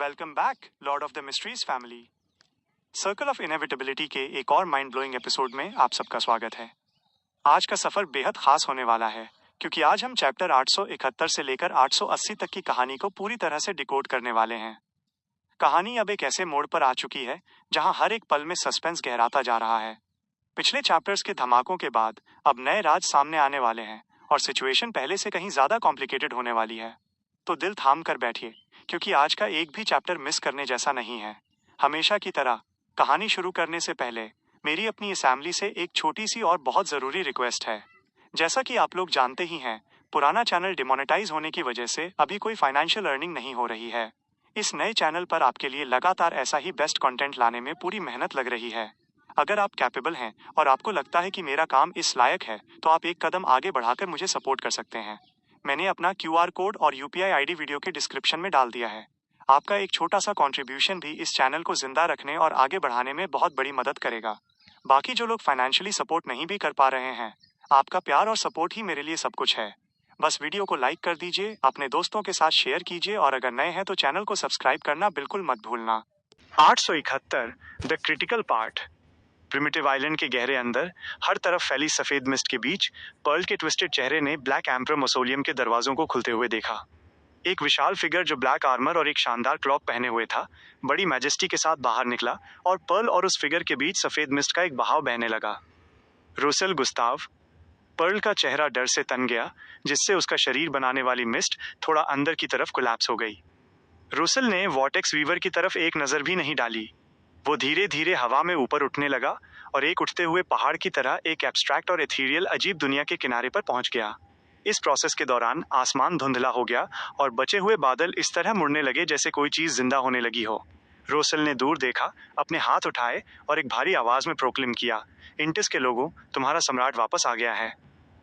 Welcome back Lord of the mysteries family. Circle of inevitability के एक और mind blowing episode में आप सबका स्वागत है। आज का सफर बेहद खास होने वाला है क्योंकि आज हम चैप्टर 871 से लेकर 880 तक की कहानी को पूरी तरह से डिकोड करने वाले हैं। कहानी अब एक ऐसे मोड़ पर आ चुकी है जहां हर एक पल में सस्पेंस गहराता जा रहा है। पिछले चैप्टर्स के धमाकों के बाद अब नए राज सामने आने वाले हैं और सिचुएशन पहले से कहीं ज्यादा कॉम्प्लिकेटेड होने वाली है। तो दिल थाम कर बैठिए क्योंकि आज का एक भी चैप्टर मिस करने जैसा नहीं है। हमेशा की तरह कहानी शुरू करने से पहले मेरी अपनी असेंबली से एक छोटी सी और बहुत ज़रूरी रिक्वेस्ट है। जैसा कि आप लोग जानते ही हैं, पुराना चैनल डिमोनेटाइज होने की वजह से अभी कोई फाइनेंशियल अर्निंग नहीं हो रही है। इस नए चैनल पर आपके लिए लगातार ऐसा ही बेस्ट कंटेंट लाने में पूरी मेहनत लग रही है। अगर आप कैपेबल हैं और आपको लगता है कि मेरा काम इस लायक है तो आप एक कदम आगे बढ़ाकर मुझे सपोर्ट कर सकते हैं। मैंने अपना QR कोड और UPI ID वीडियो के डिस्क्रिप्शन में डाल दिया है। आपका एक छोटा सा कंट्रीब्यूशन भी इस चैनल को जिंदा रखने और आगे बढ़ाने में बहुत बड़ी मदद करेगा। बाकी जो लोग फाइनेंशियली सपोर्ट नहीं भी कर पा रहे हैं, आपका प्यार और सपोर्ट ही मेरे लिए सब कुछ है। बस वीडियो को लाइक कर दीजिए, अपने दोस्तों के साथ शेयर कीजिए और अगर नए हैं तो चैनल को सब्सक्राइब करना बिल्कुल मत भूलना। 871 the critical part. Primitive island के गहरे अंदर हर तरफ फैली सफेद मिस्ट के बीच पर्ल के ट्विस्टेड चेहरे ने ब्लैक एम्परर मौसोलियम के दरवाजों को खुलते हुए देखा। एक विशाल फिगर जो ब्लैक आर्मर और एक शानदार क्लॉक पहने हुए था, बड़ी मैजेस्टी के साथ बाहर निकला और पर्ल और उस फिगर के बीच सफेद मिस्ट का एक बहाव बहने लगा। Rosell Gustav. पर्ल का चेहरा डर से तन गया, जिससे उसका शरीर बनाने वाली मिस्ट थोड़ा अंदर की तरफ कोलैप्स हो गई। रोसेल ने वॉर्टेक्स वीवर की तरफ एक नजर भी नहीं डाली। वो धीरे धीरे हवा में ऊपर उठने लगा और एक उठते हुए पहाड़ की तरह एक एब्स्ट्रैक्ट और एथीरियल अजीब दुनिया के किनारे पर पहुंच गया। इस प्रोसेस के दौरान आसमान धुंधला हो गया और बचे हुए बादल इस तरह मुड़ने लगे जैसे कोई चीज जिंदा होने लगी हो। रोसेल ने दूर देखा, अपने हाथ उठाए और एक भारी आवाज में प्रोक्लेम किया, इंटिस के लोगों, तुम्हारा सम्राट वापस आ गया है।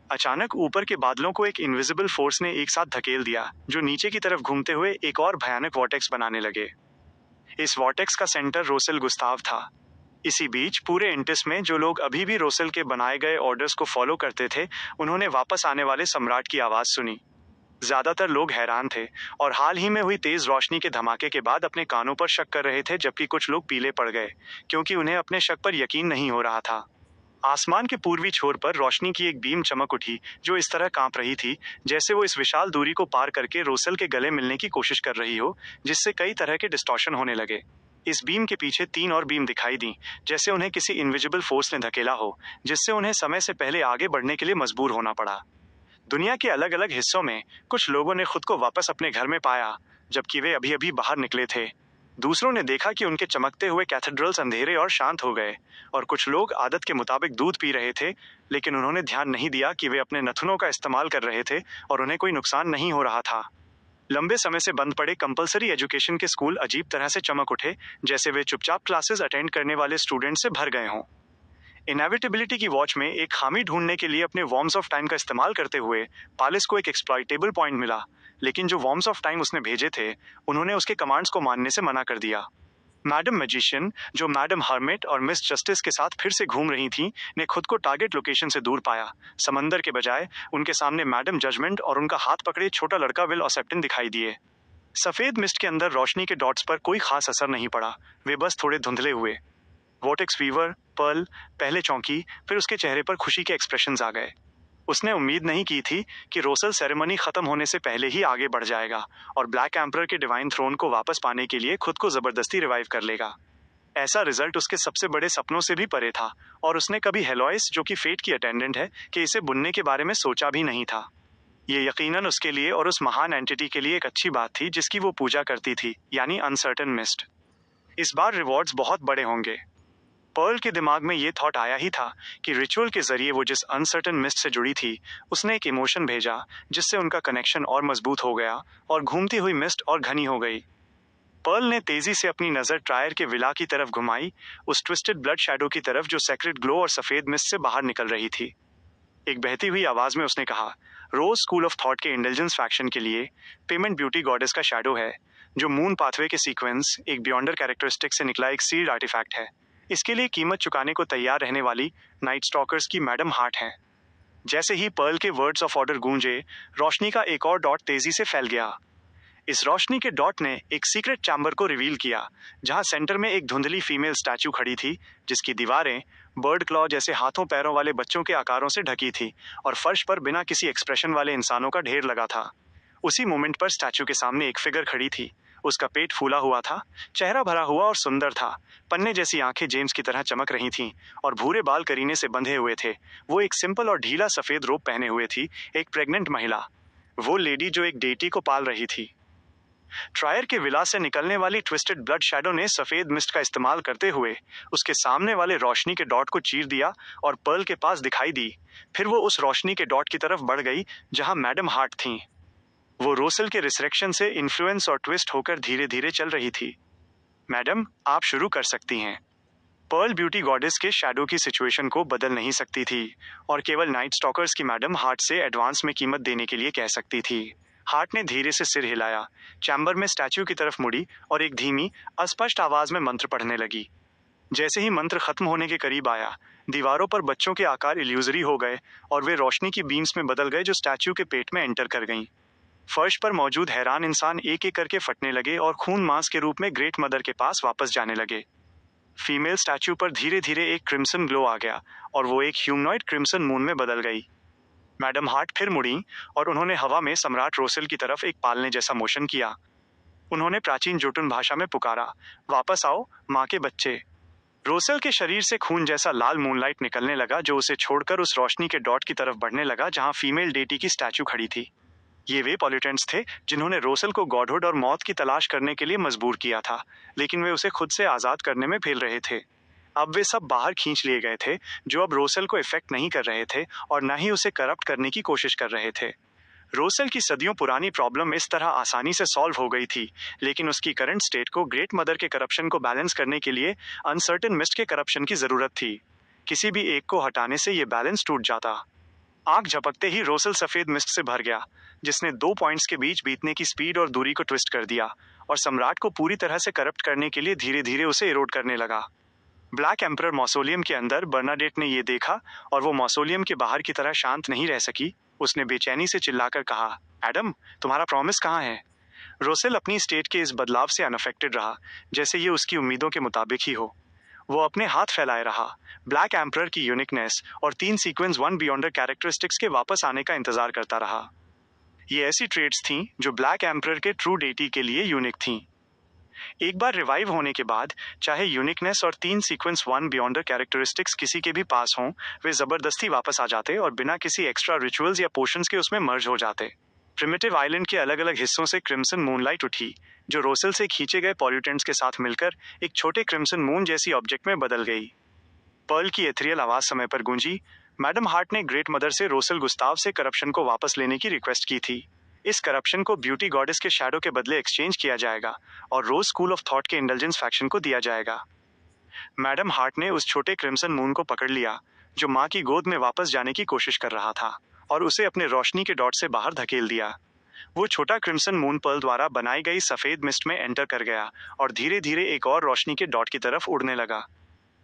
अचानक ऊपर के बादलों को एक इनविजिबल फोर्स ने एक साथ धकेल दिया, जो नीचे की तरफ घूमते हुए एक और भयानक वॉर्टेक्स बनाने लगे। इस वॉर्टेक्स का सेंटर रोसेल गुस्ताव था। इसी बीच पूरे इंटिस में जो लोग अभी भी रोसेल के बनाए गए ऑर्डर्स को फॉलो करते थे, उन्होंने वापस आने वाले सम्राट की आवाज सुनी। ज्यादातर लोग हैरान थे और हाल ही में हुई तेज रोशनी के धमाके के बाद अपने कानों पर शक कर रहे थे, जबकि कुछ लोग पीले पड़ गए क्योंकि उन्हें अपने शक पर यकीन नहीं हो रहा था। आसमान के पूर्वी छोर पर रोशनी की एक बीम चमक उठी जो इस तरह कांप रही थी जैसे वो इस विशाल दूरी को पार करके रोसेल के गले मिलने की कोशिश कर रही हो, जिससे कई तरह के डिस्टॉर्शन होने लगे। इस बीम के पीछे 3 और बीम दिखाई दी, जैसे उन्हें किसी इनविजिबल फोर्स ने धकेला हो, जिससे उन्हें समय से पहले आगे बढ़ने के लिए मजबूर होना पड़ा। दुनिया के अलग अलग हिस्सों में कुछ लोगों ने खुद को वापस अपने घर में पाया, जबकि वे अभी अभी बाहर निकले थे। दूसरों ने देखा कि उनके चमकते हुए कैथेड्रल्स अंधेरे और शांत हो गए, और कुछ लोग आदत के मुताबिक दूध पी रहे थे, लेकिन उन्होंने ध्यान नहीं दिया कि वे अपने नथुनों का इस्तेमाल कर रहे थे और उन्हें कोई नुकसान नहीं हो रहा था। लंबे समय से बंद पड़े कंपलसरी एजुकेशन के स्कूल अजीब तरह से चमक उठे, जैसे वे चुपचाप क्लासेस अटेंड करने वाले स्टूडेंट से भर गए हों। इनएविटेबिलिटी की वॉच में एक खामी ढूंढने के लिए अपने वॉर्म्स ऑफ टाइम का इस्तेमाल करते हुए पालिस को एक एक्सप्लॉइटेबल पॉइंट मिला, लेकिन जो वॉर्म्स ऑफ टाइम उसने भेजे थे, उन्होंने उसके कमांड्स को मानने से मना कर दिया। मैडम मैजिशियन, जो मैडम हर्मिट और मिस जस्टिस के साथ फिर से घूम रही थीं, ने खुद को टारगेट लोकेशन से दूर पाया। समंदर के बजाय उनके सामने मैडम जजमेंट और उनका हाथ पकड़े छोटा लड़का विल ऑसेप्टिन दिखाई दिए। सफेद मिस्ट के अंदर रोशनी के डॉट्स पर कोई खास असर नहीं पड़ा, वे बस थोड़े धुंधले हुए। वॉर्टेक्स वीवर, पर्ल, पहले चौंकी, फिर उसके चेहरे पर खुशी के एक्सप्रेशंस आ गए। उसने उम्मीद नहीं की थी कि रोसेल सेरेमनी खत्म होने से पहले ही आगे बढ़ जाएगा और ब्लैक एम्परर के डिवाइन थ्रोन को वापस पाने के लिए खुद को जबरदस्ती रिवाइव कर लेगा। ऐसा रिजल्ट उसके सबसे बड़े सपनों से भी परे था और उसने कभी हेलोइस, जो कि फेट की अटेंडेंट है, कि इसे बुनने के बारे में सोचा भी नहीं था। ये यकीनन उसके लिए और उस महान एंटिटी के लिए एक अच्छी बात थी जिसकी वो पूजा करती थी, यानी अनसर्टन मिस्ट। इस बार रिवॉर्ड्स बहुत बड़े होंगे। पर्ल के दिमाग में ये थॉट आया ही था कि रिचुअल के जरिए वो जिस अनसर्टन मिस्ट से जुड़ी थी, उसने एक इमोशन भेजा जिससे उनका कनेक्शन और मजबूत हो गया और घूमती हुई मिस्ट और घनी हो गई। पर्ल ने तेजी से अपनी नजर ट्रायर के विला की तरफ घुमाई, उस ट्विस्टेड ब्लड शैडो की तरफ जो सेक्रेड ग्लो और सफेद मिस्ट से बाहर निकल रही थी। एक बहती हुई आवाज में उसने कहा, रोज स्कूल ऑफ थॉट के इंटेलिजेंस फैक्शन के लिए पेमेंट ब्यूटी गॉडेस का शैडो है, जो मून पाथवे के सीक्वेंस, एक बियॉन्डर कैरेक्टरिस्टिक से निकला एक सील्ड आर्टिफैक्ट है। इसके लिए कीमत चुकाने को तैयार रहने वाली नाइट स्टॉकर्स की मैडम हार्ट है। जैसे ही पर्ल के वर्ड्स ऑफ ऑर्डर गूंजे, रोशनी का एक और डॉट तेजी से फैल गया। इस रोशनी के डॉट ने एक सीक्रेट चैम्बर को रिवील किया, जहां सेंटर में एक धुंधली फीमेल स्टैचू खड़ी थी, जिसकी दीवारें बर्ड क्लॉ जैसे हाथों पैरों वाले बच्चों के आकारों से ढकी थी और फर्श पर बिना किसी एक्सप्रेशन वाले इंसानों का ढेर लगा था। उसी मोमेंट पर स्टैचू के सामने एक फिगर खड़ी थी। उसका पेट फूला हुआ था, चेहरा भरा हुआ और सुंदर था। पन्ने जैसी आंखें जेम्स की तरह चमक रही थीं और भूरे बाल करीने से बंधे हुए थे। वो एक सिंपल और ढीला सफेद रोब पहने हुए थी, एक प्रेग्नेंट महिला, वो लेडी जो एक डेटी को पाल रही थी। ट्रायर के विला से निकलने वाली ट्विस्टेड ब्लड शैडो ने सफेद मिस्ट का इस्तेमाल करते हुए उसके सामने वाले रोशनी के डॉट को चीर दिया और पर्ल के पास दिखाई दी। फिर वो उस रोशनी के डॉट की तरफ बढ़ गई जहां मैडम हार्ट थीं। वो रोसेल के रिसरेक्शन से इन्फ्लुएंस और ट्विस्ट होकर धीरे धीरे चल रही थी। मैडम, आप शुरू कर सकती हैं। पर्ल ब्यूटी गॉडेस के शैडो की सिचुएशन को बदल नहीं सकती थी और केवल नाइट स्टॉकर्स की मैडम हार्ट से एडवांस में कीमत देने के लिए कह सकती थी। हार्ट ने धीरे से सिर हिलाया, चैम्बर में स्टैच्यू की तरफ मुड़ी और एक धीमी, अस्पष्ट आवाज में मंत्र पढ़ने लगी। जैसे ही मंत्र खत्म होने के करीब आया, दीवारों पर बच्चों के आकार इल्यूजरी हो गए और वे रोशनी की बीम्स में बदल गए जो स्टैच्यू के पेट में एंटर कर गईं। फर्श पर मौजूद हैरान इंसान एक एक करके फटने लगे और खून मांस के रूप में ग्रेट मदर के पास वापस जाने लगे। फीमेल स्टैच्यू पर धीरे धीरे एक क्रिम्सन ग्लो आ गया और वो एक ह्यूमनॉइड क्रिम्सन मून में बदल गई। मैडम हार्ट फिर मुड़ी और उन्होंने हवा में सम्राट रोसेल की तरफ एक पालने जैसा मोशन किया। उन्होंने प्राचीन जोटुन भाषा में पुकारा, वापस आओ माँ के बच्चे। रोसेल के शरीर से खून जैसा लाल मूनलाइट निकलने लगा जो उसे छोड़कर उस रोशनी के डॉट की तरफ बढ़ने लगा जहां फीमेल डेटी की स्टैच्यू खड़ी थी। ये वे पॉल्यूटेंट्स थे जिन्होंने रोसेल को गॉडहुड और मौत की तलाश करने के लिए मजबूर किया था, लेकिन वे उसे खुद से आजाद करने में फेल रहे थे। अब वे सब बाहर खींच लिए गए थे, जो अब रोसेल को इफेक्ट नहीं कर रहे थे और न ही उसे करप्ट करने की कोशिश कर रहे थे। रोसेल की सदियों पुरानी प्रॉब्लम इस तरह आसानी से सॉल्व हो गई थी, लेकिन उसकी करंट स्टेट को ग्रेट मदर के करप्शन को बैलेंस करने के लिए अनसर्टेन मिस्ट के करप्शन की जरूरत थी। किसी भी एक को हटाने से ये बैलेंस टूट जाता। आंख झपकते ही रोसेल सफेद मिस्ट से भर गया, जिसने 2 पॉइंट्स के बीच बीतने की स्पीड और दूरी को ट्विस्ट कर दिया और सम्राट को पूरी तरह से करप्ट करने के लिए धीरे धीरे उसे इरोड करने लगा। ब्लैक एम्परर मौसोलियम के अंदर बर्नाडेट ने यह देखा और वो मौसोलियम के बाहर की तरह शांत नहीं रह सकी। उसने बेचैनी से चिल्लाकर कहा, एडम, तुम्हारा प्रॉमिस कहाँ है? रोसेल अपनी स्टेट के इस बदलाव से अनअफेक्टेड रहा, जैसे ये उसकी उम्मीदों के मुताबिक ही हो। वो अपने हाथ फैलाए रहा, ब्लैक एम्परर की यूनिकनेस और 3 सीक्वेंस 1 बियॉन्डर कैरेक्टरिस्टिक्स के वापस आने का इंतजार करता रहा। ये ऐसी ट्रेड्स थीं जो ब्लैक एम्परर के ट्रू डेटी के लिए यूनिक थीं। एक बार रिवाइव होने के बाद, चाहे यूनिकनेस और 3 सीक्वेंस 1 बियॉन्डर कैरेक्टरिस्टिक्स किसी के भी पास हों, वे जबरदस्ती वापस आ जाते और बिना किसी एक्स्ट्रा रिचुअल्स या पोशंस के उसमें मर्ज हो जाते। प्रिमिटिव आइलैंड के अलग अलग हिस्सों से क्रिम्सन मूनलाइट उठी, जो रोसेल से खींचे गए पॉल्यूटेंट्स के साथ मिलकर एक छोटे क्रिम्सन मून जैसी ऑब्जेक्ट में बदल गई। पर्ल की एथरियल आवाज समय पर गूंजी। मैडम हार्ट ने ग्रेट मदर से रोसेल गुस्ताव से करप्शन को वापस लेने की रिक्वेस्ट की थी। इस करप्शन को ब्यूटी गॉडेस के शैडो के बदले एक्सचेंज किया जाएगा और रोज स्कूल ऑफ थॉट के इंडल्जेंस फैक्शन को दिया जाएगा। मैडम हार्ट ने उस छोटे क्रिम्सन मून को पकड़ लिया, जो माँ की गोद में वापस जाने की कोशिश कर रहा था, और उसे अपने रोशनी के डॉट से बाहर धकेल दिया। वो छोटा क्रिम्सन मून पर्ल द्वारा बनाई गई सफेद मिस्ट में एंटर कर गया और धीरे धीरे एक और रोशनी के डॉट की तरफ उड़ने लगा।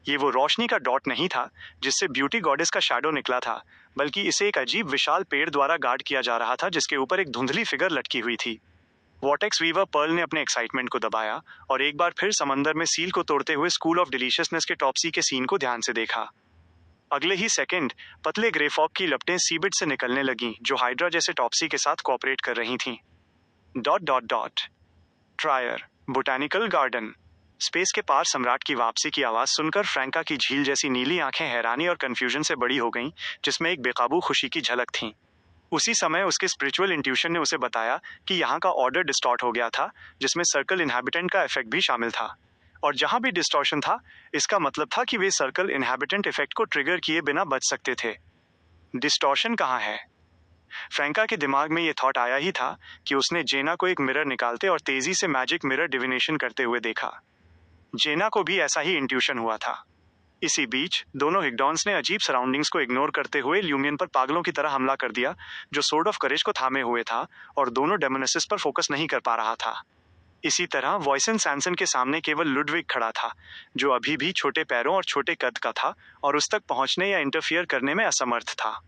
ये वो रोशनी का डॉट नहीं था जिससे ब्यूटी गॉडेस का शैडो निकला था, बल्कि इसे एक अजीब विशाल पेड़ द्वारा गार्ड किया जा रहा था जिसके ऊपर एक धुंधली फिगर लटकी हुई थी। वॉटेक्स वीवर पर्ल ने अपने एक्साइटमेंट को दबाया और एक बार फिर समंदर में सील को तोड़ते हुए स्कूल ऑफ डिलीशियसनेस के टॉपसी के सीन को ध्यान से देखा। अगले ही सेकंड पतले ग्रे फॉग की लपटें सीबिट से निकलने लगीं, जो हाइड्रा जैसे टॉपसी के साथ कोऑपरेट कर रही थीं। Dot dot dot ट्रायर botanical garden. Space के पार सम्राट की वापसी की आवाज सुनकर फ्रैंका की झील जैसी नीली आंखें हैरानी और कंफ्यूजन से बड़ी हो गईं, जिसमें एक बेकाबू खुशी की झलक थी। उसी समय उसके स्पिरिचुअल इंट्यूशन ने उसे बताया कि यहाँ का ऑर्डर डिस्टॉर्ट हो गया था, जिसमें सर्कल इनहैबिटेंट का इफेक्ट भी शामिल था। और जहां भी डिस्टॉर्शन था, इसका मतलब था कि वे सर्कल इनहैबिटेंट इफेक्ट को ट्रिगर किए बिना बच सकते थे। डिस्टॉर्शन कहाँ है? फ्रैंका के दिमाग में यह थॉट आया ही था कि उसने जेना को एक मिरर निकालते और तेजी से मैजिक मिरर डिविनेशन करते हुए देखा। जेना को भी ऐसा ही इंट्यूशन हुआ था। इसी बीच दोनों हिग्डॉन्स ने अजीब सराउंडिंग्स को इग्नोर करते हुए ल्यूमियन पर पागलों की तरह हमला कर दिया, जो सोर्ड ऑफ करेज को थामे हुए था और दोनों डेमोनेसिस पर फोकस नहीं कर पा रहा था। इसी तरह वॉइसन सैनसन के सामने केवल लुडविग खड़ा था, जो अभी भी छोटे पैरों और छोटे कद का था और उस तक पहुंचने या इंटरफियर करने में असमर्थ था।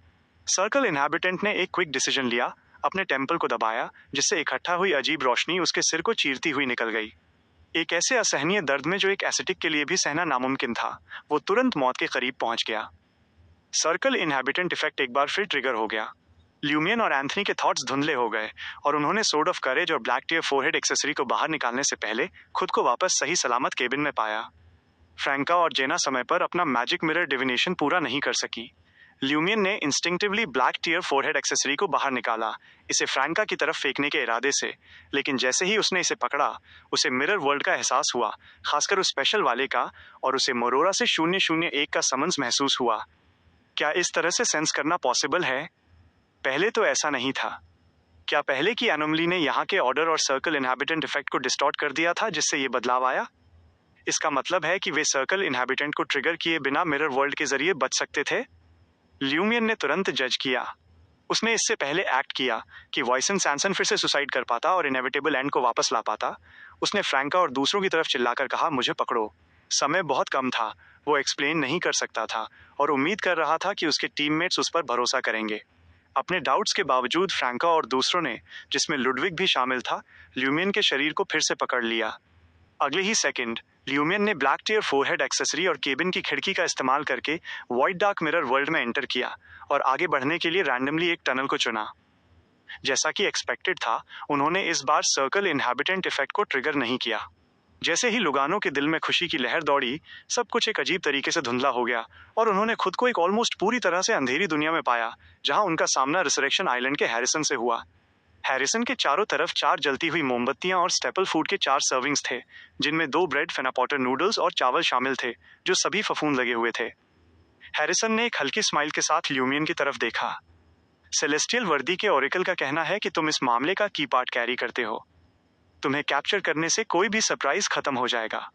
सर्कल इनहैबिटेंट ने एक क्विक डिसीजन लिया, अपने टेम्पल को दबाया, जिससे इकट्ठा हुई अजीब रोशनी उसके सिर को चीरती हुई निकल गई। एक ऐसे असहनीय दर्द में जो एक एसिटिक के लिए भी सहना नामुमकिन था, वो तुरंत मौत के करीब पहुंच गया। सर्कल इनहैबिटेंट इफेक्ट एक बार फिर ट्रिगर हो गया। ल्यूमियन और एंथनी के थॉट्स धुंधले हो गए और उन्होंने सोर्ड ऑफ करेज और ब्लैक टियर फोरहेड एक्सेसरी को बाहर निकालने से पहले खुद को वापस सही सलामत केबिन में पाया। फ्रैंका और जेना समय पर अपना मैजिक मिरर डिविनेशन पूरा नहीं कर सकी। ल्यूमियन ने instinctively black tear forehead accessory को बाहर निकाला, इसे फ्रैंका की तरफ फेंकने के इरादे से, लेकिन जैसे ही उसने इसे पकड़ा, उसे मिरर वर्ल्ड का एहसास हुआ, खासकर उस स्पेशल वाले का, और उसे मोरोरा से 001 का समन्स महसूस हुआ। क्या इस तरह से सेंस करना पॉसिबल है? पहले तो ऐसा नहीं था। क्या पहले की एनोमली ने यहाँ के ऑर्डर और सर्कल इनहैबिटेंट इफेक्ट को डिस्टॉर्ट कर दिया था, जिससे ये बदलाव आया? इसका मतलब है कि वे सर्कल इनहैबिटेंट को ट्रिगर किए बिना मिरर वर्ल्ड के जरिए बच सकते थे। ल्यूमियन ने तुरंत जज किया। उसने इससे पहले एक्ट किया कि वॉइसन सैनसन फिर से सुसाइड कर पाता और इनेविटेबल एंड को वापस ला पाता। उसने फ्रैंका और दूसरों की तरफ चिल्लाकर कहा, मुझे पकड़ो। समय बहुत कम था, वो एक्सप्लेन नहीं कर सकता था और उम्मीद कर रहा था कि उसके टीममेट्स उस पर भरोसा करेंगे। अपने डाउट्स के बावजूद फ्रैंका और दूसरों ने, जिसमें लुडविग भी शामिल था, ल्यूमियन के शरीर को फिर से पकड़ लिया। अगले ही सेकंड ल्यूमियन ने ब्लैक टियर फोरहेड एक्सेसरी और केबिन की खिड़की का इस्तेमाल करके वॉइड डार्क मिरर वर्ल्ड में एंटर किया और आगे बढ़ने के लिए रैंडमली एक टनल को चुना। जैसा कि एक्सपेक्टेड था, उन्होंने इस बार सर्कल इनहैबिटेंट इफेक्ट को ट्रिगर नहीं किया। जैसे ही लुगानो के दिल में खुशी की लहर दौड़ी, सब कुछ एक अजीब तरीके से धुंधला हो गया और उन्होंने खुद को एक ऑलमोस्ट पूरी तरह से अंधेरी दुनिया में पाया, जहां उनका सामना रिसरेक्शन आइलैंड के हैरिसन से हुआ। हैरिसन के चारों तरफ 4 जलती हुई मोमबत्तियां और स्टेपल फूड के 4 सर्विंग्स थे, जिनमें 2 ब्रेड, फेनापॉटर नूडल्स और चावल शामिल थे, जो सभी फफूंद लगे हुए थे। हैरिसन ने एक हल्की स्माइल के साथ ल्यूमियन की तरफ देखा। सेलेस्टियल वर्दी के ओरेकल का कहना है कि तुम इस मामले का की पार्ट कैरी करते हो। तुम्हें कैप्चर करने से कोई भी सरप्राइज खत्म हो जाएगा।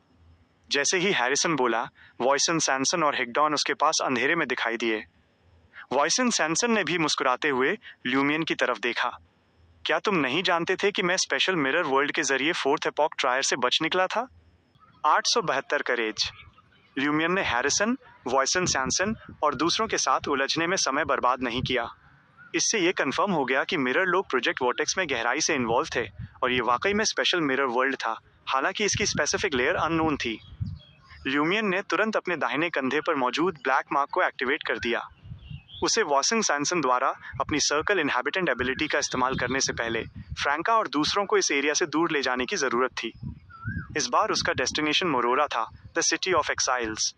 जैसे ही हैरिसन बोला, वॉइसन सैनसन और हिगडॉन उसके पास अंधेरे में दिखाई दिए। वॉइसन सैनसन ने भी मुस्कुराते हुए ल्यूमियन की तरफ देखा। क्या तुम नहीं जानते थे कि मैं स्पेशल मिरर वर्ल्ड के जरिए फोर्थ एपॉक ट्रायर से बच निकला था? 872 करेज। ल्यूमियन ने हैरिसन, वॉइसन सैनसन और दूसरों के साथ उलझने में समय बर्बाद नहीं किया। इससे ये कंफर्म हो गया कि मिरर लोग प्रोजेक्ट वॉर्टेक्स में गहराई से इन्वॉल्व थे और ये वाकई में स्पेशल मिरर वर्ल्ड था, हालांकि इसकी स्पेसिफिक लेयर अननोन थी। ल्यूमियन ने तुरंत अपने दाहिने कंधे पर मौजूद ब्लैक मार्क को एक्टिवेट कर दिया। उसे वॉइसन सैनसन द्वारा अपनी सर्कल इनहैबिटेंट एबिलिटी का इस्तेमाल करने से पहले फ्रैंका और दूसरों को इस एरिया से दूर ले जाने की जरूरत थी। इस बार उसका डेस्टिनेशन मोरोरा था, द सिटी ऑफ एक्साइल्स।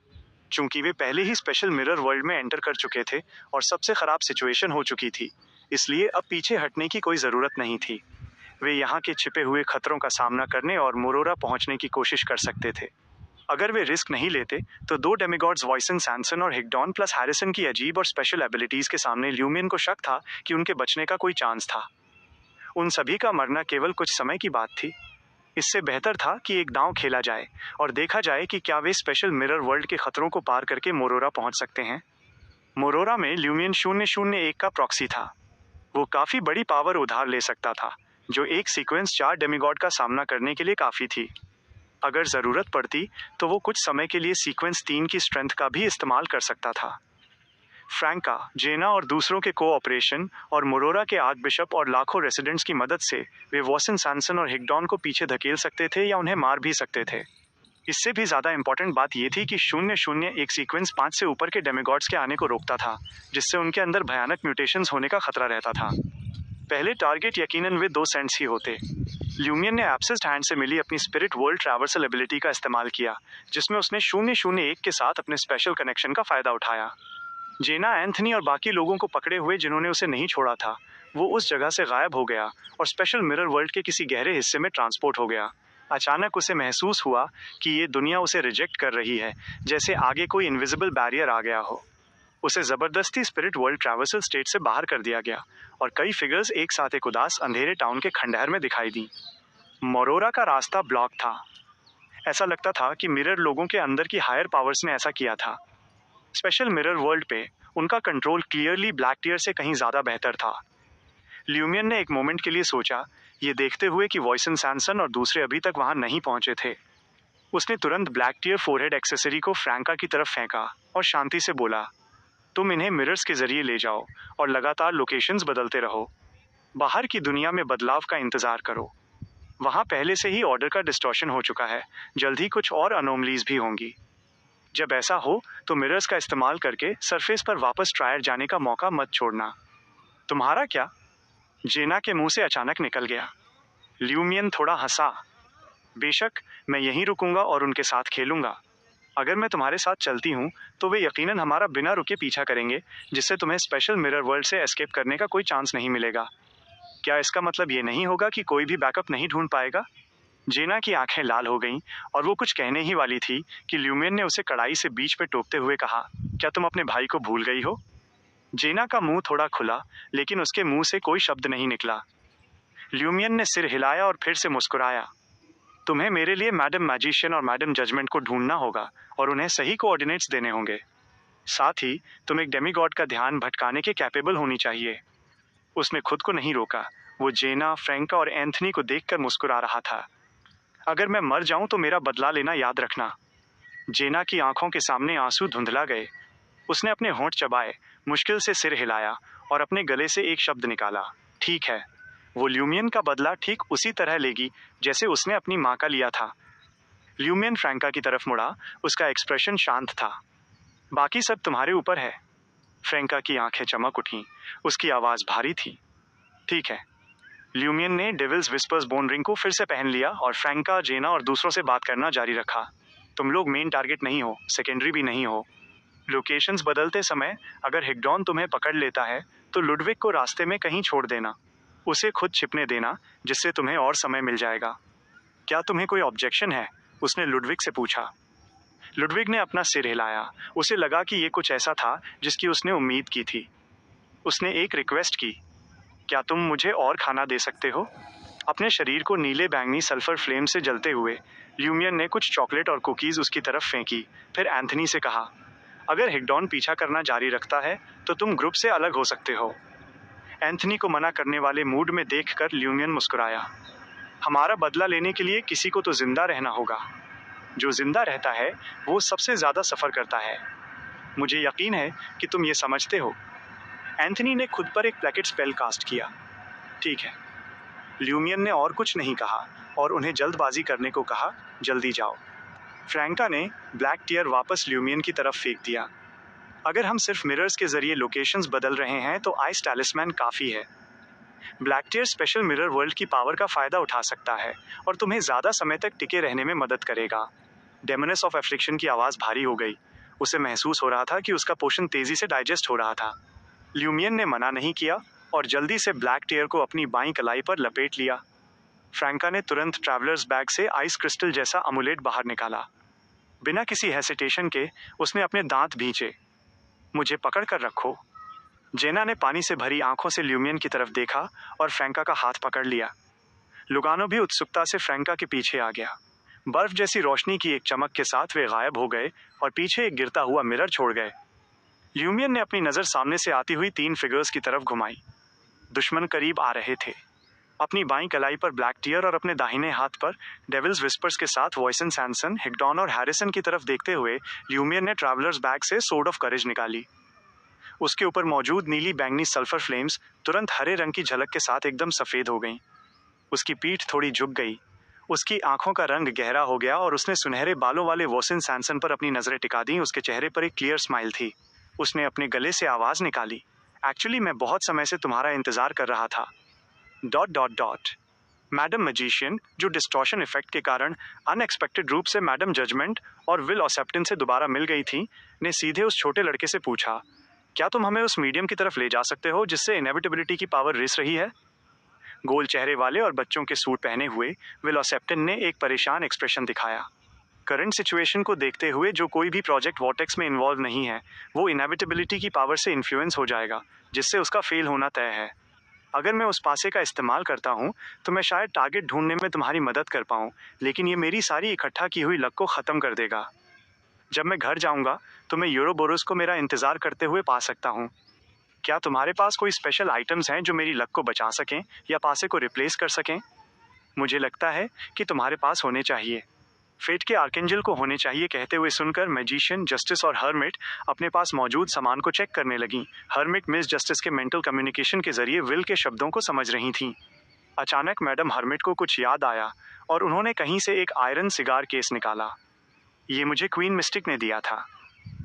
चूंकि वे पहले ही स्पेशल मिरर वर्ल्ड में एंटर कर चुके थे और सबसे खराब सिचुएशन हो चुकी थी, इसलिए अब पीछे हटने की कोई जरूरत नहीं थी। वे यहाँ के छिपे हुए खतरों का सामना करने और मोरोरा पहुंचने की कोशिश कर सकते थे। अगर वे रिस्क नहीं लेते तो 2 डेमिगॉड्स वॉइसन सैनसन और हिगडॉन प्लस हैरिसन की अजीब और स्पेशल एबिलिटीज के सामने ल्यूमियन को शक था कि उनके बचने का कोई चांस था। उन सभी का मरना केवल कुछ समय की बात थी। इससे बेहतर था कि एक दांव खेला जाए और देखा जाए कि क्या वे स्पेशल मिरर वर्ल्ड के खतरों को पार करके मोरोरा पहुंच सकते हैं। मोरोरा में ल्यूमियन 001 का प्रॉक्सी था। वो काफी बड़ी पावर उधार ले सकता था, जो एक सीक्वेंस 4 डेमिगॉड का सामना करने के लिए काफी थी। अगर जरूरत पड़ती तो वो कुछ समय के लिए सीक्वेंस 3 की स्ट्रेंथ का भी इस्तेमाल कर सकता था। फ्रैंका, जेना और दूसरों के कोऑपरेशन और मोरोरा के आर्क बिशप और लाखों रेसिडेंट्स की मदद से वे वॉइसन सैनसन और हिगडॉन को पीछे धकेल सकते थे या उन्हें मार भी सकते थे। इससे भी ज्यादा इंपॉर्टेंट बात यह थी कि 001 सीक्वेंस 5 से ऊपर के डेमिगॉड्स के आने को रोकता था, जिससे उनके अंदर भयानक म्यूटेशंस होने का खतरा रहता था। पहले टारगेट यकीनन वे 2 सेंट्स ही होते। ल्यूमियन ने एब्सेस्ड हैंड से मिली अपनी स्पिरिट वर्ल्ड ट्रैवर्सल एबिलिटी का इस्तेमाल किया, जिसमें उसने 001 के साथ अपने स्पेशल कनेक्शन का फायदा उठाया। जेना, एंथनी और बाकी लोगों को पकड़े हुए जिन्होंने उसे नहीं छोड़ा था, वो उस जगह से गायब हो गया और स्पेशल मिरर वर्ल्ड के किसी गहरे हिस्से में ट्रांसपोर्ट हो गया। अचानक उसे महसूस हुआ कि ये दुनिया उसे रिजेक्ट कर रही है, जैसे आगे कोई इनविजिबल बैरियर आ गया हो। उसे जबरदस्ती स्पिरिट वर्ल्ड ट्रैवर्सल स्टेट से बाहर कर दिया गया और कई फिगर्स एक साथ एक उदास अंधेरे टाउन के खंडहर में दिखाई दी। मोरोरा का रास्ता ब्लॉक था। ऐसा लगता था कि मिरर लोगों के अंदर की हायर पावर्स ने ऐसा किया था। स्पेशल मिरर वर्ल्ड पे उनका कंट्रोल क्लियरली ब्लैक टियर से कहीं ज्यादा बेहतर था। ल्यूमियन ने एक मोमेंट के लिए सोचा, ये देखते हुए कि वॉइसन सैनसन और दूसरे अभी तक वहां नहीं पहुंचे थे। उसने तुरंत ब्लैक टियर फोरहेड एक्सेसरी को फ्रैंका की तरफ फेंका और शांति से बोला, तुम इन्हें मिरर्स के जरिए ले जाओ और लगातार लोकेशंस बदलते रहो। बाहर की दुनिया में बदलाव का इंतजार करो। वहां पहले से ही ऑर्डर का डिस्टॉर्शन हो चुका है, जल्द ही कुछ और अनोमलीज भी होंगी। जब ऐसा हो तो मिरर्स का इस्तेमाल करके सरफेस पर वापस ट्रायल जाने का मौका मत छोड़ना। तुम्हारा क्या? जेना के मुंह से अचानक निकल गया। ल्यूमियन थोड़ा हंसा। बेशक, मैं यहीं रुकूंगा और उनके साथ खेलूंगा। अगर मैं तुम्हारे साथ चलती हूँ तो वे यकीनन हमारा बिना रुके पीछा करेंगे, जिससे तुम्हें स्पेशल मिरर वर्ल्ड से एस्केप करने का कोई चांस नहीं मिलेगा। क्या इसका मतलब ये नहीं होगा कि कोई भी बैकअप नहीं ढूंढ पाएगा? जेना की आंखें लाल हो गईं और वो कुछ कहने ही वाली थी कि ल्यूमियन ने उसे कड़ाई से बीच पे टोकते हुए कहा, क्या तुम अपने भाई को भूल गई हो? जेना का मुंह थोड़ा खुला, लेकिन उसके मुंह से कोई शब्द नहीं निकला। ल्यूमियन ने सिर हिलाया और फिर से मुस्कुराया। तुम्हें मेरे लिए मैडम मैजिशियन और मैडम जजमेंट को ढूंढना होगा और उन्हें सही कोऑर्डिनेट्स देने होंगे। साथ ही तुम एक डेमीगॉड का ध्यान भटकाने के कैपेबल होनी चाहिए। उसने खुद को नहीं रोका। वो जेना, फ्रैंका और एंथनी को देखकर मुस्कुरा रहा था। अगर मैं मर जाऊं तो मेरा बदला लेना याद रखना। जेना की आंखों के सामने आंसू धुंधला गए। उसने अपने होंठ चबाए, मुश्किल से सिर हिलाया और अपने गले से एक शब्द निकाला, ठीक है। वो ल्यूमियन का बदला ठीक उसी तरह लेगी जैसे उसने अपनी माँ का लिया था। ल्यूमियन फ्रैंका की तरफ मुड़ा। उसका एक्सप्रेशन शांत था। बाकी सब तुम्हारे ऊपर है। फ्रैंका की आंखें चमक उठीं। उसकी आवाज भारी थी। ठीक है। ल्यूमियन ने डेविल्स विस्पर्स बोन रिंग को फिर से पहन लिया और फ्रैंका, जेना और दूसरों से बात करना जारी रखा। तुम लोग मेन टारगेट नहीं हो, सेकेंडरी भी नहीं हो। लोकेशंस बदलते समय अगर हिग्डॉन तुम्हें पकड़ लेता है तो लुडविग को रास्ते में कहीं छोड़ देना। उसे खुद छिपने देना, जिससे तुम्हें और समय मिल जाएगा। क्या तुम्हें कोई ऑब्जेक्शन है? उसने लुडविग से पूछा। लुडविग ने अपना सिर हिलाया। उसे लगा कि ये कुछ ऐसा था जिसकी उसने उम्मीद की थी। उसने एक रिक्वेस्ट की, क्या तुम मुझे और खाना दे सकते हो? अपने शरीर को नीले बैंगनी सल्फर फ्लेम से जलते हुए ल्यूमियन ने कुछ चॉकलेट और कुकीज उसकी तरफ फेंकी। फिर एंथनी से कहा, अगर हिग्डॉन पीछा करना जारी रखता है तो तुम ग्रुप से अलग हो सकते हो। एंथनी को मना करने वाले मूड में देखकर ल्यूमियन मुस्कुराया। हमारा बदला लेने के लिए किसी को तो जिंदा रहना होगा। जो जिंदा रहता है वो सबसे ज्यादा सफर करता है। मुझे यकीन है कि तुम ये समझते हो। एंथनी ने खुद पर एक प्लेकेट स्पेल कास्ट किया। ठीक है। ल्यूमियन ने और कुछ नहीं कहा और उन्हें जल्दबाजी करने को कहा, जल्दी जाओ। फ्रैंका ने ब्लैक टीयर वापस ल्यूमियन की तरफ फेंक दिया। अगर हम सिर्फ मिरर्स के जरिए लोकेशंस बदल रहे हैं तो आइस टैलिस्मैन काफी है। Black tear special mirror world की पावर का फायदा उठा सकता है और तुम्हें ज्यादा समय तक टिके रहने में मदद करेगा। डेमोनस ऑफ एफ्लिक्शन की आवाज भारी हो गई। उसे महसूस हो रहा था कि उसका पोषण तेजी से डाइजेस्ट हो रहा था। ल्यूमियन ने मना नहीं किया और जल्दी से ब्लैक टीयर को अपनी बाईं कलाई पर लपेट लिया। फ्रैंका ने तुरंत ट्रैवलर्स बैग से आइस क्रिस्टल जैसा अमुलेट बाहर निकाला। बिना किसी हेसिटेशन के उसने अपने दांत भींचे। मुझे पकड़ कर रखो। जेना ने पानी से भरी आंखों से ल्यूमियन की तरफ देखा और फ्रैंका का हाथ पकड़ लिया। लुगानो भी उत्सुकता से फ्रैंका के पीछे आ गया। बर्फ जैसी रोशनी की एक चमक के साथ वे गायब हो गए और पीछे एक गिरता हुआ मिरर छोड़ गए। ल्यूमियन ने अपनी नजर सामने से आती हुई 3 फिगर्स की तरफ घुमाई। दुश्मन करीब आ रहे थे। अपनी बाईं कलाई पर ब्लैक टीयर और अपने दाहिने हाथ पर डेविल्स विस्पर्स के साथ वॉइसन सैनसन, हिग्डॉन और हैरिसन की तरफ देखते हुए ल्यूमियन ने ट्रैवलर्स बैग से सोर्ड ऑफ करेज निकाली। उसके ऊपर मौजूद नीली बैंगनी सल्फर फ्लेम्स तुरंत हरे रंग की झलक के साथ एकदम सफेद हो गईं। उसकी पीठ थोड़ी झुक गई। उसकी आंखों का रंग गहरा हो गया और उसने सुनहरे बालों वाले वॉसिन सैनसन पर अपनी नजरें टिका दी। उसके चेहरे पर एक क्लियर स्माइल थी। उसने अपने गले से आवाज निकाली, एक्चुअली मैं बहुत समय से तुम्हारा इंतजार कर रहा था। ... मैडम मैजिशियन, जो डिस्टॉर्शन इफेक्ट के कारण अनएक्सपेक्टेड रूप से मैडम जजमेंट और विल ऑसेप्टन से दोबारा मिल गई थी, ने सीधे उस छोटे लड़के से पूछा, क्या तुम हमें उस मीडियम की तरफ ले जा सकते हो जिससे इनएविटेबिलिटी की पावर रिस रही है? गोल चेहरे वाले और बच्चों के सूट पहने हुए विल ऑसेप्टन ने एक परेशान एक्सप्रेशन दिखाया। करंट सिचुएशन को देखते हुए जो कोई भी प्रोजेक्ट वॉर्टेक्स में इन्वॉल्व नहीं है वो इनएविटेबिलिटी की पावर से इन्फ्लुएंस हो जाएगा, जिससे उसका फेल होना तय है। अगर मैं उस पासे का इस्तेमाल करता हूँ तो मैं शायद टारगेट ढूंढने में तुम्हारी मदद कर पाऊँ, लेकिन ये मेरी सारी इकट्ठा की हुई लक को ख़त्म कर देगा। जब मैं घर जाऊँगा तो मैं यूरोबोरस को मेरा इंतज़ार करते हुए पा सकता हूँ। क्या तुम्हारे पास कोई स्पेशल आइटम्स हैं जो मेरी लक को बचा सकें या पासे को रिप्लेस कर सकें? मुझे लगता है कि तुम्हारे पास होने चाहिए। फेट के आर्केंजल को होने चाहिए कहते हुए सुनकर मैजिशियन, जस्टिस और हर्मिट अपने पास मौजूद सामान को चेक करने लगी। हर्मिट मिस जस्टिस के मेंटल कम्युनिकेशन के जरिए विल के शब्दों को समझ रही थीं। अचानक मैडम हर्मिट को कुछ याद आया और उन्होंने कहीं से एक आयरन सिगार केस निकाला। ये मुझे क्वीन मिस्टिक ने दिया था।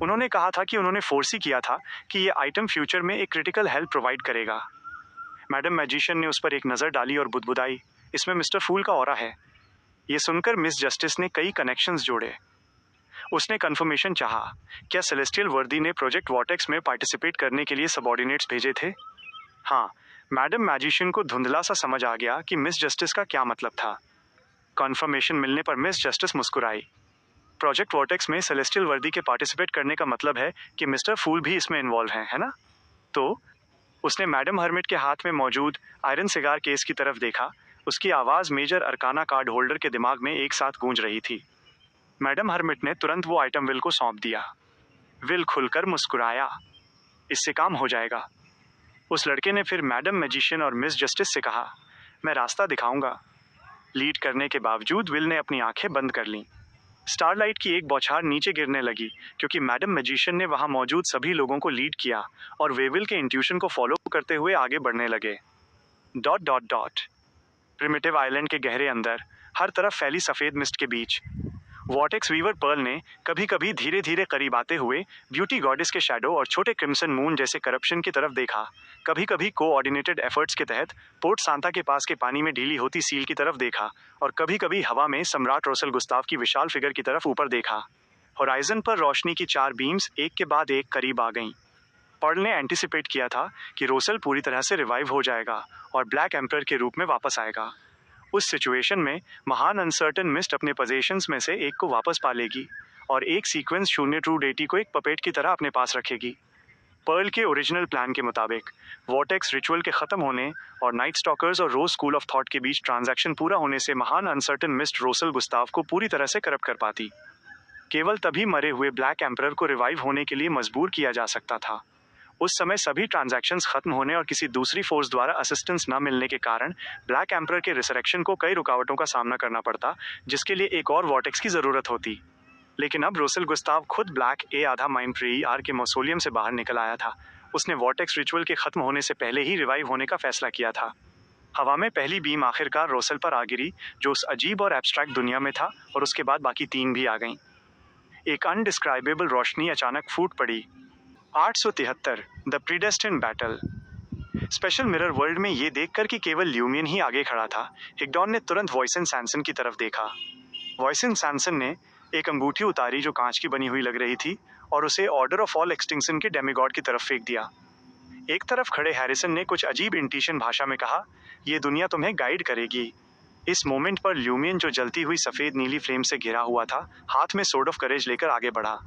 उन्होंने कहा था कि उन्होंने फोर्सी किया था कि ये आइटम फ्यूचर में एक क्रिटिकल हेल्प प्रोवाइड करेगा। मैडम मैजिशियन ने उस पर एक नज़र डाली और बुदबुदाई, इसमें मिस्टर फूल का ऑरा है। ये सुनकर मिस जस्टिस ने कई कनेक्शंस जोड़े। उसने कंफर्मेशन चाहा, क्या सेलेस्टियल वर्दी ने प्रोजेक्ट वॉर्टेक्स में पार्टिसिपेट करने के लिए सबऑर्डिनेट्स भेजे थे? हाँ, मैडम मैजिशियन को धुंधला सा समझ आ गया कि मिस जस्टिस का क्या मतलब था। कंफर्मेशन मिलने पर मिस जस्टिस मुस्कुराई। प्रोजेक्ट वॉर्टेक्स में सेलेस्टियल वर्दी के पार्टिसिपेट करने का मतलब है कि मिस्टर फूल भी इसमें इन्वॉल्व हैं, है ना? तो उसने मैडम हर्मिट के हाथ में मौजूद आयरन सिगार केस की तरफ देखा। उसकी आवाज़ मेजर अरकाना कार्ड होल्डर के दिमाग में एक साथ गूंज रही थी। मैडम हर्मिट ने तुरंत वो आइटम विल को सौंप दिया। विल खुलकर मुस्कुराया, इससे काम हो जाएगा। उस लड़के ने फिर मैडम मैजिशियन और मिस जस्टिस से कहा, मैं रास्ता दिखाऊंगा। लीड करने के बावजूद विल ने अपनी आंखें बंद कर लीं। स्टारलाइट की एक बौछार नीचे गिरने लगी क्योंकि मैडम मैजिशियन ने वहां मौजूद सभी लोगों को लीड किया और वे विल के इंट्यूशन को फॉलो करते हुए आगे बढ़ने लगे। Dot dot dot. Primitive island के गहरे अंदर, हर तरफ फैली सफ़ेद मिस्ट के बीच, वॉर्टेक्स वीवर पर्ल ने कभी कभी धीरे धीरे करीब आते हुए ब्यूटी गॉडेस के शैडो और छोटे क्रिम्सन मून जैसे करप्शन की तरफ देखा। कभी कभी कोऑर्डिनेटेड एफर्ट्स के तहत पोर्ट सांता के पास के पानी में ढीली होती सील की तरफ देखा और कभी कभी हवा में सम्राट रोसल गुस्ताव की विशाल फिगर की तरफ ऊपर देखा। होराइजन पर रोशनी की 4 बीम्स एक के बाद एक करीब आ गईं। पर्ल ने एंटिसिपेट किया था कि रोसल पूरी तरह से रिवाइव हो जाएगा और ब्लैक एम्पर के रूप में वापस आएगा। उस सिचुएशन में महान अनसर्टन मिस्ट अपने पोजीशंस में से एक को वापस पा लेगी और एक सीक्वेंस 0 ट्रू डेटी को एक पपेट की तरह अपने पास रखेगी। पर्ल के ओरिजिनल प्लान के मुताबिक वॉर्टेक्स रिचुअल के खत्म होने और नाइट स्टॉकर्स और रोज स्कूल ऑफ थॉट के बीच ट्रांजैक्शन पूरा होने से महान अनसर्टन मिस्ट रोसल गुस्ताव को पूरी तरह से करप्ट कर पाती। केवल तभी मरे हुए ब्लैक एम्परर को रिवाइव होने के लिए मजबूर किया जा सकता था। उस समय सभी ट्रांजैक्शंस खत्म होने और किसी दूसरी फोर्स द्वारा असिस्टेंस न मिलने के कारण ब्लैक एम्परर के रिसरेक्शन को कई रुकावटों का सामना करना पड़ता, जिसके लिए एक और वॉर्टेक्स की जरूरत होती। लेकिन अब रोसल गुस्ताव खुद ब्लैक ए आधा माइंड ट्री आर के मौसोलियम से बाहर निकल आया था। उसने वॉर्टेक्स रिचुअल के खत्म होने से पहले ही रिवाइव होने का फैसला किया था। हवा में पहली बीम आखिरकार रोसल पर आ गिरी, जो उस अजीब और एब्स्ट्रैक्ट दुनिया में था, और उसके बाद बाकी 3 भी आ गईं। एक अनडिस्क्राइबेबल रोशनी अचानक फूट पड़ी। 873 the predestined battle. Special mirror world में ये देखकर कि केवल ल्यूमियन ही आगे खड़ा था, हिग्डॉन ने तुरंत वॉइसन सैनसन की तरफ देखा। वॉइसन सैनसन ने एक अंगूठी उतारी जो कांच की बनी हुई लग रही थी और उसे ऑर्डर ऑफ ऑल एक्सटिंक्शन के डेमिगॉड की तरफ फेंक दिया। एक तरफ खड़े हैरिसन ने कुछ अजीब इंटिशन भाषा में कहा, ये दुनिया तुम्हें गाइड करेगी। इस मोमेंट पर ल्यूमियन, जो जलती हुई सफ़ेद नीली फ्लेम से घिरा हुआ था, हाथ में सोर्ड ऑफ करेज लेकर आगे बढ़ा।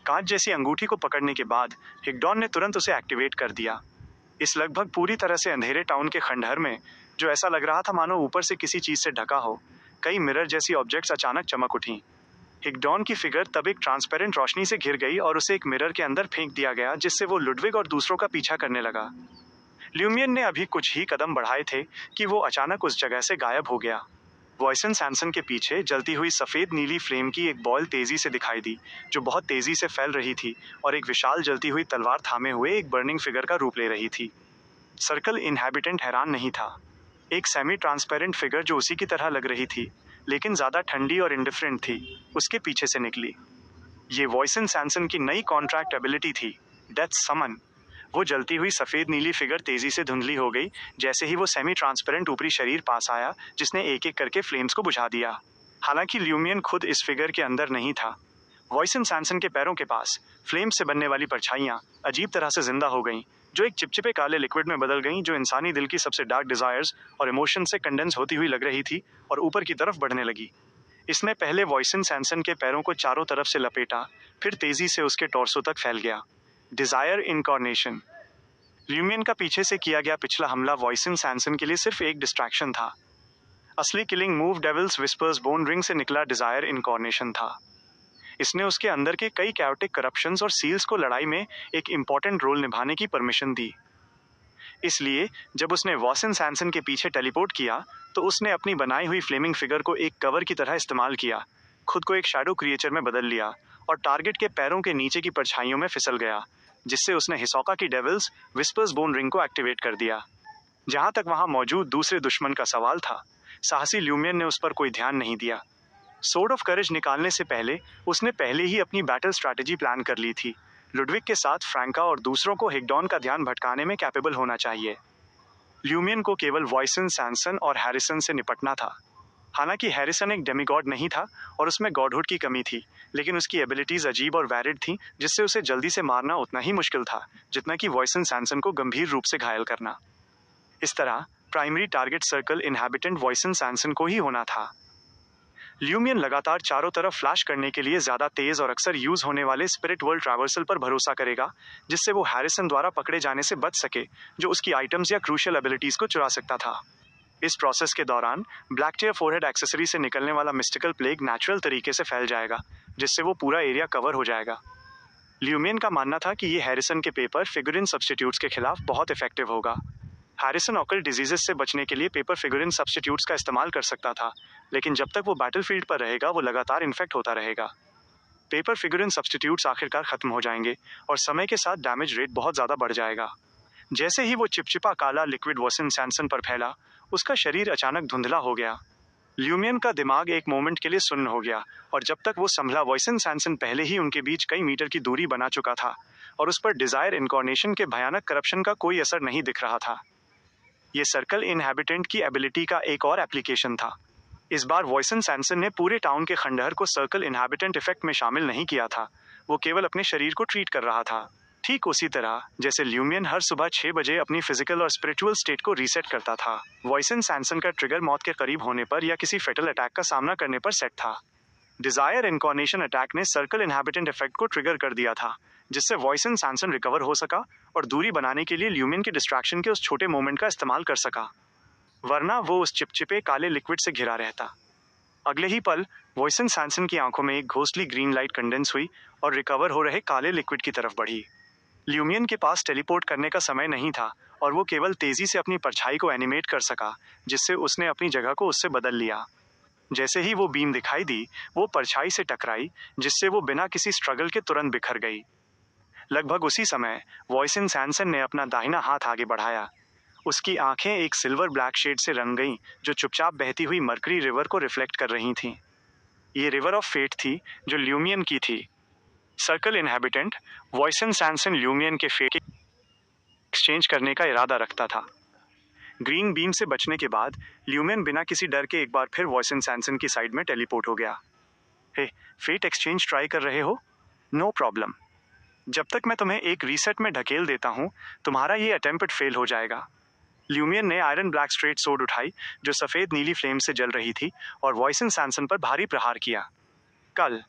कांच जैसी अंगूठी को पकड़ने के बाद हिग्डॉन ने तुरंत उसे एक्टिवेट कर दिया। इस लगभग पूरी तरह से अंधेरे टाउन के खंडहर में, जो ऐसा लग रहा था मानो ऊपर से किसी चीज से ढका हो, कई मिरर जैसी ऑब्जेक्ट्स अचानक चमक उठी। हिग्डॉन की फिगर तब एक ट्रांसपेरेंट रोशनी से घिर गई और उसे एक मिरर के अंदर फेंक दिया गया, जिससे वो लुडविग और दूसरों का पीछा करने लगा। ल्यूमियन ने अभी कुछ ही कदम बढ़ाए थे कि वो अचानक उस जगह से गायब हो गया। वॉइसन सैनसन के पीछे जलती हुई सफ़ेद नीली फ्लेम की एक बॉल तेज़ी से दिखाई दी, जो बहुत तेज़ी से फैल रही थी और एक विशाल जलती हुई तलवार थामे हुए एक बर्निंग फिगर का रूप ले रही थी। सर्कल इनहैबिटेंट हैरान नहीं था। एक सेमी ट्रांसपेरेंट फिगर जो उसी की तरह लग रही थी, लेकिन ज़्यादा ठंडी और इंडिफरेंट थी, उसके पीछे से निकली। ये वॉइसन सैनसन की नई कॉन्ट्रैक्ट एबिलिटी थी, डेथ समन। वो जलती हुई सफ़ेद नीली फिगर तेज़ी से धुंधली हो गई जैसे ही वो सेमी ट्रांसपेरेंट ऊपरी शरीर पास आया, जिसने एक एक करके फ्लेम्स को बुझा दिया। हालांकि ल्यूमियन खुद इस फिगर के अंदर नहीं था। वॉइसन सैनसन के पैरों के पास फ्लेम्स से बनने वाली परछाइयाँ अजीब तरह से जिंदा हो गईं, जो एक चिपचिपे काले लिक्विड में बदल गईं, जो इंसानी दिल की सबसे डार्क डिज़ायर्स और इमोशन से कंडेंस होती हुई लग रही थी और ऊपर की तरफ बढ़ने लगी। इसने पहले वॉइसन सैनसन के पैरों को चारों तरफ से लपेटा, फिर तेज़ी से उसके टॉर्सो तक फैल गया। Desire incarnation. ल्यूमियन का पीछे से किया गया पिछला हमला वॉइसन सैनसन के लिए सिर्फ एक डिस्ट्रैक्शन था। असली killing move devil's whispers bone ring से निकला डिज़ायर इनकॉर्नेशन था। इसने उसके अंदर के कई कैओटिक करप्शंस और सील्स को लड़ाई में एक इम्पॉर्टेंट रोल निभाने की परमिशन दी। इसलिए जब उसने वॉइसन सैनसन के पीछे टेलीपोर्ट किया, तो उसने अपनी बनाई हुई फ्लेमिंग फिगर को एक कवर की तरह इस्तेमाल किया, खुद को एक शैडो क्रिएचर में बदल लिया और टारगेट के पैरों के नीचे की परछाइयों में फिसल गया, जिससे उसने हिसोका की डेविल्स विस्पर्स बोन रिंग को एक्टिवेट कर दिया। जहां तक वहां मौजूद दूसरे दुश्मन का सवाल था, साहसी ल्यूमियन ने उस पर कोई ध्यान नहीं दिया। सोर्ड ऑफ करेज निकालने से पहले उसने पहले ही अपनी बैटल स्ट्रैटेजी प्लान कर ली थी। लुडविक के साथ फ्रैंका और दूसरों को हिगडॉन का ध्यान भटकाने में कैपेबल होना चाहिए। ल्यूमियन को केवल वॉयसन, सैनसन और हैरिसन से निपटना था। हालांकि हैरिसन एक डेमिगॉड नहीं था और उसमें गॉडहुड की कमी थी, लेकिन उसकी एबिलिटीज अजीब और वैरिड थी, जिससे उसे जल्दी से मारना उतना ही मुश्किल था जितना कि वॉयसन सैनसन को गंभीर रूप से घायल करना। इस तरह primary target circle inhabitant वॉयसन Sainson को ही होना था। ल्यूमियन लगातार चारों तरफ फ्लैश करने के लिए ज्यादा तेज और अक्सर यूज होने वाले स्पिरिट वर्ल्ड ट्रैवर्सल पर भरोसा करेगा, जिससे वो हैरिसन द्वारा पकड़े जाने से बच सके, जो उसकी आइटम्स या क्रूशियल एबिलिटीज को चुरा सकता था। इस प्रोसेस के दौरान ब्लैक टेयर फोरहेड एक्सेसरी से निकलने वाला मिस्टिकल प्लेग नेचुरल तरीके से फैल जाएगा, जिससे वो पूरा एरिया कवर हो जाएगा। ल्यूमियन का मानना था कि ये हैरिसन के पेपर फिगुरिन सब्स्टिट्यूट्स के खिलाफ बहुत इफेक्टिव होगा। हैरिसन ऑकल्ट डिजीजेस से बचने के लिए पेपर फिगुरिन सब्स्टिट्यूट्स का इस्तेमाल कर सकता था, लेकिन जब तक वो बैटलफील्ड पर रहेगा वो लगातार इन्फेक्ट होता रहेगा। पेपर फिगुरिन सब्स्टिट्यूट्स आखिरकार खत्म हो जाएंगे और समय के साथ डैमेज रेट बहुत ज़्यादा बढ़ जाएगा। जैसे ही वो चिपचिपा काला लिक्विड वॉयसन सैनसन पर फैला, उसका शरीर अचानक धुंधला हो गया। ल्यूमियन का दिमाग एक मोमेंट के लिए सुन्न हो गया और जब तक वो संभला, वॉयसन सैनसन पहले ही उनके बीच कई मीटर की दूरी बना चुका था और उस पर डिजायर इनकॉर्नेशन के भयानक करप्शन का कोई असर नहीं दिख रहा था। ये सर्कल इनहैबिटेंट की एबिलिटी का एक और एप्लीकेशन था। इस बार वॉयसन सैनसन ने पूरे टाउन के खंडहर को सर्कल इनहैबिटेंट इफेक्ट में शामिल नहीं किया था, वो केवल अपने शरीर को ट्रीट कर रहा था। ठीक उसी तरह जैसे ल्यूमियन हर सुबह 6 बजे अपनी फिजिकल और स्पिरिचुअल स्टेट को रीसेट करता था, वॉयसन सैनसन का ट्रिगर मौत के करीब होने पर या किसी फेटल अटैक का सामना करने पर सेट था। डिजायर इनकॉर्नेशन अटैक ने सर्कल इनहैबिटेंट इफेक्ट को ट्रिगर कर दिया था, जिससे वॉयसन सैनसन रिकवर हो सका और दूरी बनाने के लिए ल्यूमियन के डिस्ट्रैक्शन के उस छोटे मोमेंट का इस्तेमाल कर सका, वरना वो उस चिपचिपे काले लिक्विड से घिरा रहता। अगले ही पल वॉयसन सैनसन की आंखों में एक घोस्टली ग्रीन लाइट कंडेंस हुई और रिकवर हो रहे काले लिक्विड की तरफ बढ़ी। ल्यूमियन के पास टेलीपोर्ट करने का समय नहीं था और वो केवल तेजी से अपनी परछाई को एनिमेट कर सका, जिससे उसने अपनी जगह को उससे बदल लिया। जैसे ही वो बीम दिखाई दी, वो परछाई से टकराई, जिससे वो बिना किसी स्ट्रगल के तुरंत बिखर गई। लगभग उसी समय वॉयसन सैनसन ने अपना दाहिना हाथ आगे बढ़ाया। उसकी आंखें एक सिल्वर ब्लैक शेड से रंग गईं, जो चुपचाप बहती हुई मर्करी रिवर को रिफ्लेक्ट कर रही थीं। ये रिवर ऑफ फेट थी, जो ल्यूमियन की थी। सर्कल इनहैबिटेंट वॉयसन सैनसन ल्यूमियन के फेट एक्सचेंज करने का इरादा रखता था। ग्रीन बीम से बचने के बाद ल्यूमियन बिना किसी डर के एक बार फिर वॉयसन सैनसन की साइड में टेलीपोर्ट हो गया। हे, फेट एक्सचेंज ट्राई कर रहे हो? No problem. जब तक मैं तुम्हें एक रीसेट में ढकेल देता हूँ, तुम्हारा ये अटेम्प्ट फेल हो जाएगा। ल्यूमियन ने आयरन ब्लैक स्ट्रेट सोर्ड उठाई, जो सफ़ेद नीली फ्लेम से जल रही थी, और वॉयसन सैनसन पर भारी प्रहार किया। कल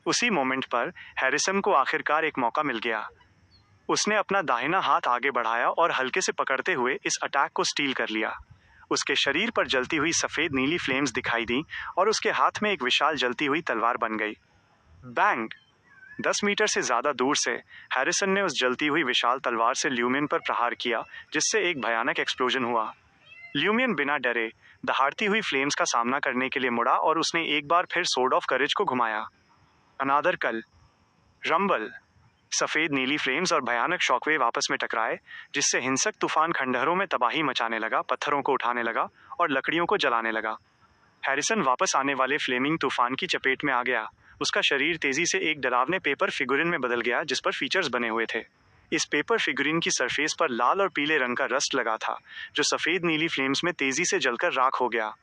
उसी मोमेंट पर हैरिसन को आखिरकार एक मौका मिल गया। उसने अपना दाहिना हाथ आगे बढ़ाया और हल्के से पकड़ते हुए इस अटैक को स्टील कर लिया। उसके शरीर पर जलती हुई सफ़ेद नीली फ्लेम्स दिखाई दी और उसके हाथ में एक विशाल जलती हुई तलवार बन गई। बैंग! 10 मीटर से ज़्यादा दूर से हैरिसन ने उस जलती हुई विशाल तलवार से ल्यूमियन पर प्रहार किया, जिससे एक भयानक एक्सप्लोजन हुआ। ल्यूमियन बिना डरे दहाड़ती हुई फ्लेम्स का सामना करने के लिए मुड़ा और उसने एक बार फिर सोर्ड ऑफ करेज को घुमाया। अनादर कल रंबल! सफ़ेद नीली फ्लेम्स और भयानक शॉकवेव आपस में टकराए, जिससे हिंसक तूफान खंडहरों में तबाही मचाने लगा, पत्थरों को उठाने लगा और लकड़ियों को जलाने लगा। हैरिसन वापस आने वाले फ्लेमिंग तूफान की चपेट में आ गया। उसका शरीर तेजी से एक डरावने पेपर फिगुरिन में बदल गया, जिस पर फीचर्स बने हुए थे। इस पेपर फिगुरिन की सरफेस पर लाल और पीले रंग का रस्ट लगा था, जो सफ़ेद नीली फ्लेम्स में तेजी से जलकर राख हो गया।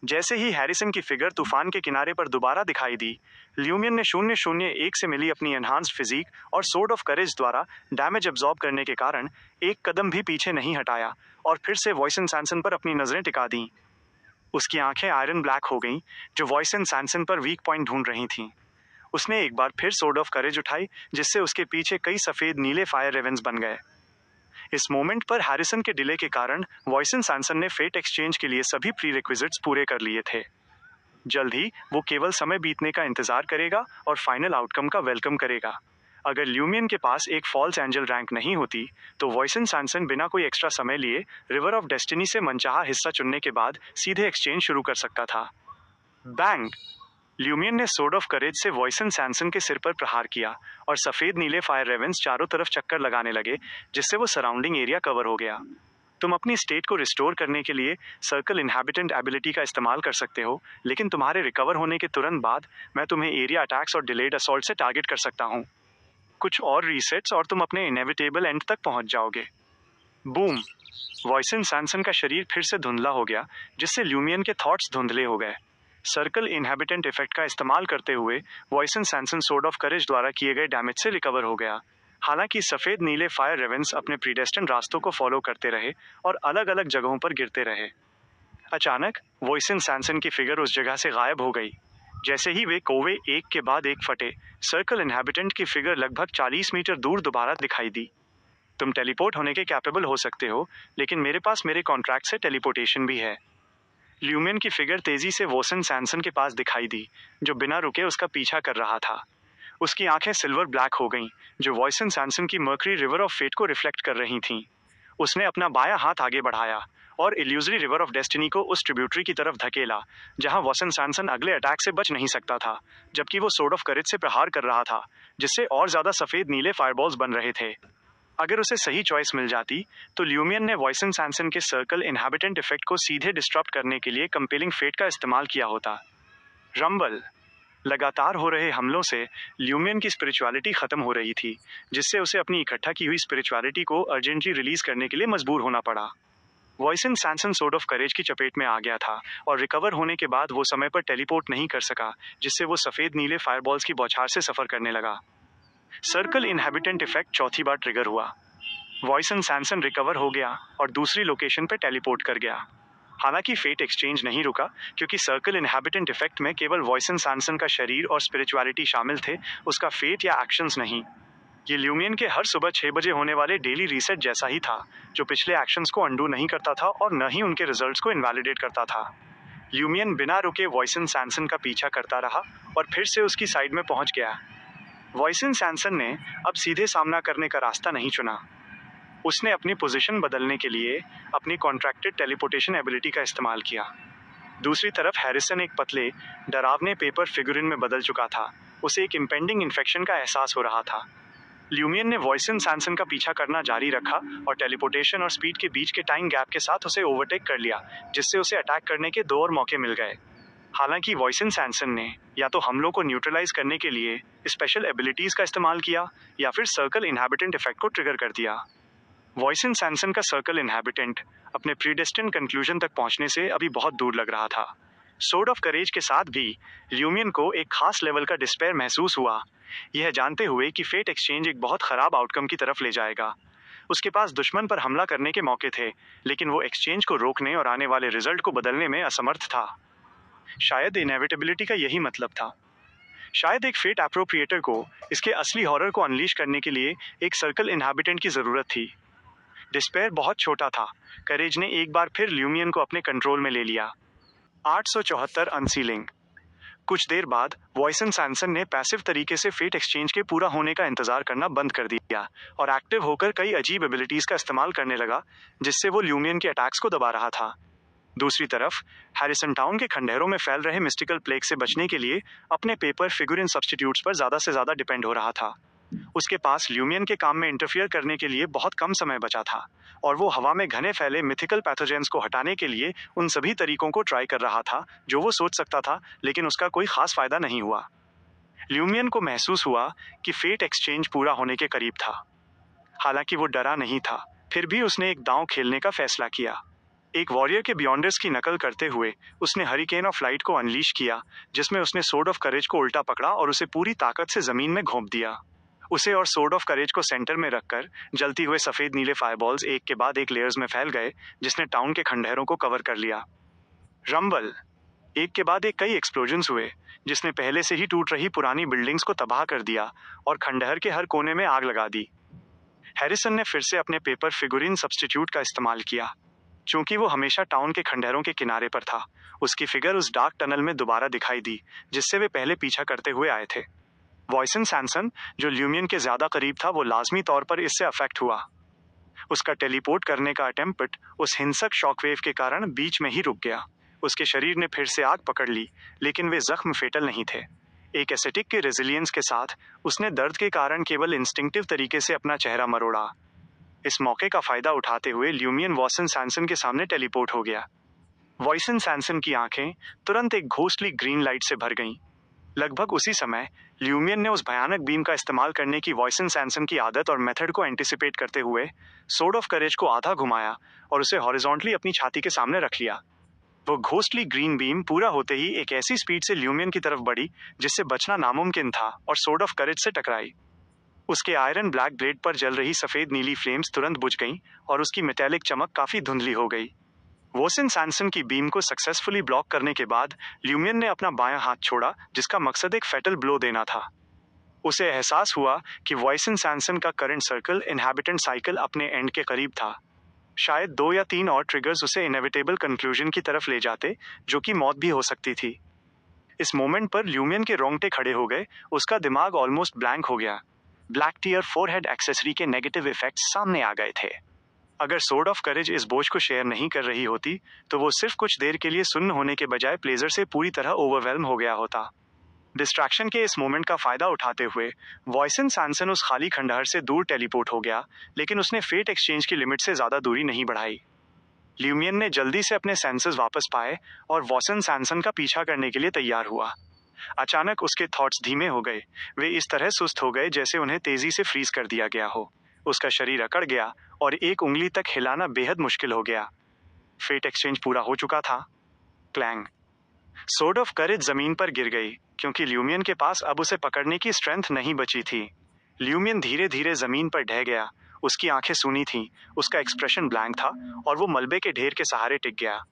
जैसे ही हैरिसन की फिगर तूफान के किनारे पर दोबारा दिखाई दी, ल्यूमियन ने 001 से मिली अपनी एनहांस्ड फिजिक और सोर्ड ऑफ करेज द्वारा डैमेज एब्जॉर्ब करने के कारण एक कदम भी पीछे नहीं हटाया और फिर से वॉयसन सैनसन पर अपनी नजरें टिका दी। उसकी आंखें आयरन ब्लैक हो गईं, जो वॉयसन सैनसन पर वीक पॉइंट ढूंढ रही थीं। उसने एक बार फिर सोर्ड ऑफ करेज उठाई, जिससे उसके पीछे कई सफ़ेद नीले फायर रेवेंस बन गए। इस मोमेंट पर हैरिसन के डिले के कारण वॉयसन सैनसन ने फेट एक्सचेंज के लिए सभी प्रीरिक्विजिट्स पूरे कर लिए थे। जल्द ही वो केवल समय बीतने का इंतजार करेगा और फाइनल आउटकम का वेलकम करेगा। अगर ल्यूमियन के पास एक फॉल्स एंजल रैंक नहीं होती, तो वॉयसन सैनसन बिना कोई एक्स्ट्रा समय लिए रिवर ऑफ डेस्टिनी से मनचाहा हिस्सा चुनने के बाद सीधे एक्सचेंज शुरू कर सकता था। बैंग! ल्यूमियन ने सोर्ड ऑफ करेज से वॉइसन सैनसन के सिर पर प्रहार किया और सफेद नीले फायर रेवेंस चारों तरफ चक्कर लगाने लगे, जिससे वो सराउंडिंग एरिया कवर हो गया। तुम अपनी स्टेट को रिस्टोर करने के लिए सर्कल इनहैबिटेंट एबिलिटी का इस्तेमाल कर सकते हो, लेकिन तुम्हारे रिकवर होने के तुरंत बाद मैं तुम्हें एरिया अटैक्स और डिलेड असॉल्ट से टारगेट कर सकता हूँ। कुछ और रीसेट्स और तुम अपने इनेविटेबल एंड तक पहुंच जाओगे। बूम! वॉइसन सैनसन का शरीर फिर से धुंधला हो गया, जिससे ल्यूमियन के थॉट्स धुंधले हो गए। सर्कल इनहैबिटेंट इफेक्ट का इस्तेमाल करते हुए वॉइसन सैनसन सोर्ड ऑफ करेज द्वारा किए गए डैमेज से रिकवर हो गया। हालांकि सफेद नीले फायर रेवेंस अपने प्रीडेस्टिन्ड रास्तों को फॉलो करते रहे और अलग अलग जगहों पर गिरते रहे। अचानक वॉइसन सैनसन की फिगर उस जगह से गायब हो गई। जैसे ही वे कोवे एक के बाद एक फटे, सर्कल इनहैबिटेंट की फिगर लगभग 40 मीटर दूर दोबारा दिखाई दी। तुम टेलीपोर्ट होने के कैपेबल हो सकते हो, लेकिन मेरे पास मेरे कॉन्ट्रैक्ट से टेलीपोर्टेशन भी है। ल्यूमियन की फिगर तेजी से वॉइसन सैनसन के पास दिखाई दी, जो बिना रुके उसका पीछा कर रहा था। उसकी आंखें सिल्वर ब्लैक हो गईं, जो वॉइसन सैनसन की मर्करी रिवर ऑफ फेट को रिफ्लेक्ट कर रही थीं। उसने अपना बायां हाथ आगे बढ़ाया और इल्यूजरी रिवर ऑफ डेस्टिनी को उस ट्रिब्यूटरी की तरफ धकेला, जहां वॉइसन सैनसन अगले अटैक से बच नहीं सकता था, जबकि वो सोर्ड ऑफ करेज से प्रहार कर रहा था, जिससे और ज्यादा सफेद नीले फायरबॉल्स बन रहे थे। अगर उसे सही चॉइस मिल जाती, तो ल्यूमियन ने वॉइसन सैनसन के सर्कल इनहैबिटेंट इफेक्ट को सीधे डिस्टर्ब करने के लिए कंपेलिंग फेट का इस्तेमाल किया होता। रंबल! लगातार हो रहे हमलों से ल्यूमियन की स्पिरिचुअलिटी खत्म हो रही थी, जिससे उसे अपनी इकट्ठा की हुई स्पिरिचुअलिटी को अर्जेंटली रिलीज करने के लिए मजबूर होना पड़ा। वॉइसन सैनसन सोर्ड ऑफ करेज की चपेट में आ गया था और रिकवर होने के बाद वो समय पर टेलीपोर्ट नहीं कर सका, जिससे वो सफेद नीले फायरबॉल्स की बौछार से सफर करने लगा। सर्कल इनहैबिटेंट इफेक्ट चौथी बार ट्रिगर हुआ। वॉइसन सैनसन रिकवर हो गया और दूसरी लोकेशन पर टेलीपोर्ट कर गया। हालांकि फेट एक्सचेंज नहीं रुका, क्योंकि सर्कल इनहैबिटेंट इफेक्ट में केवल वॉइसन सैनसन का शरीर और स्पिरिचुअलिटी शामिल थे, उसका फेट या एक्शंस नहीं। ये ल्यूमियन के हर सुबह 6 बजे होने वाले डेली रीसेट जैसा ही था, जो पिछले एक्शंस को अंडू नहीं करता था और न ही उनके रिजल्ट्स को इनवैलिडेट करता था। ल्यूमियन बिना रुके वॉइसन सैनसन का पीछा करता रहा और फिर से उसकी साइड में पहुंच गया। वॉइसन सैनसन ने अब सीधे सामना करने का रास्ता नहीं चुना। उसने अपनी पोजीशन बदलने के लिए अपनी कॉन्ट्रैक्टेड टेलीपोर्टेशन एबिलिटी का इस्तेमाल किया। दूसरी तरफ हैरिसन एक पतले, डरावने पेपर फिगुरिन में बदल चुका था। उसे एक इम्पेंडिंग इन्फेक्शन का एहसास हो रहा था। ल्यूमियन ने वॉइसन सैनसन का पीछा करना जारी रखा और टेलीपोर्टेशन और स्पीड के बीच के टाइम गैप के साथ उसे ओवरटेक कर लिया, जिससे उसे अटैक करने के 2 और मौके मिल गए। हालांकि वॉइसन सैनसन ने या तो हमलों को न्यूट्रलाइज करने के लिए स्पेशल एबिलिटीज का इस्तेमाल किया या फिर सर्कल इनहैबिटेंट इफेक्ट को ट्रिगर कर दिया। वॉइसन सैनसन का सर्कल इनहैबिटेंट अपने प्रीडेस्टिन्ड कंक्लूजन तक पहुंचने से अभी बहुत दूर लग रहा था। सोर्ड ऑफ करेज के साथ भी ल्यूमियन को एक खास लेवल का डिस्पेयर महसूस हुआ, यह जानते हुए कि फेट एक्सचेंज एक बहुत खराब आउटकम की तरफ ले जाएगा। उसके पास दुश्मन पर हमला करने के मौके थे, लेकिन वो एक्सचेंज को रोकने और आने वाले रिजल्ट को बदलने में असमर्थ था। शायद इनएविटेबिलिटी का यही मतलब था। शायद एक फेट एप्रोप्रिएटर को इसके असली हॉरर को अनलीश करने के लिए एक सर्कल इनहैबिटेंट की जरूरत थी। डिस्पेयर बहुत छोटा था। करेज ने एक बार फिर ल्यूमियन को अपने कंट्रोल में ले लिया। 874 अनसीलिंग। कुछ देर बाद वॉइसन सैनसन ने पैसिव तरीके से फेट एक्सचेंज के पूरा होने का इंतजार करना बंद कर दिया और एक्टिव होकर कई अजीब एबिलिटीज का इस्तेमाल करने लगा, जिससे वो ल्यूमियन के अटैक्स को दबा रहा था। दूसरी तरफ हैरिसन टाउन के खंडहरों में फैल रहे मिस्टिकल प्लेग से बचने के लिए अपने पेपर फिगुरिन सब्स्टिट्यूट्स पर ज्यादा से ज्यादा डिपेंड हो रहा था। उसके पास ल्यूमियन के काम में इंटरफियर करने के लिए बहुत कम समय बचा था और वो हवा में घने फैले मिथिकल पैथोजेंस को हटाने के लिए उन सभी तरीकों को ट्राई कर रहा था जो वो सोच सकता था, लेकिन उसका कोई खास फायदा नहीं हुआ। ल्यूमियन को महसूस हुआ कि फेट एक्सचेंज पूरा होने के करीब था। हालांकि वो डरा नहीं था, फिर भी उसने एक दांव खेलने का फैसला किया। एक वॉरियर के बियॉन्डर्स की नकल करते हुए उसने हरिकेन ऑफ लाइट को अनलीश किया, जिसमें उसने सोर्ड ऑफ करेज को उल्टा पकड़ा और उसे पूरी ताकत से जमीन में घोंप दिया। उसे और सोर्ड ऑफ करेज को सेंटर में रखकर जलती हुए सफेद नीले फायरबॉल्स एक के बाद एक लेयर्स में फैल गए, जिसने टाउन के खंडहरों को कवर कर लिया। रंबल। एक के बाद एक कई एक्सप्लोजन्स हुए, जिसने पहले से ही टूट रही पुरानी बिल्डिंग्स को तबाह कर दिया और खंडहर के हर कोने में आग लगा दी। हैरिसन ने फिर से अपने पेपर फिगुरिन सब्स्टिट्यूट का इस्तेमाल किया। चूंकि वो हमेशा टाउन के खंडहरों के किनारे पर था, उसकी फिगर उस डार्क टनल में दोबारा दिखाई दी जिससे वे पहले पीछा करते हुए आए थे। वॉइसन सैनसन, जो ल्यूमियन के ज्यादा करीब था, वो लाजमी तौर पर इससे अफेक्ट हुआ। उसका टेलीपोर्ट करने का अटेम्प्ट उस हिंसक शॉकवेव के कारण बीच में ही रुक गया। उसके शरीर ने फिर से आग पकड़ ली, लेकिन वे जख्म फेटल नहीं थे। एक एसेटिक के रेजिलियंस के साथ उसने दर्द के कारण केवल इंस्टिंक्टिव तरीके से अपना चेहरा मरोड़ा। इस मौके का फायदा उठाते हुए ल्यूमियन वॉसन सैनसन के सामने टेलीपोर्ट हो गया। वॉसन सैनसन की आंखें तुरंत एक घोस्टली ग्रीन लाइट से भर गईं। लगभग उसी समय ल्यूमियन ने उस भयानक बीम का इस्तेमाल करने की वॉसन सैनसन की आदत और मेथड को एंटिसिपेट करते हुए सोर्ड ऑफ करेज को आधा घुमाया और उसे हॉरिजॉन्टली अपनी छाती के सामने रख लिया। वो घोस्टली ग्रीन बीम पूरा होते ही एक ऐसी स्पीड से ल्यूमियन की तरफ बढ़ी जिससे बचना नामुमकिन था और सोर्ड ऑफ करेज से टकराई। उसके आयरन ब्लैक ब्लेड पर जल रही सफेद नीली फ्लेम्स तुरंत बुझ गईं और उसकी मेटेलिक चमक काफी धुंधली हो गई। वॉसन सैनसन की बीम को सक्सेसफुली ब्लॉक करने के बाद ल्यूमियन ने अपना बायां हाथ छोड़ा, जिसका मकसद एक फैटल ब्लो देना था। उसे एहसास हुआ कि वॉसन सैनसन का करंट सर्कल इनहैबिटेंट साइकिल अपने एंड के करीब था। शायद 2 या 3 और ट्रिगर्स उसे इनेविटेबल कंक्लूजन की तरफ ले जाते, जो कि मौत भी हो सकती थी। इस मोमेंट पर ल्यूमियन के रोंगटे खड़े हो गए, उसका दिमाग ऑलमोस्ट ब्लैंक हो गया। ब्लैक टीयर फोरहेड एक्सेसरी के नेगेटिव इफेक्ट्स सामने आ गए थे। अगर सोर्ड ऑफ करेज इस बोझ को शेयर नहीं कर रही होती, तो वो सिर्फ कुछ देर के लिए सुन्न होने के बजाय प्लेजर से पूरी तरह ओवरवेल्म हो गया होता। डिस्ट्रैक्शन के इस मोमेंट का फायदा उठाते हुए वॉसन सैनसन उस खाली खंडहर से दूर टेलीपोर्ट हो गया, लेकिन उसने फेट एक्सचेंज की लिमिट से ज्यादा दूरी नहीं बढ़ाई। ल्यूमियन ने जल्दी से अपने सेंसेस वापस पाए और वॉसन सैनसन का पीछा करने के लिए तैयार हुआ। अचानक उसके थॉट्स धीमे हो गए। वे इस तरह सुस्त हो गए जैसे उन्हें तेजी से फ्रीज कर दिया गया हो। उसका शरीर अकड़ गया और एक उंगली तक हिलाना बेहद मुश्किल हो गया। फेट एक्सचेंज पूरा हो चुका था। क्लैंग। सोर्ड ऑफ करेज जमीन पर गिर गई, क्योंकि ल्यूमियन के पास अब उसे पकड़ने की स्ट्रेंथ नहीं बची थी। ल्यूमियन धीरे धीरे जमीन पर ढह गया। उसकी आंखें सूनी थीं, उसका एक्सप्रेशन ब्लैंक था और वो मलबे के ढेर के सहारे टिक गया।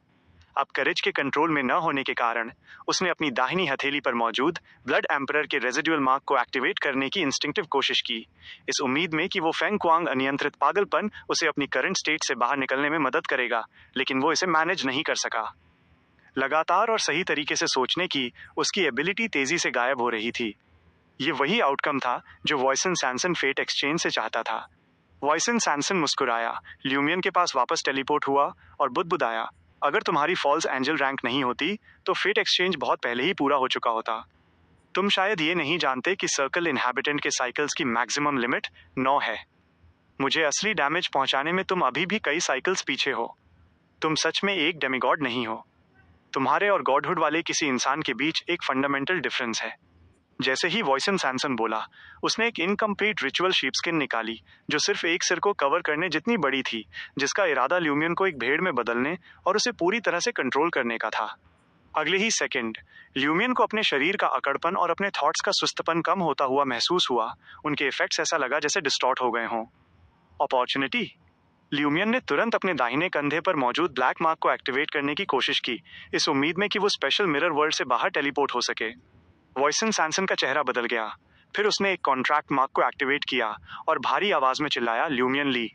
अब करेज के कंट्रोल में न होने के कारण उसने अपनी दाहिनी हथेली पर मौजूद ब्लड एम्परर के रेजिडुअल मार्क को एक्टिवेट करने की इंस्टिंक्टिव कोशिश की, इस उम्मीद में कि वो फेंग क्वांग अनियंत्रित पागलपन उसे अपनी करंट स्टेट से बाहर निकलने में मदद करेगा, लेकिन वो इसे मैनेज नहीं कर सका। लगातार और सही तरीके से सोचने की उसकी एबिलिटी तेजी से गायब हो रही थी। ये वही आउटकम था जो वॉसन सैनसन फेट एक्सचेंज से चाहता था। वॉसन सैनसन मुस्कुराया, ल्यूमियन के पास वापस टेलीपोर्ट हुआ और बुदबुदाया, अगर तुम्हारी फॉल्स एंजल रैंक नहीं होती तो फेट एक्सचेंज बहुत पहले ही पूरा हो चुका होता। तुम शायद ये नहीं जानते कि सर्कल इनहैबिटेंट के साइकिल्स की मैक्सिमम लिमिट 9 है। मुझे असली डैमेज पहुंचाने में तुम अभी भी कई साइकिल्स पीछे हो। तुम सच में एक डेमिगॉड नहीं हो। तुम्हारे और गॉडहुड वाले किसी इंसान के बीच एक फंडामेंटल डिफरेंस है। जैसे ही वॉसन सैनसन बोला, उसने एक इनकम्प्लीट रिचुअल शीपस्किन निकाली, जो सिर्फ एक सिर को कवर करने जितनी बड़ी थी, जिसका इरादा ल्यूमियन को एक भेड़ में बदलने और उसे पूरी तरह से कंट्रोल करने का था। अगले ही सेकंड ल्यूमियन को अपने शरीर का अकड़पन और अपने थॉट्स का सुस्तपन कम होता हुआ महसूस हुआ। उनके इफेक्ट्स ऐसा लगा जैसे डिस्टॉर्ट हो गए हों। अपॉर्चुनिटी। ल्यूमियन ने तुरंत अपने दाहिने कंधे पर मौजूद ब्लैक मार्क को एक्टिवेट करने की कोशिश की, इस उम्मीद में कि वो स्पेशल मिरर वर्ल्ड से बाहर टेलीपोर्ट हो सके। वॉसन सैनसन का चेहरा बदल गया। फिर उसने एक कॉन्ट्रैक्ट मार्क को एक्टिवेट किया और भारी आवाज में चिल्लाया, ल्यूमियन ली।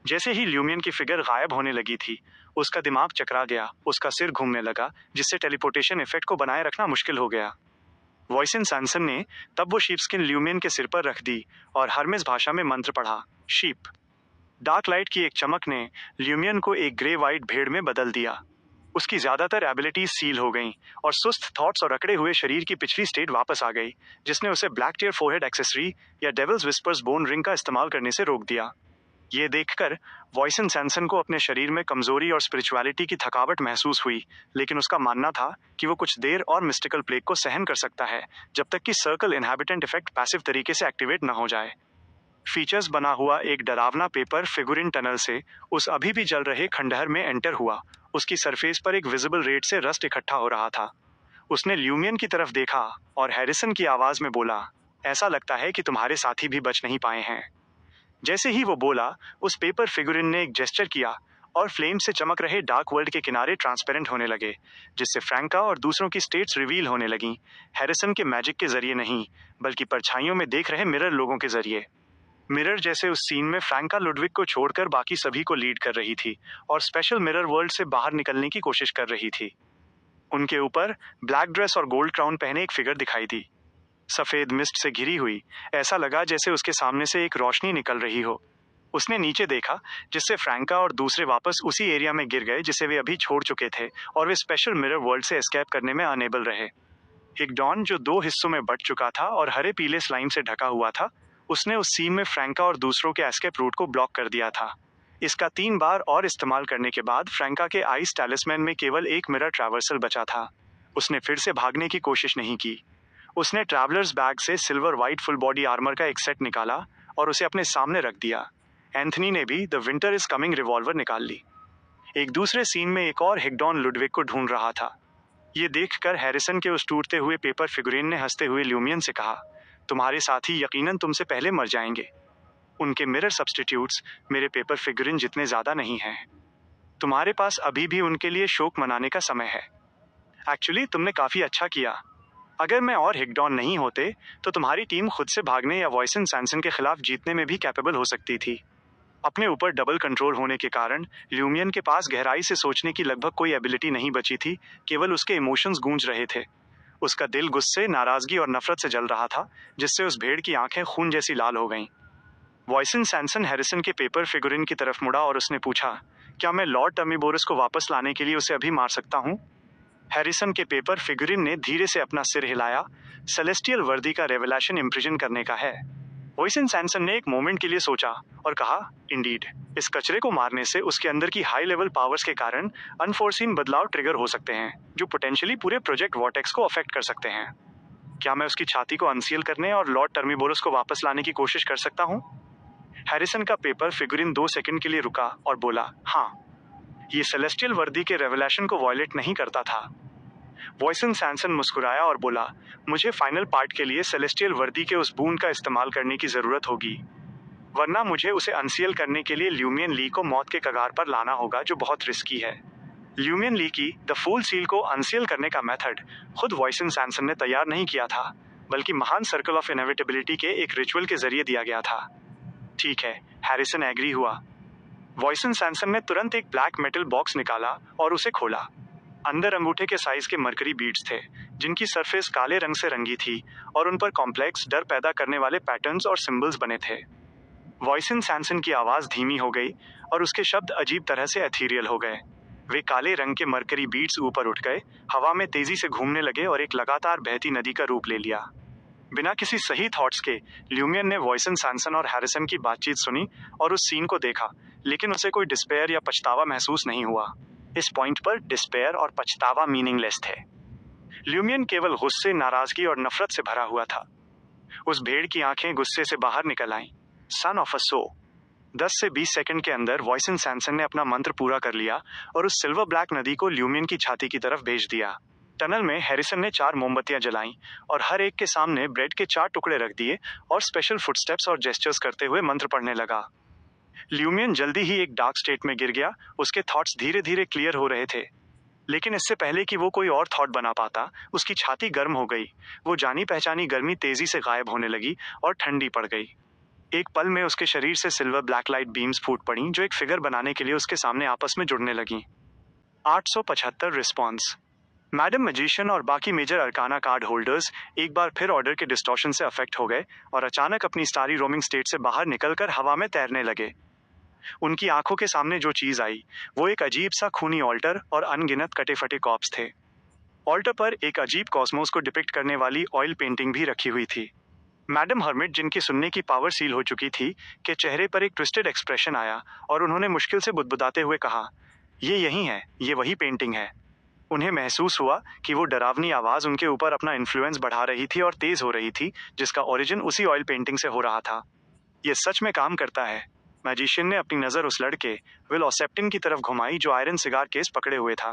जैसे ही ल्यूमियन की फिगर गायब होने लगी थी, उसका दिमाग चकरा गया, उसका सिर घूमने लगा, जिससे टेलीपोर्टेशन इफेक्ट को बनाए रखना मुश्किल हो गया। वॉसन सैनसन ने तब वो शीपस्किन ल्यूमियन के सिर पर रख दी और हर्मेस भाषा में मंत्र पढ़ा, शीप। डार्क लाइट की एक चमक ने ल्यूमियन को एक ग्रे वाइट भेड़ में बदल दिया। उसकी ज्यादातर एबिलिटीज सील हो गईं और सुस्त थॉट्स और अकड़े हुए शरीर की पिछली स्टेट वापस आ गई, जिसने उसे ब्लैक टीयर फोरहेड एक्सेसरी या डेविल्स विस्पर्स बोन रिंग का इस्तेमाल करने से रोक दिया। ये देखकर वॉसन सैनसन को अपने शरीर में कमजोरी और स्पिरिचुअलिटी की थकावट महसूस हुई, लेकिन उसका मानना था कि वो कुछ देर और मिस्टिकल प्लेग को सहन कर सकता है, जब तक कि सर्कल इनहैबिटेंट इफेक्ट पैसिव तरीके से एक्टिवेट न हो जाए। फीचर्स बना हुआ एक डरावना पेपर फिगुरिन टनल से उस अभी भी जल रहे खंडहर में एंटर हुआ। उसकी सरफेस पर एक विजिबल रेट से रस्ट इकट्ठा हो रहा था। उसने ल्यूमियन की तरफ देखा और हैरिसन की आवाज में बोला, ऐसा लगता है कि तुम्हारे साथी भी बच नहीं पाए हैं। जैसे ही वो बोला, उस पेपर फिगुरिन ने एक जेस्चर किया और फ्लेम से चमक रहे डार्क वर्ल्ड के किनारे ट्रांसपेरेंट होने लगे, जिससे फ्रैंका और दूसरों की स्टेट्स रिवील होने लगीं, हैरिसन के मैजिक के जरिए नहीं, बल्कि परछाइयों में देख रहे मिरर लोगों के जरिए। मिरर जैसे उस सीन में फ्रैंका लुडविक को छोड़कर बाकी सभी को लीड कर रही थी और स्पेशल मिरर वर्ल्ड से बाहर निकलने की कोशिश कर रही थी। उनके ऊपर ब्लैक ड्रेस और गोल्ड क्राउन पहने एक फिगर दिखाई दी, सफेद मिस्ट से घिरी हुई। ऐसा लगा जैसे उसके सामने से एक रोशनी निकल रही हो। उसने नीचे देखा, जिससे फ्रैंका और दूसरे वापस उसी एरिया में गिर गए जिसे वे अभी छोड़ चुके थे, और वे स्पेशल मिरर वर्ल्ड से एस्केप करने में अनेबल रहे। हिग्डॉन, जो 2 हिस्सों में बंट चुका था और हरे पीले स्लाइम से ढका हुआ था, उसने उस सीन में फ्रैंका और दूसरों के एस्केप रूट को ब्लॉक कर दिया था। इसका 3 बार और इस्तेमाल करने के बाद फ्रैंका के आइस टैलिस्मैन में केवल एक मिरर ट्रैवर्सल बचा था। उसने फिर से भागने की कोशिश नहीं की। उसने ट्रैवलर्स बैग से silver white full body armour का एक सेट निकाला और उसे अपने सामने रख दिया। एंथनी ने भी the winter is coming revolver निकाल ली। एक दूसरे सीन में एक और हिग्डॉन लुडविग को ढूंढ रहा था। ये देखकर हैरिसन के उस टूटते हुए पेपर फिगुरिन ने हंसते हुए ल्यूमियन से कहा, तुम्हारे साथी यकीनन तुमसे पहले मर जाएंगे। उनके मिरर सब्स्टिट्यूट्स मेरे पेपर फिगुरिन जितने ज्यादा नहीं हैं। तुम्हारे पास अभी भी उनके लिए शोक मनाने का समय है। एक्चुअली तुमने काफी अच्छा किया। अगर मैं और हिग्डॉन नहीं होते तो तुम्हारी टीम खुद से भागने या वॉइसन सैनसन के खिलाफ जीतने में भी कैपेबल हो सकती थी। अपने ऊपर डबल कंट्रोल होने के कारण ल्यूमियन के पास गहराई से सोचने की लगभग कोई एबिलिटी नहीं बची थी, केवल उसके इमोशंस गूंज रहे थे। उसका दिल गुस्से, नाराजगी और नफरत से जल रहा था, जिससे उस भेड़ की आंखें खून जैसी लाल हो गईं। वॉइसन सैनसन हैरिसन के पेपर फिगुरिन की तरफ मुड़ा और उसने पूछा, क्या मैं लॉर्ड टमीबोरस को वापस लाने के लिए उसे अभी मार सकता हूँ? हैरिसन के पेपर फिगुरिन ने धीरे से अपना सिर हिलाया। सेलेस्टियल वर्दी का रेवलेशन इम्प्रिजन करने का है। वॉइसन सैनसन ने एक मोमेंट के लिए सोचा और कहा, इंडीड, इस कचरे को मारने से उसके अंदर की हाई लेवल पावर्स के कारण अनफोर्सीन बदलाव ट्रिगर हो सकते हैं, जो पोटेंशियली पूरे प्रोजेक्ट वॉर्टेक्स को अफेक्ट कर सकते हैं। क्या मैं उसकी छाती को अनसील करने और लॉर्ड टर्मीबोरस को वापस लाने की कोशिश कर सकता हूँ? हैरिसन का पेपर फिगुरिन 2 सेकंड के लिए रुका और बोला, हाँ। ये सेलेस्टियल वर्दी के रेवलेशन को वॉयलेट नहीं करता था। वॉइसन सैनसन मुस्कुराया और बोला, मुझे फाइनल पार्ट के लिए सेलेस्टियल वर्दी के उस बून का इस्तेमाल करने की जरूरत होगी, वरना मुझे उसे अनसील करने के लिए ल्यूमियन ली को मौत के कगार पर लाना होगा, जो बहुत रिस्की है। ल्यूमियन ली की द फूल सील को अनसील करने का मेथड खुद वॉइसन सैनसन ने तैयार नहीं किया था, बल्कि महान सर्कल ऑफ इनएविटेबिलिटी के एक रिचुअल के जरिए दिया गया था। ठीक है, हैरिसन एग्री हुआ। वॉइसन सैनसन ने तुरंत एक ब्लैक मेटल बॉक्स निकाला और उसे खोला। अंदर अंगूठे के साइज के मरकरी बीड्स थे, जिनकी सरफेस काले रंग से रंगी थी और उन पर कॉम्प्लेक्स डर पैदा करने वाले पैटर्न्स और सिंबल्स बने थे। वॉइसन सैनसन की आवाज धीमी हो गई और उसके शब्द अजीब तरह से एथीरियल हो गए। वे काले रंग के मरकरी बीड्स ऊपर उठ गए, हवा में तेजी से घूमने लगे और एक लगातार बहती नदी का रूप ले लिया। बिना किसी सही थॉट्स के ल्यूमियन ने वॉइसन सैनसन और हैरिसन की बातचीत सुनी और उस सीन को देखा, लेकिन उसे कोई डिस्पेयर या पछतावा महसूस नहीं हुआ। इस पॉइंट पर डिस्पेयर और पछतावा मीनिंगलेस थे। ल्यूमियन केवल गुस्से, नाराजगी और नफरत से भरा हुआ था। उस भेड़ की आंखें गुस्से से बाहर निकल आईं। सन ऑफ अ सो। 10 से 20 सेकंड के अंदर वॉइसन सैनसन ने अपना मंत्र पूरा कर लिया और उस सिल्वर ब्लैक नदी को ल्यूमियन की छाती की तरफ भेज दिया। टनल में हैरिसन ने 4 मोमबत्तियां जलाईं और हर एक के सामने ब्रेड के 4 टुकड़े रख दिए और स्पेशल फुटस्टेप्स और जेस्चर्स करते हुए मंत्र पढ़ने लगा। ल्यूमियन जल्दी ही एक डार्क स्टेट में गिर गया। उसके थॉट्स धीरे धीरे क्लियर हो रहे थे, लेकिन इससे पहले कि वो कोई और थॉट बना पाता, उसकी छाती गर्म हो गई। वो जानी पहचानी गर्मी तेजी से गायब होने लगी और ठंडी पड़ गई। एक पल में उसके शरीर से सिल्वर ब्लैक लाइट बीम्स फूट पड़ी, जो एक फिगर बनाने के लिए उसके सामने आपस में जुड़ने लगी। 875 रिस्पॉन्स। मैडम मैजिशियन और बाकी मेजर अरकाना कार्ड होल्डर्स एक बार फिर ऑर्डर के डिस्टॉर्शन से अफेक्ट हो गए और अचानक अपनी स्टारी रोमिंग स्टेट से बाहर निकलकर हवा में तैरने लगे। उनकी आंखों के सामने जो चीज आई वो एक अजीब सा खूनी ऑल्टर और अनगिनत कटे फटे कॉप्स थे। ऑल्टर पर एक अजीब कॉस्मोस को डिपिक्ट करने वाली ऑयल पेंटिंग भी रखी हुई थी। मैडम हर्मिट, जिनकी सुनने की पावर सील हो चुकी थी, के चेहरे पर एक ट्विस्टेड एक्सप्रेशन आया और उन्होंने मुश्किल से बुदबुदाते हुए कहा, ये यही है, ये वही पेंटिंग है। उन्हें महसूस हुआ कि वो डरावनी आवाज उनके ऊपर अपना इन्फ्लुएंस बढ़ा रही थी और तेज हो रही थी, जिसका ओरिजिन उसी ऑयल पेंटिंग से हो रहा था। ये सच में काम करता है। मैजिशियन ने अपनी नजर उस लड़के विल ऑसेप्टिन की तरफ घुमाई जो आयरन सिगार केस पकड़े हुए था।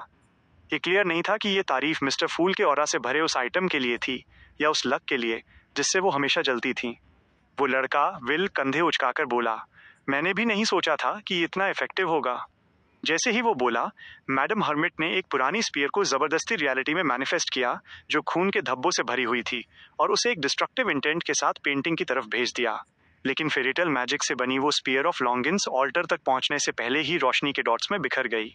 ये क्लियर नहीं था कि ये तारीफ मिस्टर फूल के ऑरा से भरे उस आइटम के लिए थी या उस लक के लिए जिससे वो हमेशा जलती थी। वो लड़का विल कंधे उचकाकर बोला, मैंने भी नहीं सोचा था कि इतना इफेक्टिव होगा। जैसे ही वो बोला, मैडम हर्मिट ने एक पुरानी स्पीयर को जबरदस्ती रियलिटी में मैनिफेस्ट किया, जो खून के धब्बों से भरी हुई थी, और उसे एक डिस्ट्रक्टिव इंटेंट के साथ पेंटिंग की तरफ भेज दिया। लेकिन फेरिटल मैजिक से बनी वो स्पीयर ऑफ लॉन्गिन्स ऑल्टर तक पहुंचने से पहले ही रोशनी के डॉट्स में बिखर गई।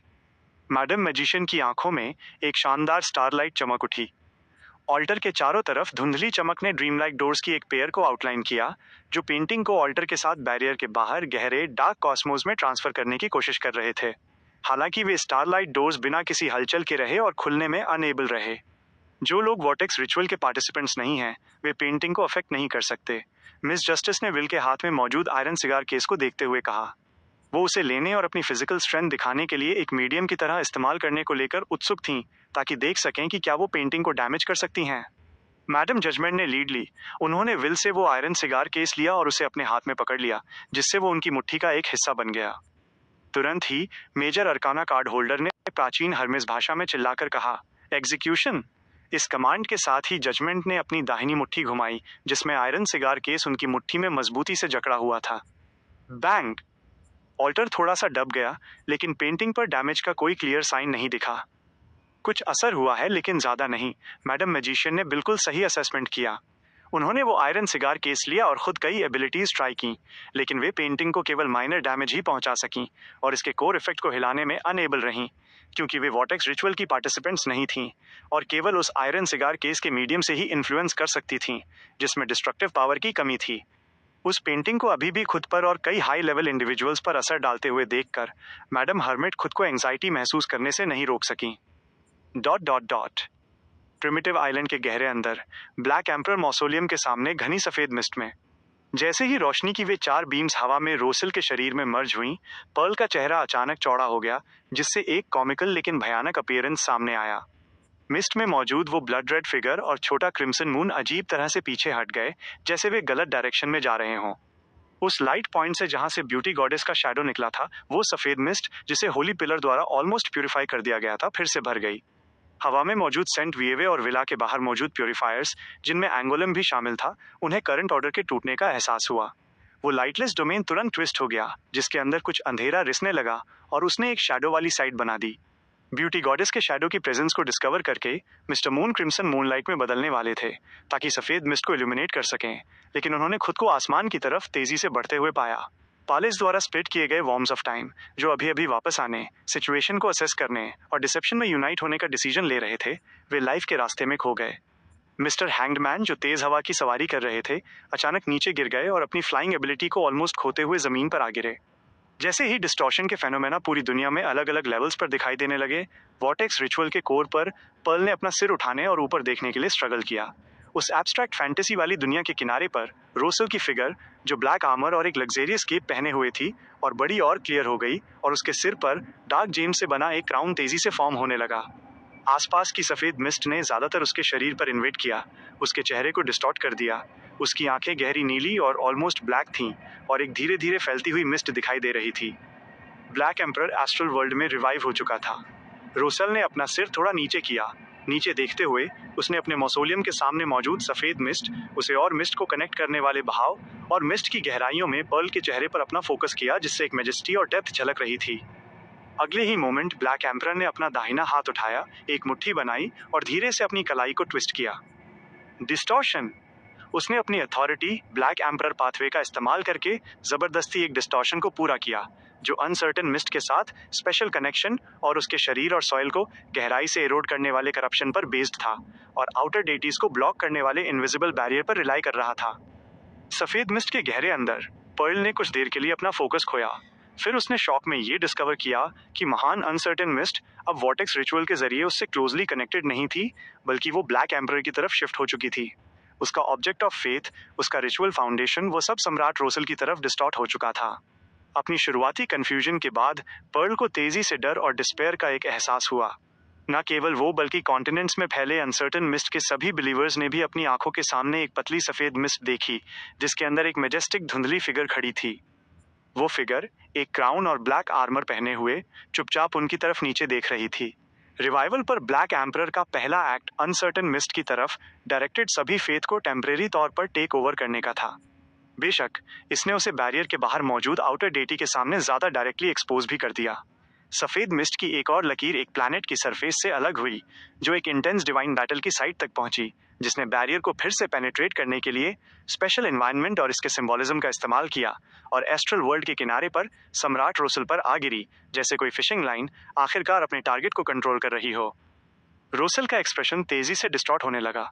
मैडम मैजिशियन की आंखों में एक शानदार स्टारलाइट चमक उठी। ऑल्टर के चारों तरफ धुंधली चमक ने ड्रीम लाइक डोर्स की एक पेयर को आउटलाइन किया, जो पेंटिंग को ऑल्टर के साथ बैरियर के बाहर गहरे डार्क कॉस्मोस में ट्रांसफर करने की कोशिश कर रहे थे। हालांकि वे स्टारलाइट डोर्स बिना किसी हलचल के रहे और खुलने में अनेबल रहे। जो लोग वॉर्टेक्स रिचुअल के पार्टिसिपेंट्स नहीं हैं, वे पेंटिंग को अफेक्ट नहीं कर सकते। मिस जस्टिस ने विल के हाथ में मौजूद आयरन सिगार केस को देखते हुए कहा। वो उसे लेने और अपनी फिजिकल स्ट्रेंथ दिखाने के लिए एक मीडियम की तरह इस्तेमाल करने को लेकर उत्सुक थीं, ताकि देख सकें कि क्या वो पेंटिंग को डैमेज कर सकती हैं। मैडम जजमेंट ने लीड ली। उन्होंने विल से वो आयरन सिगार केस लिया और उसे अपने हाथ में पकड़ लिया, जिससे वो उनकी मुट्ठी का एक हिस्सा बन गया। तुरंत ही मेजर अरकाना कार्ड होल्डर ने प्राचीन हर्मेस भाषा में चिल्लाकर कहा, एग्जीक्यूशन। इस कमांड के साथ ही जजमेंट ने अपनी दाहिनी मुट्ठी घुमाई, जिसमें आयरन सिगार केस उनकी मुट्ठी में मजबूती से जकड़ा हुआ था। बैंग। ऑल्टर थोड़ा सा दब गया, लेकिन पेंटिंग पर डैमेज का कोई क्लियर साइन नहीं दिखा। कुछ असर हुआ है, लेकिन ज्यादा नहीं। मैडम मैजिशियन ने बिल्कुल सही असेसमेंट किया। उन्होंने वो आयरन सिगार केस लिया और खुद कई एबिलिटीज ट्राई की, लेकिन वे पेंटिंग को केवल माइनर डैमेज ही पहुंचा सकीं और इसके कोर इफेक्ट को हिलाने में अनेबल रहीं, क्योंकि वे वॉर्टेक्स रिचुअल की पार्टिसिपेंट्स नहीं थीं और केवल उस आयरन सिगार केस के मीडियम से ही इन्फ्लुएंस कर सकती थीं, जिसमें डिस्ट्रक्टिव पावर की कमी थी। उस पेंटिंग को अभी भी खुद पर और कई हाई लेवल इंडिविजुअल्स पर असर डालते हुए देखकर मैडम हर्मिट खुद को एंजाइटी महसूस करने से नहीं रोक सकीं। प्रिमिटिव आइलैंड के गहरे अंदर ब्लैक एम्परर मौसोलियम के सामने घनी सफेद मिस्ट में जैसे ही रोशनी की वे 4 बीम्स हवा में रोसेल के शरीर में मर्ज हुई, पर्ल का चेहरा अचानक चौड़ा हो गया, जिससे एक कॉमिकल लेकिन भयानक अपीयरेंस सामने आया। मिस्ट में मौजूद वो ब्लड रेड फिगर और छोटा क्रिम्सन मून अजीब तरह से पीछे हट गए, जैसे वे गलत डायरेक्शन में जा रहे हों। उस लाइट पॉइंट से जहां से ब्यूटी गॉडेस का शैडो निकला था, वो सफेद मिस्ट, जिसे होली पिलर द्वारा ऑलमोस्ट प्यूरिफाई कर दिया गया था, फिर से भर गई। हवा में मौजूद सेंट विएवे और विला के बाहर मौजूद प्यूरिफायर्स, जिनमें एंगोलम भी शामिल था, उन्हें करंट ऑर्डर के टूटने का एहसास हुआ। वो लाइटलेस डोमेन तुरंत ट्विस्ट हो गया, जिसके अंदर कुछ अंधेरा रिसने लगा और उसने एक शैडो वाली साइड बना दी। ब्यूटी गॉडेस के शैडो की प्रेजेंस को डिस्कवर करके मिस्टर मून क्रिम्सन मूनलाइट में बदलने वाले थे, ताकि सफेद मिस्ट को इल्यूमिनेट कर सकें, लेकिन उन्होंने खुद को आसमान की तरफ तेजी से बढ़ते हुए पाया। पालेस द्वारा स्प्लिट किए गए वॉर्म्स ऑफ टाइम, जो अभी अभी वापस आने, सिचुएशन को असेस करने और डिसेप्शन में यूनाइट होने का डिसीजन ले रहे थे, वे लाइफ के रास्ते में खो गए। मिस्टर हैंग्डमैन, जो तेज हवा की सवारी कर रहे थे, अचानक नीचे गिर गए और अपनी फ्लाइंग एबिलिटी को ऑलमोस्ट खोते हुए जमीन पर आ गिरे। जैसे ही डिस्टॉर्शन के फेनोमेना पूरी दुनिया में अलग अलग लेवल्स पर दिखाई देने लगे, वॉर्टेक्स रिचुअल के कोर पर पर्ल ने अपना सिर उठाने और ऊपर देखने के लिए स्ट्रगल किया। उस एब्स्ट्रैक्ट फैंटेसी वाली दुनिया के किनारे पर रोसेल की फिगर, जो ब्लैक आर्मर और एक लग्जेरियस केप पहने हुए थी, और बड़ी और क्लियर हो गई, और उसके सिर पर डार्क जेम्स से बना एक क्राउन तेजी से फॉर्म होने लगा। आसपास की सफेद मिस्ट ने ज्यादातर उसके शरीर पर इन्वेट किया, उसके चेहरे को डिस्टॉर्ट कर दिया। उसकी आंखें गहरी नीली और ऑलमोस्ट ब्लैक थीं, और एक धीरे धीरे फैलती हुई मिस्ट दिखाई दे रही थी। ब्लैक एम्परर एस्ट्रल वर्ल्ड में रिवाइव हो चुका था। रोसेल ने अपना सिर थोड़ा नीचे किया। नीचे देखते हुए उसने अपने मौसोलियम के सामने मौजूद सफेद मिस्ट, उसे और मिस्ट को कनेक्ट करने वाले बहाव और मिस्ट की गहराइयों में पर्ल के चेहरे पर अपना फोकस किया, जिससे एक मेजेस्टी और डेप्थ झलक रही थी। अगले ही मोमेंट ब्लैक एम्परर ने अपना दाहिना हाथ उठाया, एक मुट्ठी बनाई और धीरे से अपनी कलाई को ट्विस्ट किया। डिस्टॉर्शन। उसने अपनी अथॉरिटी ब्लैक एम्परर पाथवे का इस्तेमाल करके जबरदस्ती एक डिस्टॉर्शन को पूरा किया, जो अनसर्टेन मिस्ट के साथ स्पेशल कनेक्शन और उसके शरीर और सॉइल को गहराई से एरोड करने वाले करप्शन पर बेस्ड था, और आउटर डेटीज को ब्लॉक करने वाले इनविजिबल बैरियर पर रिलाई कर रहा था। सफेद मिस्ट के गहरे अंदर पर्ल ने कुछ देर के लिए अपना फोकस खोया। फिर उसने शॉक में ये डिस्कवर किया कि महान अनसर्टेन मिस्ट अब वॉर्टेक्स रिचुअल के जरिए उससे क्लोजली कनेक्टेड नहीं थी, बल्कि वो ब्लैक एम्परर की तरफ शिफ्ट हो चुकी थी। उसका ऑब्जेक्ट ऑफ फेथ, उसका रिचुअल फाउंडेशन, वो सब सम्राट रोसेल की तरफ डिस्टॉर्ट हो चुका था। अपनी शुरुआती कंफ्यूजन के बाद पर्ल को तेजी से डर और डिस्पेयर का एक एहसास हुआ। न केवल वो, बल्कि कॉन्टिनेंट्स में फैले अनसर्टेन मिस्ट के सभी बिलीवर्स ने भी अपनी आंखों के सामने एक पतली सफेद मिस्ट देखी, जिसके अंदर एक मेजेस्टिक धुंधली फिगर खड़ी थी। वो फिगर, एक क्राउन और ब्लैक आर्मर पहने हुए, चुपचाप उनकी तरफ नीचे देख रही थी। रिवाइवल पर ब्लैक एम्परर का पहला एक्ट अनसर्टेन मिस्ट की तरफ डायरेक्टेड सभी फेथ को टेम्परेरी तौर पर टेक ओवर करने का था। बेशक इसने उसे बैरियर के बाहर मौजूद आउटर डेटी के सामने ज्यादा डायरेक्टली एक्सपोज भी कर दिया। सफेद मिस्ट की एक और लकीर एक प्लैनेट की सरफेस से अलग हुई, जो एक इंटेंस डिवाइन बैटल की साइट तक पहुंची, जिसने बैरियर को फिर से पेनिट्रेट करने के लिए स्पेशल एनवायरनमेंट और इसके सिंबोलिज्म का इस्तेमाल किया, और एस्ट्रल वर्ल्ड के किनारे पर सम्राट रोसेल पर आ गिरी, जैसे कोई फिशिंग लाइन आखिरकार अपने टारगेट को कंट्रोल कर रही हो। रोसेल का एक्सप्रेशन तेजी से डिस्टॉर्ट होने लगा।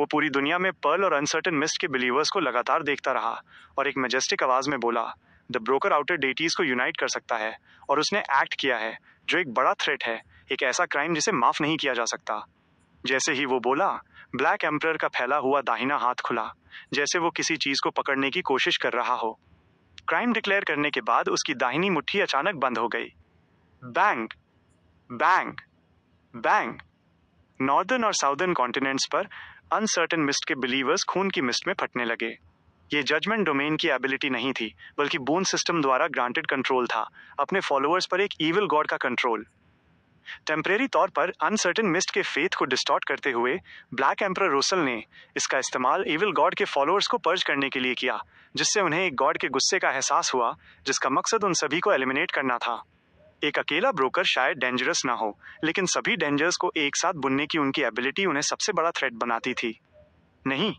वो पूरी दुनिया में पर्ल और अनसर्टेन मिस्ट के बिलीवर्स को लगातार देखता रहा और एक मैजेस्टिक आवाज में बोला, द ब्रोकर आउटर डेटीज को यूनाइट कर सकता है और उसने एक्ट किया है, जो एक बड़ा थ्रेट है, एक ऐसा क्राइम जिसे माफ नहीं किया जा सकता। जैसे ही वो बोला, ब्लैक एम्परर का फैला हुआ दाहिना हाथ खुला, जैसे वो किसी चीज को पकड़ने की कोशिश कर रहा हो। क्राइम डिक्लेयर करने के बाद उसकी दाहिनी मुट्ठी अचानक बंद हो गई। Bang, bang, bang. नॉर्दर्न और साउदर्न कॉन्टिनेंट्स पर अनसर्टेन मिस्ट के बिलीवर्स खून की मिस्ट में फटने लगे। ये जजमेंट डोमेन की एबिलिटी नहीं थी, बल्कि बून सिस्टम द्वारा ग्रांटेड कंट्रोल था, अपने फॉलोअर्स पर एक इविल गॉड का कंट्रोल। टेम्परेरी तौर पर अनसर्टेन मिस्ट के फेथ को डिस्टॉर्ट करते हुए ब्लैक एम्परर रोसेल ने इसका इस्तेमाल इविल गॉड के फॉलोअर्स को पर्ज करने के लिए किया, जिससे उन्हें एक गॉड के गुस्से का एहसास हुआ, जिसका मकसद उन सभी को एलिमिनेट करना था। एक अकेला ब्रोकर शायद डेंजरस ना हो, लेकिन सभी डेंजर्स को एक साथ बुनने की उनकी एबिलिटी उन्हें सबसे बड़ा थ्रेट बनाती थी। नहीं,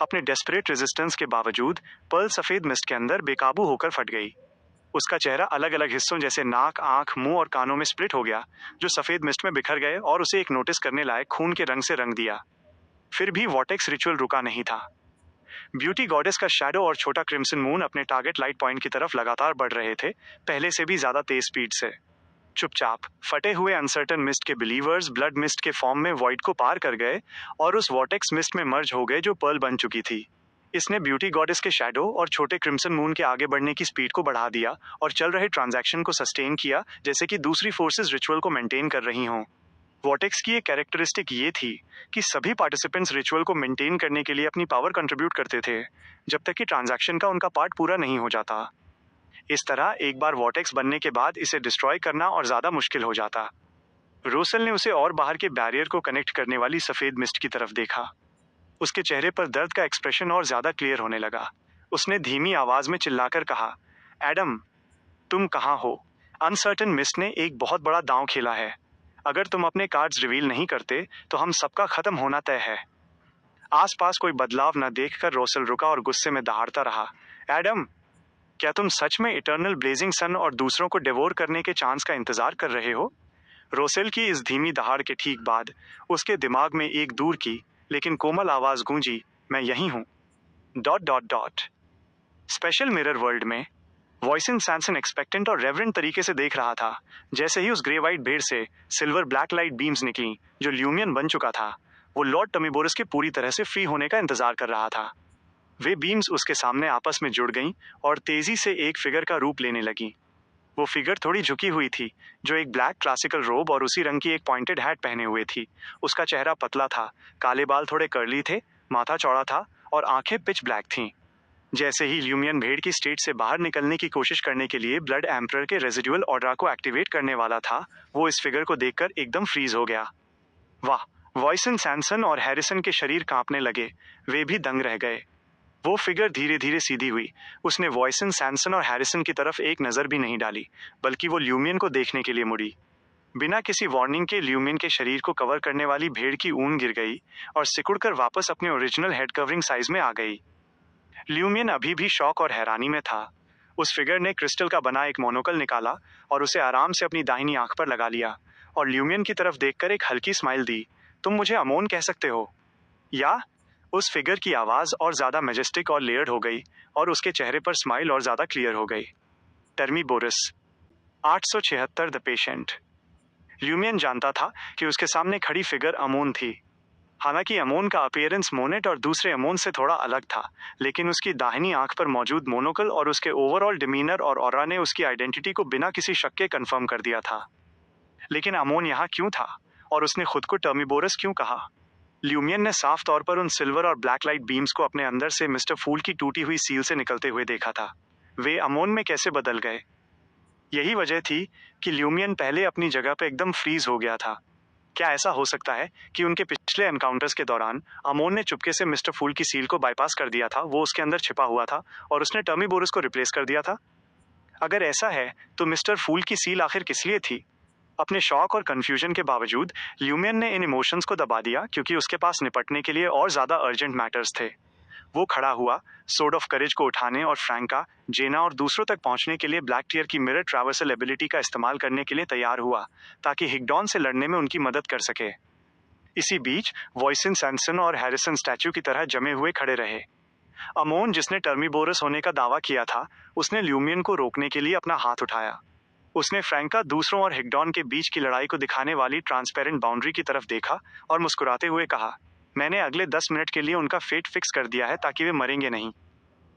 अपने डेस्परेट रेजिस्टेंस के बावजूद पर्ल सफेद मिस्ट के अंदर बेकाबू होकर फट गई। उसका चेहरा अलग अलग हिस्सों जैसे नाक, आंख, मुंह और कानों में स्प्लिट हो गया, जो सफेद मिस्ट में बिखर गए और उसे एक नोटिस करने लायक खून के रंग से रंग दिया। फिर भी वॉटेक्स रिचुअल रुका नहीं था। ब्यूटी गॉडेस का शैडो और छोटा क्रिम्सन मून अपने टारगेट लाइट पॉइंट की तरफ लगातार बढ़ रहे थे, पहले से भी ज्यादा तेज स्पीड से। चुपचाप फटे हुए अनसर्टन मिस्ट के बिलीवर्स ब्लड मिस्ट के फॉर्म में वॉइड को पार कर गए और उस वॉटेक्स मिस्ट में मर्ज हो गए जो पर्ल बन चुकी थी। इसने ब्यूटी गॉडेस के शैडो और छोटे क्रिम्सन मून के आगे बढ़ने की स्पीड को बढ़ा दिया और चल रहे ट्रांजैक्शन को सस्टेन किया, जैसे कि दूसरी फोर्सेस रिचुअल को मेंटेन कर रही हों। वॉटेक्स की एक कैरेक्टरिस्टिक ये थी कि सभी पार्टिसिपेंट्स रिचुअल को मेंटेन करने के लिए अपनी पावर कंट्रीब्यूट करते थे, जब तक कि ट्रांजैक्शन का उनका पार्ट पूरा नहीं हो जाता। इस तरह एक बार वॉटेक्स बनने के बाद इसे डिस्ट्रॉय करना और ज्यादा मुश्किल हो जाता। रोसेल ने उसे और बाहर के बैरियर को कनेक्ट करने वाली सफेद मिस्ट की तरफ देखा। उसके चेहरे पर दर्द का एक्सप्रेशन और ज्यादा क्लियर होने लगा। उसने धीमी आवाज में चिल्लाकर कहा, एडम, तुम कहाँ हो? अनसर्टेन मिस्ट ने एक बहुत बड़ा दांव खेला है। अगर तुम अपने कार्ड्स रिवील नहीं करते तो हम सबका खत्म होना तय है। आसपास कोई बदलाव न देखकर रोसेल रुका और गुस्से में दहाड़ता रहा, एडम, क्या तुम सच में इटर्नल ब्लेजिंग सन और दूसरों को डिवोर करने के चांस का इंतजार कर रहे हो? रोसेल की इस धीमी दहाड़ के ठीक बाद उसके दिमाग में एक दूर की लेकिन कोमल आवाज गूंजी, मैं यहीं हूं। Dot dot dot. Special mirror world में वॉइसन सैनसन एक्सपेक्टेंट और रेवरेंट तरीके से देख रहा था। जैसे ही उस ग्रे वाइट भेड़ से सिल्वर ब्लैक लाइट बीम्स निकली जो ल्यूमियन बन चुका था, वो लॉर्ड टमीबोरस के पूरी तरह से फ्री होने का इंतजार कर रहा था। वे बीम्स उसके सामने आपस में जुड़ गईं और तेजी से एक फिगर का रूप लेने लगी। वो फिगर थोड़ी झुकी हुई थी, जो एक ब्लैक क्लासिकल रोब और उसी रंग की एक पॉइंटेड हैट पहने हुए थी। उसका चेहरा पतला था, काले बाल थोड़े कर्ली थे, माथा चौड़ा था और आंखें पिच ब्लैक थीं। जैसे ही ल्यूमियन भेड़ की स्टेट से बाहर निकलने की कोशिश करने के लिए ब्लड एम्परर के रेजिडुअल ऑर्डर को एक्टिवेट करने वाला था, वो इस फिगर को देखकर एकदम फ्रीज हो गया। वाह! वॉइसन सैनसन और हैरिसन के शरीर कांपने लगे, वे भी दंग रह गए। वो फिगर धीरे धीरे सीधी हुई। उसने वॉइसन, सैनसन और हैरिसन की तरफ एक नजर भी नहीं डाली, बल्कि वो ल्यूमियन को देखने के लिए मुड़ी। बिना किसी वार्निंग के ल्यूमियन के शरीर को कवर करने वाली भेड़ की ऊन गिर गई और सिकुड़कर वापस अपने ओरिजिनल हेड कवरिंग साइज में आ गई। ल्यूमियन अभी भी शौक और हैरानी में था। उस फिगर ने क्रिस्टल का बना एक मोनोकल निकाला और उसे आराम से अपनी दाहिनी आंख पर लगा लिया और ल्यूमियन की तरफ देखकर एक हल्की स्माइल दी। तुम मुझे अमोन कह सकते हो। या? उस फिगर की आवाज और ज्यादा मैजेस्टिक और लेयर्ड हो गई और उसके चेहरे पर स्माइल और ज्यादा क्लियर हो गई। टर्मीबोरस 876 द पेशेंट। ल्यूमियन जानता था कि उसके सामने खड़ी फिगर अमोन थी। हालांकि अमोन का अपीयरेंस मोनेट और दूसरे अमोन से थोड़ा अलग था, लेकिन उसकी दाहिनी आंख पर मौजूद मोनोकल और उसके ओवरऑल डिमीनर और ऑरा ने उसकी आइडेंटिटी को बिना किसी शक के कंफर्म कर दिया था। लेकिन अमोन यहाँ क्यों था और उसने खुद को टर्मीबोरस क्यों कहा? ल्यूमियन ने साफ तौर पर उन सिल्वर और ब्लैक लाइट बीम्स को अपने अंदर से मिस्टर फूल की टूटी हुई सील से निकलते हुए देखा था। वे अमोन में कैसे बदल गए? यही वजह थी कि ल्यूमियन पहले अपनी जगह पे एकदम फ्रीज हो गया था। क्या ऐसा हो सकता है कि उनके पिछले एनकाउंटर्स के दौरान अमोन ने चुपके से मिस्टर फूल की सील को बाईपास कर दिया था, वो उसके अंदर छिपा हुआ था और उसने टर्मीबोरस को रिप्लेस कर दिया था? अगर ऐसा है तो मिस्टर फूल की सील आखिर किस लिए थी? अपने शॉक और कंफ्यूजन के बावजूद ल्यूमियन ने इन इमोशंस को दबा दिया, क्योंकि उसके पास निपटने के लिए और ज्यादा अर्जेंट मैटर्स थे। वो खड़ा हुआ, सोर्ड ऑफ करेज को उठाने और फ्रैंका, जेना और दूसरों तक पहुंचने के लिए ब्लैक टीयर की मिरर ट्रैवर्सल एबिलिटी का इस्तेमाल करने के लिए तैयार हुआ, ताकि हिग्डॉन से लड़ने में उनकी मदद कर सके। इसी बीच वॉइसिन सैमसन और हैरिसन स्टैचू की तरह जमे हुए खड़े रहे। अमोन, जिसने टर्मीबोरस होने का दावा किया था, उसने ल्यूमियन को रोकने के लिए अपना हाथ उठाया। उसने फ्रैंका दूसरों और हिग्डॉन के बीच की लड़ाई को दिखाने वाली ट्रांसपेरेंट बाउंड्री की तरफ देखा और मुस्कुराते हुए कहा, मैंने अगले 10 मिनट के लिए उनका फेट फिक्स कर दिया है ताकि वे मरेंगे नहीं।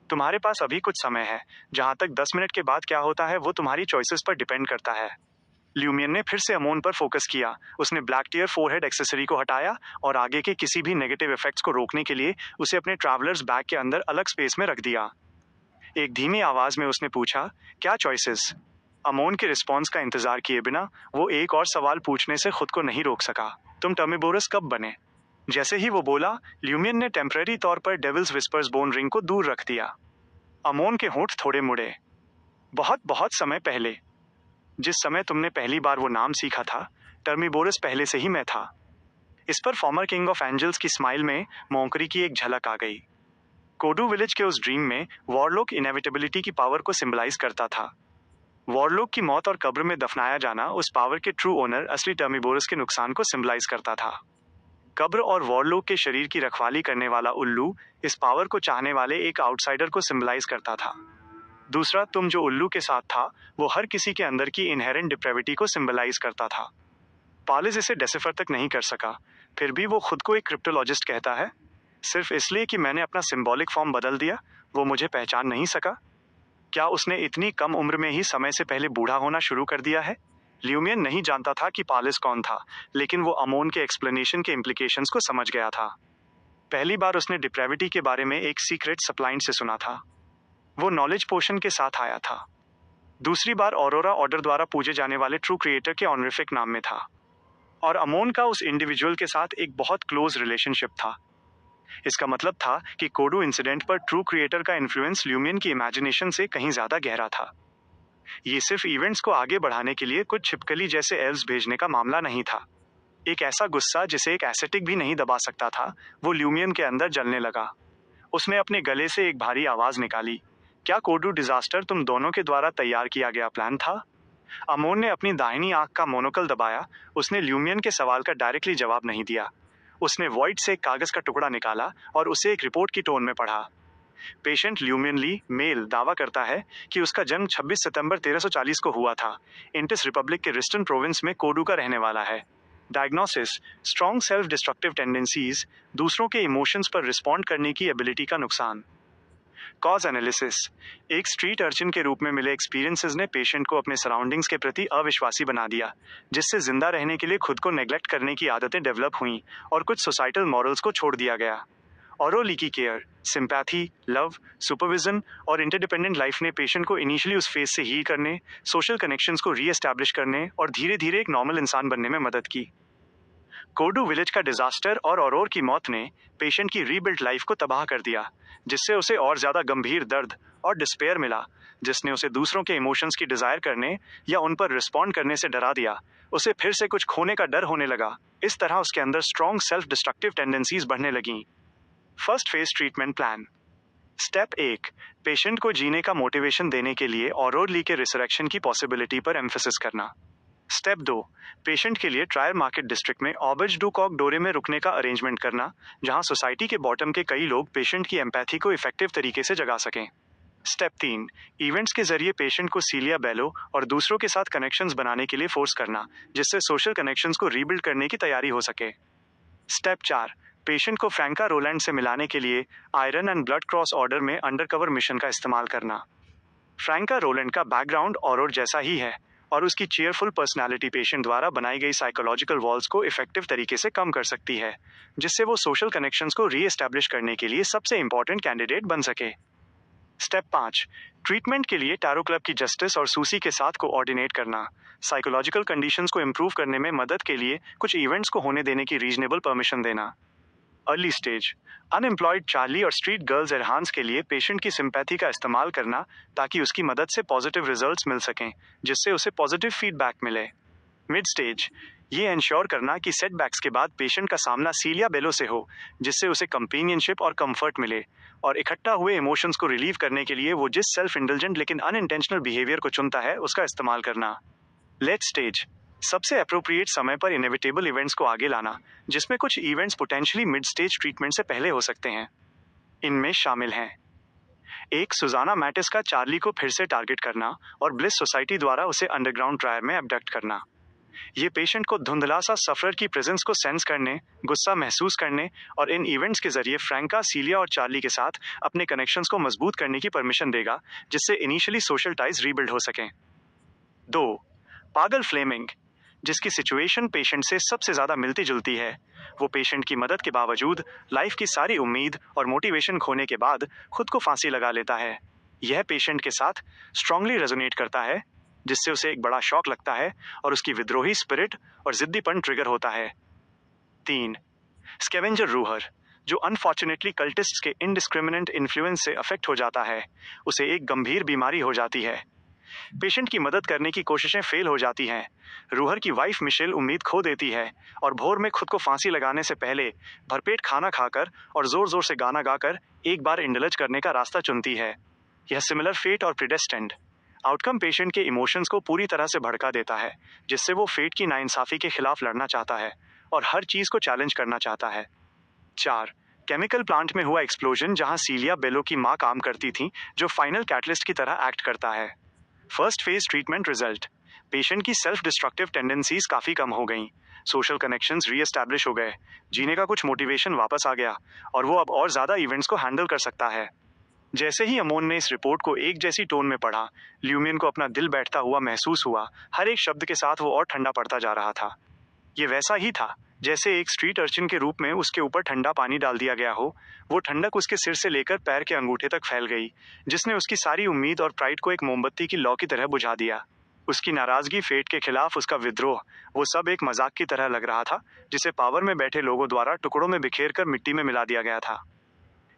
तुम्हारे पास अभी कुछ समय है। जहां तक 10 मिनट के बाद क्या होता है वो तुम्हारी चॉइसेस पर डिपेंड करता है। ल्यूमियन ने फिर से अमोन पर फोकस किया। उसने ब्लैक टीयर फोरहेड एक्सेसरी को हटाया और आगे के किसी भी नेगेटिव इफेक्ट्स को रोकने के लिए उसे अपने ट्रैवलर्स बैग के अंदर अलग स्पेस में रख दिया। एक धीमी आवाज में उसने पूछा, क्या चॉइसेस? अमोन के रिस्पॉन्स का इंतजार किए बिना वो एक और सवाल पूछने से खुद को नहीं रोक सका, तुम टर्मीबोरस कब बने? जैसे ही वो बोला, ल्यूमियन ने टेम्पररी तौर पर डेविल्स विस्पर्स बोन रिंग को दूर रख दिया। अमोन के होंठ थोड़े मुड़े। बहुत बहुत समय पहले, जिस समय तुमने पहली बार वो नाम सीखा था, टर्मीबोरस पहले से ही मैं था। इस पर फॉर्मर किंग ऑफ एंजल्स की स्माइल में मौंकरी की एक झलक आ गई। कोडू विलेज के उस ड्रीम में वॉरलॉक इनएविटेबिलिटी की पावर को सिंबलाइज करता था। वॉरलॉक की मौत और कब्र में दफनाया जाना उस पावर के ट्रू ओनर असली टर्मीबोरस के नुकसान को सिंबलाइज करता था। कब्र और वॉरलॉक के शरीर की रखवाली करने वाला उल्लू इस पावर को चाहने वाले एक आउटसाइडर को सिंबलाइज करता था। दूसरा, तुम जो उल्लू के साथ था, वो हर किसी के अंदर की इनहेरेंट डिप्रेविटी को सिंबलाइज करता था। पालिस इसे डेसिफर तक नहीं कर सका, फिर भी वो खुद को एक क्रिप्टोलॉजिस्ट कहता है। सिर्फ इसलिए कि मैंने अपना सिंबॉलिक फॉर्म बदल दिया, वो मुझे पहचान नहीं सका। क्या उसने इतनी कम उम्र में ही समय से पहले बूढ़ा होना शुरू कर दिया है? ल्यूमियन नहीं जानता था कि पालिस कौन था, लेकिन वो अमोन के एक्सप्लेनेशन के इम्प्लीकेशंस को समझ गया था। पहली बार उसने डिप्रेविटी के बारे में एक सीक्रेट सप्लाइंट से सुना था। वो नॉलेज पोशन के साथ आया था। दूसरी बार ऑरोरा ऑर्डर द्वारा पूजे जाने वाले ट्रू क्रिएटर के ऑनरिफिक नाम में था। और अमोन का उस इंडिविजुअल के साथ एक बहुत क्लोज रिलेशनशिप था। इसका मतलब था कि कोडू इंसिडेंट पर ट्रू क्रिएटर का इन्फ्लुएंस ल्यूमियन की इमेजिनेशन से कहीं ज्यादा गहरा था। ये सिर्फ इवेंट्स को आगे बढ़ाने के लिए कुछ छिपकली जैसे एल्व्स भेजने का मामला नहीं था। एक ऐसा गुस्सा जिसे एक एसेटिक भी नहीं दबा सकता था, वो ल्यूमियन के अंदर जलने लगा। उसने अपने गले से एक भारी आवाज निकाली, क्या कोडू डिजास्टर तुम दोनों के द्वारा तैयार किया गया प्लान था? अमोन ने अपनी दाहिनी आंख का मोनोकल दबाया। उसने ल्यूमियन के सवाल का डायरेक्टली जवाब नहीं दिया। उसने वॉइड से एक कागज का टुकड़ा निकाला और उसे एक रिपोर्ट की टोन में पढ़ा। पेशेंट ल्यूमियन ली, मेल, दावा करता है कि उसका जन्म 26 सितंबर 1340 को हुआ था। इंटिस रिपब्लिक के रिस्टन प्रोविंस में कोडू का रहने वाला है। Diagnosis, strong self destructive tendencies, दूसरों के इमोशंस पर रिस्पॉन्ड करने की एबिलिटी का नुकसान। कॉज एनालिसिस, एक स्ट्रीट अर्चिन के रूप में मिले एक्सपीरियंसेस ने पेशेंट को अपने सराउंडिंग्स के प्रति अविश्वासी बना दिया, जिससे जिंदा रहने के लिए खुद को नेग्लेक्ट करने की आदतें डेवलप हुईं और कुछ सोसाइटल मॉरल्स को छोड़ दिया गया। ऑरोलीकी केयर, सिंपैथी, लव, सुपरविजन और इंटरडिपेंडेंट लाइफ ने पेशेंट को इनिशियली उस फेज से हील करने, सोशल कनेक्शंस को रीएस्टैब्लिश करने और धीरे धीरे एक नॉर्मल इंसान बनने में मदद की। कोडू विलेज का डिजास्टर और औरोर की मौत ने पेशेंट की रीबिल्ट लाइफ को तबाह कर दिया, जिससे उसे और ज्यादा गंभीर दर्द और डिस्पेयर मिला, जिसने उसे दूसरों के इमोशंस की डिजायर करने या उन पर रिस्पॉन्ड करने से डरा दिया। उसे फिर से कुछ खोने का डर होने लगा। इस तरह उसके अंदर स्ट्रॉन्ग सेल्फ डिस्ट्रक्टिव टेंडेंसीज बढ़ने लगीं। First phase treatment plan. Step 1, patient को जीने का मोटिवेशन देने के लिए ऑरोर ली के रिसरेक्शन की पॉसिबिलिटी पर एम्फेसिस करना। स्टेप 2, पेशेंट के लिए ट्रायल मार्केट डिस्ट्रिक्ट में ऑबर्ज डू कॉक डोरे में रुकने का अरेंजमेंट करना, जहां सोसाइटी के बॉटम के कई लोग पेशेंट की एम्पैथी को इफेक्टिव तरीके से जगा सकें। स्टेप 3, इवेंट्स के जरिए पेशेंट को सीलिया बेलो और दूसरों के साथ कनेक्शंस बनाने के लिए फोर्स करना, जिससे सोशल कनेक्शंस को रीबिल्ड करने की तैयारी हो सके। स्टेप 4, पेशेंट को फ्रैंका रोलैंड से मिलाने के लिए iron and blood cross order में अंडरकवर मिशन का इस्तेमाल करना। फ्रैंका रोलैंड का बैकग्राउंड ऑरोर जैसा ही है और उसकी चीयरफुल पर्सनालिटी पेशेंट द्वारा बनाई गई साइकोलॉजिकल वॉल्स को इफेक्टिव तरीके से कम कर सकती है, जिससे वो सोशल कनेक्शंस को रीएस्टैब्लिश करने के लिए सबसे इंपॉर्टेंट कैंडिडेट बन सके। स्टेप 5, ट्रीटमेंट के लिए टैरो क्लब की जस्टिस और सूसी के साथ कोऑर्डिनेट करना, साइकोलॉजिकल कंडीशंस को इम्प्रूव करने में मदद के लिए कुछ इवेंट्स को होने देने की रीजनेबल परमिशन देना। अर्ली स्टेज, अनएम्प्लॉयड चार्ली और स्ट्रीट गर्ल्स एरहान्स के लिए पेशेंट की सिंपैथी का इस्तेमाल करना, ताकि उसकी मदद से पॉजिटिव रिजल्ट्स मिल सकें, जिससे उसे पॉजिटिव फीडबैक मिले। मिड स्टेज, ये इंश्योर करना कि सेटबैक्स के बाद पेशेंट का सामना सीलिया बेलो से हो, जिससे उसे कंपेनियनशिप और कंफर्ट मिले, और इकट्ठा हुए इमोशंस को रिलीव करने के लिए वो जिस सेल्फ इंडल्जेंट लेकिन अनइंटेंशनल बिहेवियर को चुनता है उसका इस्तेमाल करना। लेट स्टेज, सबसे अप्रोप्रिएट समय पर इनएविटेबल इवेंट्स को आगे लाना, जिसमें कुछ events potentially mid stage treatment से पहले हो सकते हैं। इनमें शामिल हैं: एक, सुजाना मैटिस का चार्ली को फिर से टारगेट करना और ब्लिस सोसाइटी द्वारा उसे अंडरग्राउंड ड्रायर में अबडक्ट करना। ये पेशेंट को धुंधला सा सफरर की प्रेजेंस को सेंस करने, गुस्सा महसूस करने और इन इवेंट्स के जरिए फ्रैंका, सीलिया और चार्ली के साथ अपने कनेक्शंस को मजबूत करने की परमिशन देगा, जिससे इनिशियली सोशल टाइज रीबिल्ड हो सकें। 2, पागल फ्लेमिंग, जिसकी सिचुएशन पेशेंट से सबसे ज्यादा मिलती जुलती है। वो पेशेंट की मदद के बावजूद लाइफ की सारी उम्मीद और मोटिवेशन खोने के बाद खुद को फांसी लगा लेता है। यह पेशेंट के साथ स्ट्रांगली रेजोनेट करता है, जिससे उसे एक बड़ा शॉक लगता है और उसकी विद्रोही स्पिरिट और जिद्दीपन ट्रिगर होता है। 3, स्कैवेंजर रूहर, जो अनफॉर्चुनेटली कल्टिस्ट्स के इनडिस्क्रिमिनेंट इन्फ्लुएंस से अफेक्ट हो जाता है। उसे एक गंभीर बीमारी हो जाती है। पेशेंट की मदद करने की कोशिशें फेल हो जाती हैं। रूहर की वाइफ मिशेल उम्मीद खो देती है और भोर में खुद को फांसी लगाने से पहले भरपेट खाना खाकर और जोर जोर से गाना गाकर एक बार इंडल्ज करने का रास्ता चुनती है। यह सिमिलर फेट और प्रिडेस्टिन्ड आउटकम पेशेंट के इमोशंस को पूरी तरह से भड़का देता है, जिससे वो फेट की नाइंसाफी के खिलाफ लड़ना चाहता है और हर चीज को चैलेंज करना चाहता है। 4, केमिकल प्लांट में हुआ एक्सप्लोजन, जहां सीलिया बेलो की मां काम करती थी, जो फाइनल कैटलिस्ट की तरह एक्ट करता है। First phase treatment result: patient की सेल्फ डिस्ट्रक्टिव टेंडेंसीज काफी कम हो गई, सोशल कनेक्शंस रीएस्टैब्लिश हो गए, जीने का कुछ मोटिवेशन वापस आ गया और वो अब और ज्यादा इवेंट्स को हैंडल कर सकता है। जैसे ही अमोन ने इस रिपोर्ट को एक जैसी टोन में पढ़ा, ल्यूमियन को अपना दिल बैठता हुआ महसूस हुआ। हर एक शब्द के साथ वो और ठंडा पड़ता जा रहा था। ये वैसा ही था जैसे एक स्ट्रीट अर्चिन के रूप में उसके ऊपर ठंडा पानी डाल दिया गया हो। वो ठंडक उसके सिर से लेकर पैर के अंगूठे तक फैल गई, जिसने उसकी सारी उम्मीद और प्राइड को एक मोमबत्ती की लौ की तरह बुझा दिया। उसकी नाराजगी, फेट के खिलाफ उसका विद्रोह, वो सब एक मजाक की तरह लग रहा था, जिसे पावर में बैठे लोगों द्वारा टुकड़ों में बिखेर कर मिट्टी में मिला दिया गया था।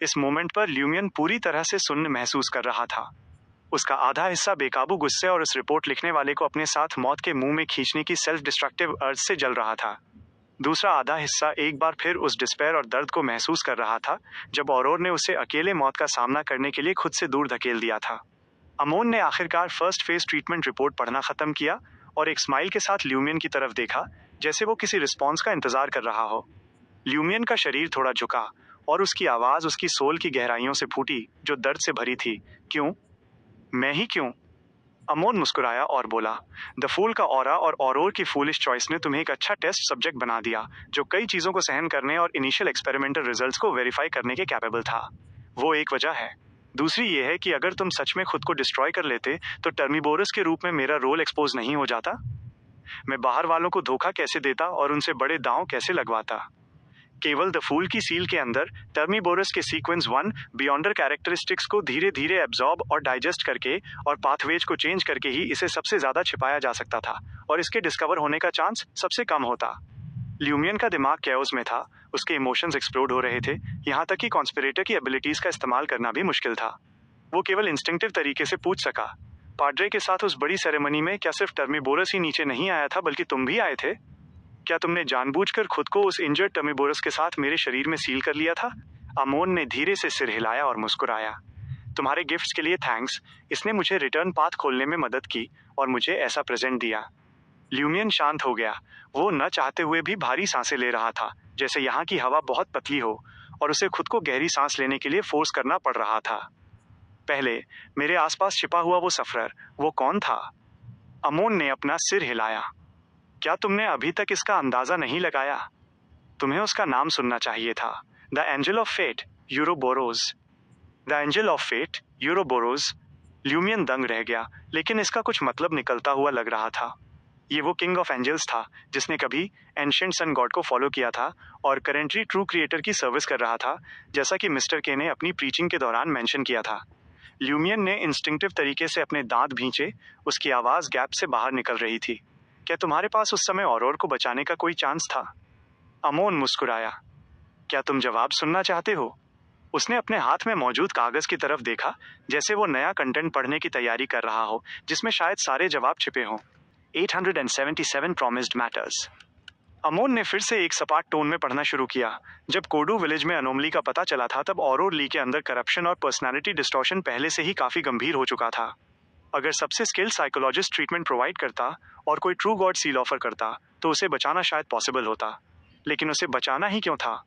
इस मोमेंट पर ल्यूमियन पूरी तरह से सुन्न महसूस कर रहा था। उसका आधा हिस्सा बेकाबू गुस्से और उस रिपोर्ट लिखने वाले को अपने साथ मौत के मुंह में खींचने की सेल्फ डिस्ट्रक्टिव अर्ज से जल रहा था। दूसरा आधा हिस्सा एक बार फिर उस डिस्पेयर और दर्द को महसूस कर रहा था, जब औरोर ने उसे अकेले मौत का सामना करने के लिए खुद से दूर धकेल दिया था। अमोन ने आखिरकार फर्स्ट फेज ट्रीटमेंट रिपोर्ट पढ़ना खत्म किया और एक स्माइल के साथ ल्यूमियन की तरफ देखा, जैसे वो किसी रिस्पॉन्स का इंतजार कर रहा हो। ल्यूमियन का शरीर थोड़ा झुका और उसकी आवाज उसकी सोल की गहराइयों से फूटी, जो दर्द से भरी थी। क्यों? मैं ही क्यों? अमोन मुस्कुराया और बोला, द फूल का ऑरा और औरोर की फूलिश चॉइस ने तुम्हें एक अच्छा टेस्ट सब्जेक्ट बना दिया, जो कई चीजों को सहन करने और इनिशियल एक्सपेरिमेंटल रिजल्ट्स को वेरीफाई करने के कैपेबल था। वो एक वजह है। दूसरी ये है कि अगर तुम सच में खुद को डिस्ट्रॉय कर लेते, तो टर्मीबोरस के रूप में मेरा रोल एक्सपोज नहीं हो जाता। मैं बाहर वालों को धोखा कैसे देता और उनसे बड़े दांव कैसे लगवाता। केवल द फूल की सील के अंदर टर्मीबोरस के सीक्वेंस 1 बियॉन्डर कैरेक्टरिस्टिक्स को धीरे धीरे एब्जॉर्ब और डाइजेस्ट करके और पाथवेज को चेंज करके ही इसे सबसे ज्यादा छिपाया जा सकता था और इसके डिस्कवर होने का चांस सबसे कम होता। ल्यूमियन का दिमाग कैओस में था, उसके इमोशंस एक्सप्लोड हो रहे थे, यहाँ तक कि कॉन्स्पिरेटर की एबिलिटीज का इस्तेमाल करना भी मुश्किल था। वो केवल इंस्टिंक्टिव तरीके से पूछ सका, पाड्रे के साथ उस बड़ी सेरेमनी में क्या सिर्फ टर्मीबोरस ही नीचे नहीं आया था, बल्कि तुम भी आए थे? क्या तुमने जानबूझकर खुद को उस इंजर्ड टर्मीबोरस के साथ मेरे शरीर में सील कर लिया था? अमोन ने धीरे से सिर हिलाया और मुस्कुराया। तुम्हारे गिफ्ट्स के लिए थैंक्स, इसने मुझे रिटर्न पाथ खोलने में मदद की और मुझे ऐसा प्रेजेंट दिया। ल्यूमियन शांत हो गया। वो न चाहते हुए भी भारी सांसें ले रहा था, जैसे यहाँ की हवा बहुत पतली हो और उसे खुद को गहरी सांस लेने के लिए फोर्स करना पड़ रहा था। पहले मेरे आसपास छिपा हुआ वो सफरर, वो कौन था? अमोन ने अपना सिर हिलाया। क्या तुमने अभी तक इसका अंदाजा नहीं लगाया? तुम्हें उसका नाम सुनना चाहिए था। The angel of fate, Ouroboros. The angel of fate, Ouroboros. Lumian दंग रह गया, लेकिन इसका कुछ मतलब निकलता हुआ लग रहा था। ये वो किंग ऑफ एंजल्स था, जिसने कभी एंशिएंट सन गॉड को फॉलो किया था और करेंटली ट्रू क्रिएटर की सर्विस कर रहा था, जैसा कि मिस्टर के ने अपनी प्रीचिंग के दौरान मेंशन किया था। ल्यूमियन ने इंस्टिंक्टिव तरीके से अपने दांत भींचे, उसकी आवाज गैप से बाहर निकल रही थी। क्या तुम्हारे पास उस समय औरोर को बचाने का कोई चांस था? अमोन मुस्कुराया। क्या तुम जवाब सुनना चाहते हो? उसने अपने हाथ में मौजूद कागज की तरफ देखा, जैसे वो नया कंटेंट पढ़ने की तैयारी कर रहा हो, जिसमें शायद सारे जवाब छिपे हों। 877 प्रॉमिस्ड मैटर्स। अमोन ने फिर से एक सपाट टोन में पढ़ना शुरू किया। जब कोडू विलेज में अनोमली का पता चला था, तब औरोर ली के अंदर करप्शन और पर्सनालिटी डिस्टॉर्शन पहले से ही काफी गंभीर हो चुका था। अगर सबसे स्किल्ड साइकोलॉजिस्ट ट्रीटमेंट प्रोवाइड करता और कोई ट्रू गॉड सील ऑफर करता तो उसे बचाना शायद पॉसिबल होता, लेकिन उसे बचाना ही क्यों था?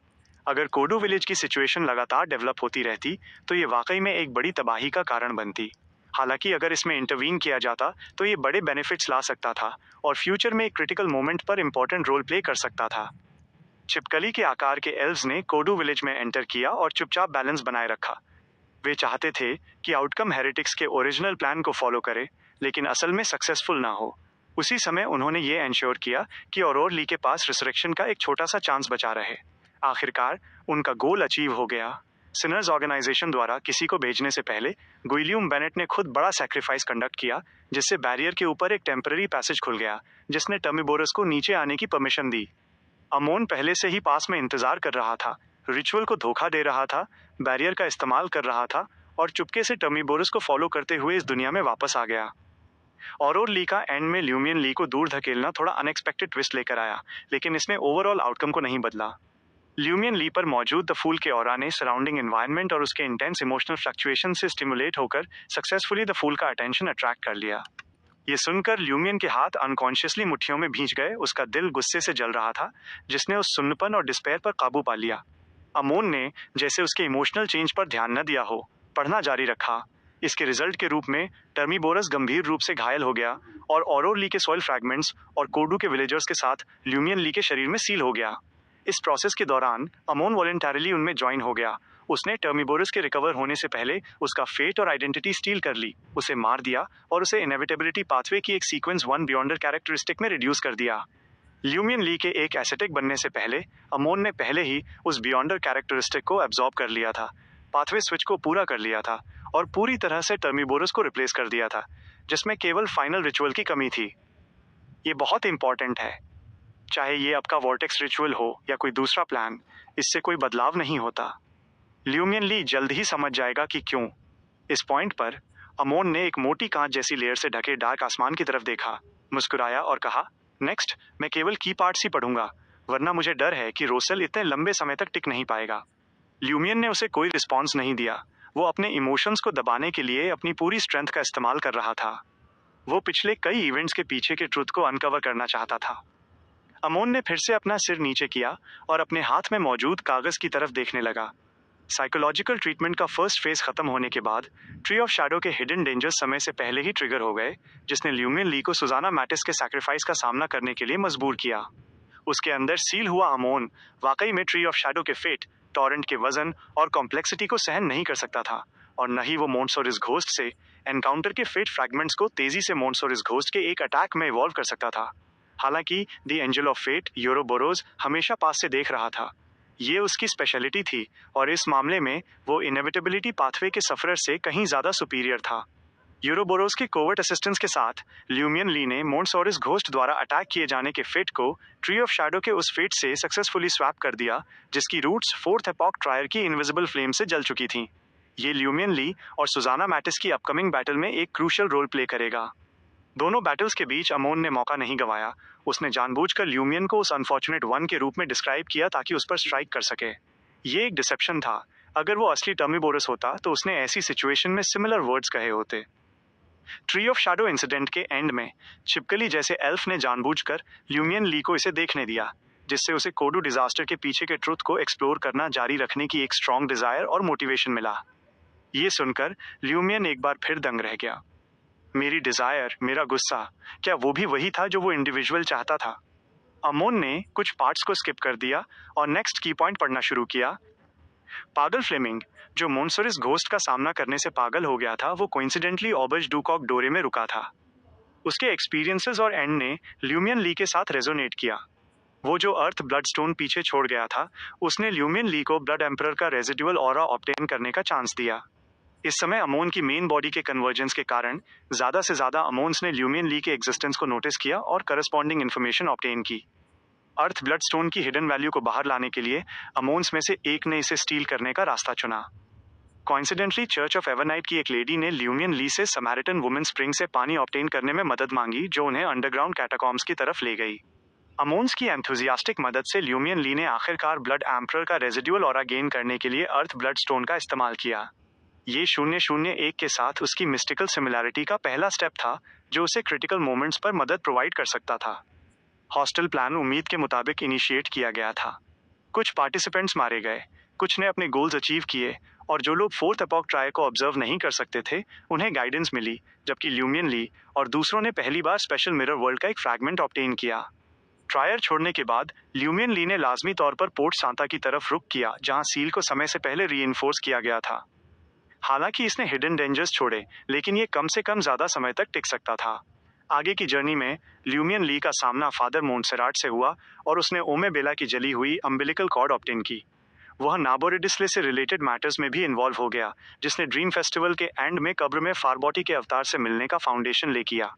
अगर कोडू विलेज की सिचुएशन लगातार डेवलप होती रहती तो ये वाकई में एक बड़ी तबाही का कारण बनती। हालांकि अगर इसमें इंटरवीन किया जाता तो ये बड़े बेनिफिट्स ला सकता था और फ्यूचर में एक क्रिटिकल मोमेंट पर इंपॉर्टेंट रोल प्ले कर सकता था। छिपकली के आकार के एल्व्स ने कोडू विलेज में एंटर किया और चुपचाप बैलेंस बनाए रखा। वे चाहते थे कि आउटकम हेरेटिक्स के ओरिजिनल प्लान को फॉलो करे, लेकिन असल में सक्सेसफुल ना हो। उसी समय उन्होंने ये एंश्योर किया कि ऑरोर ली के पास रिसरेक्शन का एक छोटा सा चांस बचा रहे। आखिरकार उनका गोल अचीव हो गया। सिनर्स ऑर्गेनाइजेशन द्वारा किसी को भेजने से पहले गुइलियम बेनेट ने खुद बड़ा सैक्रिफाइस कंडक्ट किया, जिससे बैरियर के ऊपर एक टेम्पररी पैसेज खुल गया, जिसने टर्मिबोरस को नीचे आने की परमिशन दी। अमोन पहले से ही पास में इंतजार कर रहा था, रिचुअल को धोखा दे रहा था, बैरियर का इस्तेमाल कर रहा था और चुपके से टर्मिबोरस को फॉलो करते हुए इस दुनिया में वापस आ गया। ऑरोर ली का एंड में ल्यूमियन ली को दूर धकेलना थोड़ा अनएक्सपेक्टेड ट्विस्ट लेकर आया, लेकिन इसने ओवरऑल आउटकम को नहीं बदला। ल्यूमियन ली पर मौजूद द फूल के ऑरा ने सराउंडिंग एनवायरनमेंट और उसके इंटेंस इमोशनल फ्लक्चुएशन से स्टिमुलेट होकर सक्सेसफुली द फूल का अटेंशन अट्रैक्ट कर लिया। ये सुनकर ल्यूमियन के हाथ अनकॉन्शियसली मुट्ठियों में भींच गए। उसका दिल गुस्से से जल रहा था, जिसने उस सुन्नपन और डिस्पेयर पर काबू पा लिया। अमोन ने जैसे उसके इमोशनल चेंज पर ध्यान न दिया हो, पढ़ना जारी रखा। इसके रिजल्ट के रूप में टर्मिबोरस गंभीर रूप से घायल हो गया और ऑरोर ली के सॉइल फ्रैगमेंट्स और कोडू के विलेजर्स के साथ ल्यूमियन ली के शरीर में सील हो गया। इस प्रोसेस के दौरान अमोन वॉलंटरीली उनमें ज्वाइन हो गया। उसने टर्मिबोरस के रिकवर होने से पहले उसका फेट और आइडेंटिटी स्टील कर ली, उसे मार दिया और उसे इनेविटेबिलिटी पाथवे की एक सीक्वेंस 1 बियॉन्डर कैरेक्टरिस्टिक में रिड्यूस कर दिया। ल्यूमियन ली के एक एसेटिक बनने से पहले अमोन ने पहले ही उस बियॉन्डर कैरेक्टरिस्टिक को एब्जॉर्ब कर लिया था, पाथवे स्विच को पूरा कर लिया था और पूरी तरह से टर्मिबोरस को रिप्लेस कर दिया था, जिसमें केवल फाइनल रिचुअल की कमी थी। ये बहुत इंपॉर्टेंट है। चाहे ये आपका वॉर्टेक्स रिचुअल हो या कोई दूसरा प्लान, इससे कोई बदलाव नहीं होता। ल्यूमियन ली जल्द ही समझ जाएगा कि क्यों। इस पॉइंट पर अमोन ने एक मोटी कांच जैसी लेयर से ढके डार्क आसमान की तरफ देखा, मुस्कुराया और कहा, नेक्स्ट मैं केवल की पार्ट्स ही पढ़ूंगा, वरना मुझे डर है कि रोसेल इतने लंबे समय तक टिक नहीं पाएगा। ल्यूमियन ने उसे कोई रिस्पॉन्स नहीं दिया। वो अपने इमोशंस को दबाने के लिए अपनी पूरी स्ट्रेंथ का इस्तेमाल कर रहा था। वो पिछले कई इवेंट्स के पीछे के ट्रुथ को अनकवर करना चाहता था। अमोन ने फिर से अपना सिर नीचे किया और अपने हाथ में मौजूद कागज की तरफ देखने लगा। साइकोलॉजिकल ट्रीटमेंट का फर्स्ट फेज खत्म होने के बाद ट्री ऑफ शैडो के हिडन डेंजर्स समय से पहले ही ट्रिगर हो गए, जिसने ल्यूमियन ली को सुजाना मैटिस के सैक्रिफाइस का सामना करने के लिए मजबूर किया। उसके अंदर सील हुआ अमोन वाकई में ट्री ऑफ शैडो के फेट, टॉरेंट के वजन और कॉम्प्लेक्सिटी को सहन नहीं कर सकता था, और न ही वो मोंटसोरिस घोस्ट से एनकाउंटर के फेट फ्रैगमेंट्स को तेजी से मोंटसोरिस घोस्ट के एक अटैक में इवॉल्व कर सकता था। हालांकि द एंजल ऑफ फेट यूरोबोरोस हमेशा पास से देख रहा था। ये उसकी स्पेशलिटी थी और इस मामले में वो इनेविटेबिलिटी पाथवे के सफरर से कहीं ज्यादा सुपीरियर था। यूरोबोरोस के कोवर्ट असिस्टेंस के साथ ल्यूमियन ली ने मोंटसोरिस घोस्ट द्वारा अटैक किए जाने के फेट को ट्री ऑफ शैडो के उस फेट से सक्सेसफुली स्वैप कर दिया, जिसकी रूट्स फोर्थ एपॉक ट्रायर की इनविजिबल फ्लेम से जल चुकी थीं। ये ल्यूमियन ली और सुजाना मैटिस की अपकमिंग बैटल में एक क्रूशियल रोल प्ले करेगा। दोनों बैटल्स के बीच अमोन ने मौका नहीं गंवाया। उसने जानबूझकर ल्यूमियन को उस अनफॉर्चुनेट वन के रूप में डिस्क्राइब किया ताकि उस पर स्ट्राइक कर सके। ये एक डिसेप्शन था। अगर वो असली टर्मिबोरस होता तो उसने ऐसी सिचुएशन में सिमिलर वर्ड्स कहे होते। ट्री ऑफ शैडो इंसिडेंट के एंड में छिपकली जैसे एल्फ ने जानबूझकर ल्यूमियन ली को इसे देखने दिया, जिससे उसे कोडू डिजास्टर के पीछे के ट्रुथ को एक्सप्लोर करना जारी रखने की एक स्ट्रॉन्ग डिजायर और मोटिवेशन मिला। ये सुनकर ल्यूमियन एक बार फिर दंग रह गया। मेरी डिजायर, मेरा गुस्सा, क्या वो भी वही था जो वो इंडिविजुअल चाहता था? अमोन ने कुछ पार्ट्स को स्किप कर दिया और नेक्स्ट की पॉइंट पढ़ना शुरू किया। पागल फ्लेमिंग, जो मोंटसोरिस घोस्ट का सामना करने से पागल हो गया था, वो कोइंसिडेंटली ऑबर्ज डूकॉक डोरे में रुका था। उसके एक्सपीरियंसेस और एंड ने ल्यूमियन ली के साथ रेजोनेट किया। वो जो अर्थ ब्लड स्टोन पीछे छोड़ गया था, उसने ल्यूमियन ली को ब्लड एम्परर का रेजिडुअल ऑरा ऑब्टेन करने का चांस दिया। इस समय अमोन की मेन बॉडी के कन्वर्जेंस के कारण ज्यादा से ज्यादा अमोन्स ने ल्यूमियन ली के एग्जिस्टेंस को नोटिस किया और करस्पॉन्डिंग इन्फॉर्मेशन ऑब्टेन की। अर्थ ब्लड स्टोन की हिडन वैल्यू को बाहर लाने के लिए अमोन्स में से एक ने इसे स्टील करने का रास्ता चुना। कोइंसिडेंटली चर्च ऑफ एवरनाइट की एक लेडी ने ल्यूमियन ली से समैरिटन वुमेन स्प्रिंग से पानी ऑब्टेन करने में मदद मांगी, जो उन्हें अंडरग्राउंड कैटाकॉम्स की तरफ ले गई। अमोन्स की एंथुजियास्टिक मदद से ल्यूमियन ली ने आखिरकार ब्लड एम्परर का रेजिडुअल ऑरा गेन करने के लिए अर्थ ब्लड स्टोन का इस्तेमाल किया। ये 001 के साथ उसकी मिस्टिकल सिमिलैरिटी का पहला स्टेप था जो उसे क्रिटिकल मोमेंट्स पर मदद प्रोवाइड कर सकता था। हॉस्टल प्लान उम्मीद के मुताबिक इनिशिएट किया गया था। कुछ पार्टिसिपेंट्स मारे गए, कुछ ने अपने गोल्स अचीव किए और जो लोग फोर्थ एपॉक ट्राई को ऑब्जर्व नहीं कर सकते थे उन्हें गाइडेंस मिली, जबकि ल्यूमियन ली और दूसरों ने पहली बार स्पेशल मिरर वर्ल्ड का एक फ्रैगमेंट ऑब्टेन किया। ट्रायर छोड़ने के बाद ल्यूमियन ली ने लाजमी तौर पर पोर्ट सांता की तरफ रुख किया जहां सील को समय से पहले रीइंफोर्स किया गया था। हालांकि इसने हिडन डेंजर्स छोड़े, लेकिन ये कम से कम ज्यादा समय तक टिक सकता था। आगे की जर्नी में ल्यूमियन ली का सामना फादर मोंटसेराट से हुआ और उसने ओमे बेला की जली हुई अम्बिलिकल कॉर्ड ऑब्टेन की। वह नाबोरेडिस्ले से रिलेटेड मैटर्स में भी इन्वॉल्व हो गया, जिसने ड्रीम फेस्टिवल के एंड में कब्र में फारबॉटी के अवतार से मिलने का फाउंडेशन ले किया।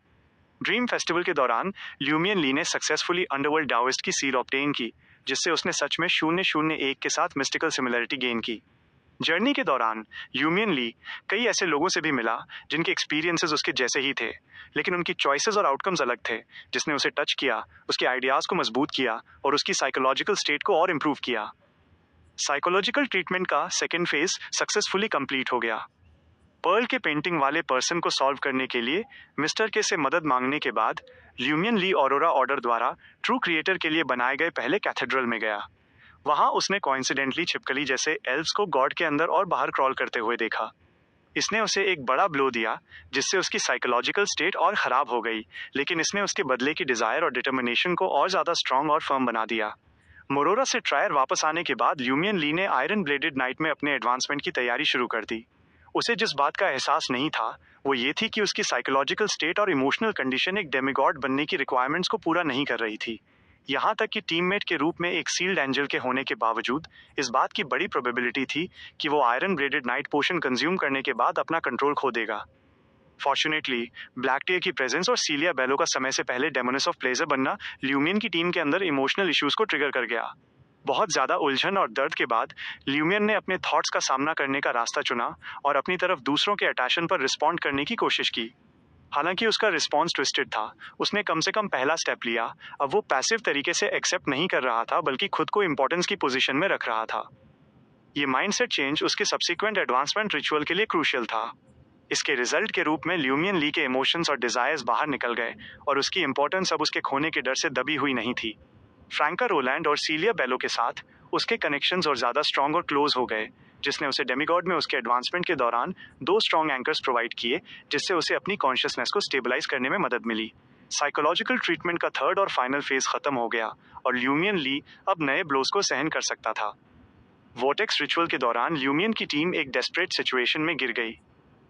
ड्रीम फेस्टिवल के दौरान ल्यूमियन ली ने सक्सेसफुली अंडरवर्ल्ड डाओइस्ट की सील ऑब्टेन की, जिससे उसने सच में 001 के साथ मिस्टिकल सिमिलरिटी गेन की। जर्नी के दौरान ल्यूमियन ली कई ऐसे लोगों से भी मिला जिनके एक्सपीरियंसेस उसके जैसे ही थे, लेकिन उनकी चॉइसेस और आउटकम्स अलग थे, जिसने उसे टच किया, उसके आइडियाज को मजबूत किया और उसकी साइकोलॉजिकल स्टेट को और इम्प्रूव किया। साइकोलॉजिकल ट्रीटमेंट का सेकेंड फेज सक्सेसफुली कंप्लीट हो गया। पर्ल के पेंटिंग वाले पर्सन को सॉल्व करने के लिए मिस्टर के से मदद मांगने के बाद ल्यूमियन ली ऑरोरा ऑर्डर द्वारा ट्रू क्रिएटर के लिए बनाए गए पहले कैथेड्रल में गया। वहां उसने कोइंसिडेंटली छिपकली जैसे एल्व्स को गॉड के अंदर और बाहर क्रॉल करते हुए देखा। इसने उसे एक बड़ा ब्लो दिया, जिससे उसकी साइकोलॉजिकल स्टेट और खराब हो गई, लेकिन इसने उसके बदले की डिजायर और डिटर्मिनेशन को और ज्यादा स्ट्रांग और फर्म बना दिया। मोरोरा से ट्रायर वापस आने के बाद ल्यूमियन ली ने आयरन ब्लेडेड नाइट में अपने एडवांसमेंट की तैयारी शुरू कर दी। उसे जिस बात का एहसास नहीं था वो ये थी कि उसकी साइकोलॉजिकल स्टेट और इमोशनल कंडीशन एक डेमिगॉड बनने की रिक्वायरमेंट्स को पूरा नहीं कर रही थी। यहाँ तक कि टीममेट के रूप में एक सील्ड एंजल के होने के बावजूद इस बात की बड़ी प्रोबेबिलिटी थी कि वो आयरन ब्लेडेड नाइट पोशन कंज्यूम करने के बाद अपना कंट्रोल खो देगा। फॉर्चुनेटली ब्लैक टीयर की प्रेजेंस और सीलिया बेलो का समय से पहले डेमोनिस ऑफ प्लेजर बनना ल्यूमियन की टीम के अंदर इमोशनल इश्यूज को ट्रिगर कर गया। बहुत ज्यादा उलझन और दर्द के बाद ल्यूमियन ने अपने थॉट्स का सामना करने का रास्ता चुना और अपनी तरफ दूसरों के अटैशन पर रिस्पॉन्ड करने की कोशिश की। हालांकि उसका रिस्पॉन्स ट्विस्टेड था, उसने कम से कम पहला स्टेप लिया। अब वो पैसिव तरीके से एक्सेप्ट नहीं कर रहा था, बल्कि खुद को इंपॉर्टेंस की पोजीशन में रख रहा था। ये माइंडसेट चेंज उसके सब्सिक्वेंट एडवांसमेंट रिचुअल के लिए क्रूशियल था। इसके रिजल्ट के रूप में ल्यूमियन ली के इमोशंस और डिजायर्स बाहर निकल गए और उसकी इंपॉर्टेंस अब उसके खोने के डर से दबी हुई नहीं थी। फ्रैंका रोलैंड और सीलिया बेलो के साथ उसके कनेक्शंस और ज्यादा स्ट्रॉन्ग और क्लोज हो गए, जिसने उसे डेमिगॉड में उसके एडवांसमेंट के दौरान 2 स्ट्रॉन्ग एंकर्स प्रोवाइड किए, जिससे उसे अपनी कॉन्शियसनेस को स्टेबलाइज करने में मदद मिली। साइकोलॉजिकल ट्रीटमेंट का थर्ड और फाइनल फेज खत्म हो गया और ल्यूमियन ली अब नए ब्लोज को सहन कर सकता था। वोटेक्स रिचुअल के दौरान ल्यूमियन की टीम एक डेस्परेट सिचुएशन में गिर गई।